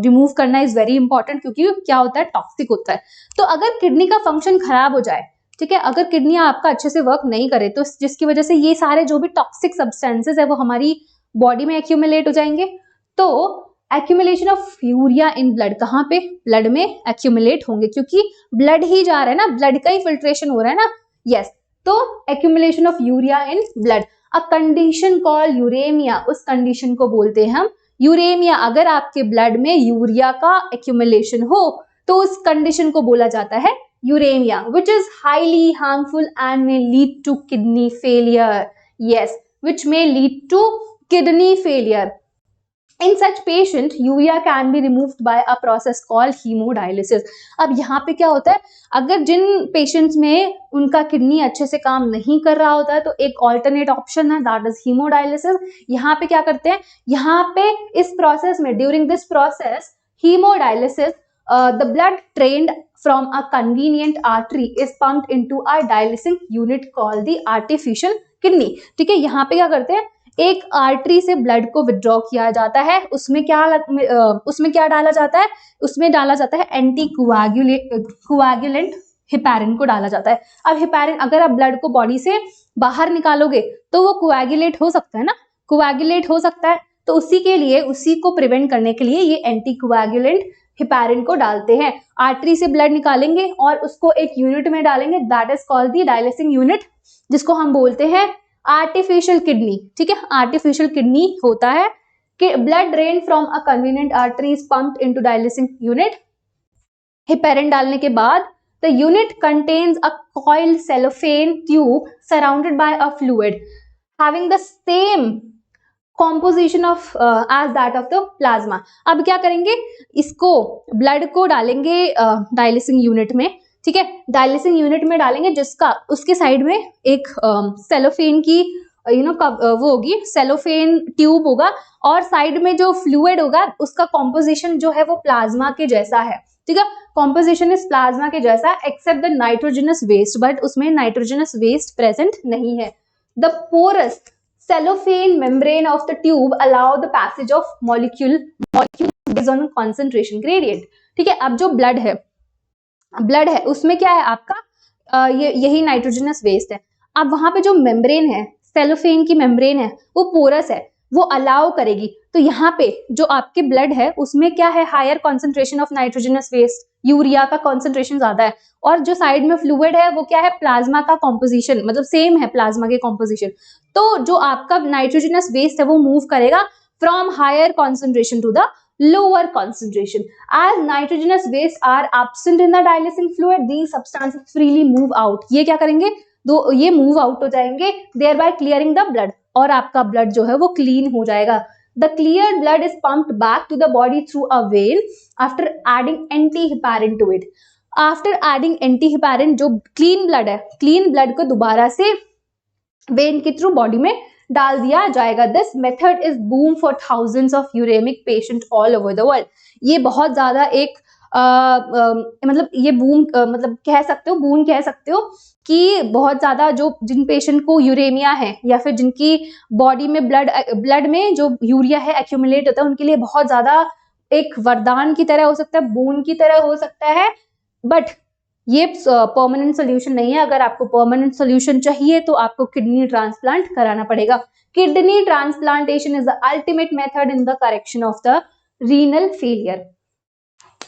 रिमूव करना इज वेरी इंपॉर्टेंट, क्योंकि क्या होता है, टॉक्सिक होता है। तो अगर किडनी का फंक्शन खराब हो जाए, ठीक है, अगर किडनी आपका अच्छे से वर्क नहीं करे, तो जिसकी वजह से ये सारे जो भी टॉक्सिक सब्सटेंसेस है वो हमारी बॉडी में एक्यूमुलेट हो जाएंगे। तो accumulation of urea in blood, कहाँ पे, ब्लड में एक्यूमुलेट होंगे, क्योंकि ब्लड ही जा रहा है ना, ब्लड का ही फिल्ट्रेशन हो रहा है ना। यस, तो accumulation of urea in blood, a condition called uremia, उस कंडीशन को बोलते हैं हम यूरेमिया। अगर आपके ब्लड में यूरिया का एक्यूमुलेशन हो तो उस कंडीशन को बोला जाता है uraemia, which is highly harmful and may lead to kidney failure. Yes, which may lead to kidney failure. In such patient, urea can be removed by a process called hemodialysis. अब यहाँ पे क्या होता है, अगर जिन पेशेंट्स में उनका kidney अच्छे से काम नहीं कर रहा होता है तो एक ऑल्टरनेट ऑप्शन है, दैट इज हीमोडायलिसिस। यहाँ पे क्या करते हैं, यहाँ पे इस प्रोसेस में, during this process haemodialysis, the blood drained from a convenient artery is pumped into a dialysing unit called the artificial kidney. ठीक है, यहाँ पे क्या करते हैं, एक आर्टरी से ब्लड को विड्रॉ किया जाता है। उसमें क्या डाला जाता है, उसमें डाला जाता है एंटी कोआगुलेंट हिपैरिन को डाला जाता है। अब हिपैरिन, अगर आप ब्लड को बॉडी से बाहर निकालोगे तो वो कोआगुलेट हो सकता है ना, कोआगुलेट हो सकता है। तो उसी के लिए, उसी को प्रिवेंट करने के लिए ये एंटी कोआगुलेंट हिपैरिन को डालते हैं। आर्टरी से ब्लड निकालेंगे और उसको एक यूनिट में डालेंगे, that is called the dialysing unit, जिसको हम बोलते हैं आर्टिफिशियल किडनी। ठीक है, आर्टिफिशियल किडनी होता है कि blood drain from a convenient artery is pumped into dialysing unit. Heparin डालने के बाद the unit contains a coiled cellophane tube surrounded by a fluid having the same composition of as that of the plasma. अब क्या करेंगे, इसको blood को डालेंगे dialysing unit में, ठीक है, डायलिसिंग यूनिट में डालेंगे, जिसका उसके साइड में एक सेलोफेन की वो होगी, सेलोफेन ट्यूब होगा, और साइड में जो फ्लूइड होगा उसका कॉम्पोजिशन जो है वो प्लाज्मा के जैसा है। ठीक है, कॉम्पोजिशन इस प्लाज्मा के जैसा except the nitrogenous waste, but उसमें नाइट्रोजनस वेस्ट प्रेजेंट नहीं है। The porous cellophane membrane of the tube allow the passage of molecule based on concentration gradient। ठीक है, अब जो ब्लड है उसमें क्या है आपका यही नाइट्रोजनस वेस्ट है। अब वहां पे जो मेम्ब्रेन है, सेलोफेन की मेम्ब्रेन है, वो पोरस है, वो अलाउ करेगी। तो यहाँ पे जो आपके ब्लड है उसमें क्या है, higher concentration of nitrogenous waste, urea का कॉन्सेंट्रेशन ज्यादा है, और जो साइड में फ्लूइड है वो क्या है, प्लाज्मा का कॉम्पोजिशन, मतलब सेम है प्लाज्मा के कॉम्पोजिशन। तो जो आपका नाइट्रोजनस वेस्ट है वो मूव करेगा from higher concentration to the lower concentration. As nitrogenous waste are absent in the dialysing fluid, these substances freely move out. ये क्या करेंगे, ये move out हो जाएंगे, thereby clearing the blood, और आपका blood जो है वो clean हो जाएगा। The cleared blood is pumped back to the body through a vein after adding antiheparin to it. After adding antiheparin, जो clean blood है, clean blood को दोबारा से vein के थ्रू बॉडी में डाल दिया जाएगा। This method is boom for thousands of uremic patient all over the world. ये बहुत ज्यादा एक मतलब ये बूम मतलब कह सकते हो, बूम कह सकते हो कि बहुत ज्यादा जो जिन पेशेंट को यूरेमिया है या फिर जिनकी बॉडी में ब्लड में जो यूरिया है एक्यूमुलेट होता है, उनके लिए बहुत ज्यादा एक वरदान की तरह हो सकता है, बून की तरह हो सकता है। बट ये परमानेंट सोल्यूशन नहीं है। अगर आपको परमानेंट सोल्यूशन चाहिए तो आपको किडनी ट्रांसप्लांट कराना पड़ेगा। Kidney transplantation is the ultimate method in the correction of the renal failure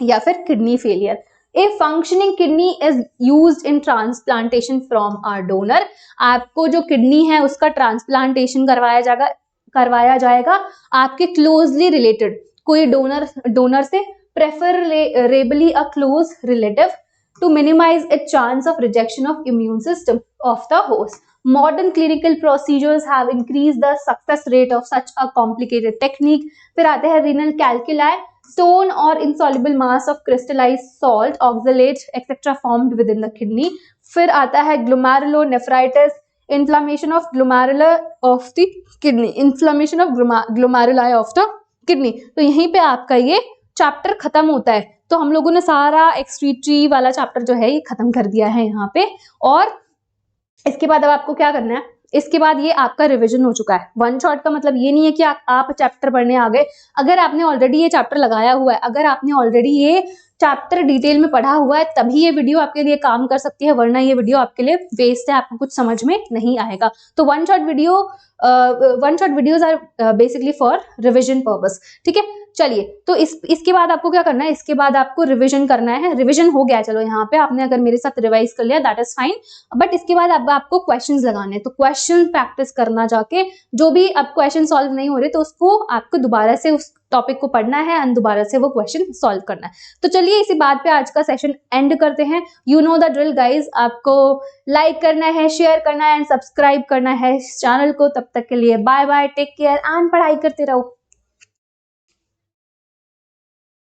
या फिर kidney failure. A functioning kidney is used in transplantation from our donor. आपको जो किडनी है उसका ट्रांसप्लांटेशन करवाया जाएगा आपके क्लोजली रिलेटेड कोई डोनर से, preferably a close relative. to minimize a chance of rejection of immune system of the host. Modern clinical procedures have increased the success rate of such a complicated technique. फिर आते हैं renal calculi, stone or insoluble mass of crystallized salt, oxalate, etc. formed within the kidney. फिर आता है glomerulonephritis, inflammation of glomeruli of the kidney, inflammation of glomeruli of the kidney. तो यहीं पे आपका ये चैप्टर खत्म होता है. तो हम लोगों ने सारा एक्सक्रीटरी वाला चैप्टर जो है ये खत्म कर दिया है यहाँ पे. और इसके बाद अब आपको क्या करना है, इसके बाद ये आपका रिवीजन हो चुका है. वन शॉट का मतलब ये नहीं है कि आप चैप्टर पढ़ने आ गए. अगर आपने ऑलरेडी ये चैप्टर लगाया हुआ है, अगर आपने ऑलरेडी ये चैप्टर डिटेल में पढ़ा हुआ है, तभी ये वीडियो आपके लिए काम कर सकती है, वरना ये वीडियो आपके लिए वेस्ट है, आपको कुछ समझ में नहीं आएगा. तो one shot videos are basically for revision purpose. ठीक है, चलिए. तो इसके बाद आपको क्या करना है, इसके बाद आपको रिवीजन करना है. रिवीजन हो गया, चलो यहाँ पे आपने अगर मेरे साथ रिवाइज कर लिया दैट इज फाइन, बट इसके बाद अब आपको क्वेश्चंस लगाने हैं. तो क्वेश्चन प्रैक्टिस करना, जाके जो भी अब क्वेश्चन सॉल्व नहीं हो रहे तो उसको आपको दोबारा से उस टॉपिक को पढ़ना है एंड दोबारा से वो क्वेश्चन सॉल्व करना है. तो चलिए इसी बात पे आज का सेशन एंड करते हैं. You know the drill guys, आपको लाइक करना है, शेयर करना है एंड सब्सक्राइब करना है इस चैनल को. तब तक के लिए bye bye, take care and पढ़ाई करते रहो.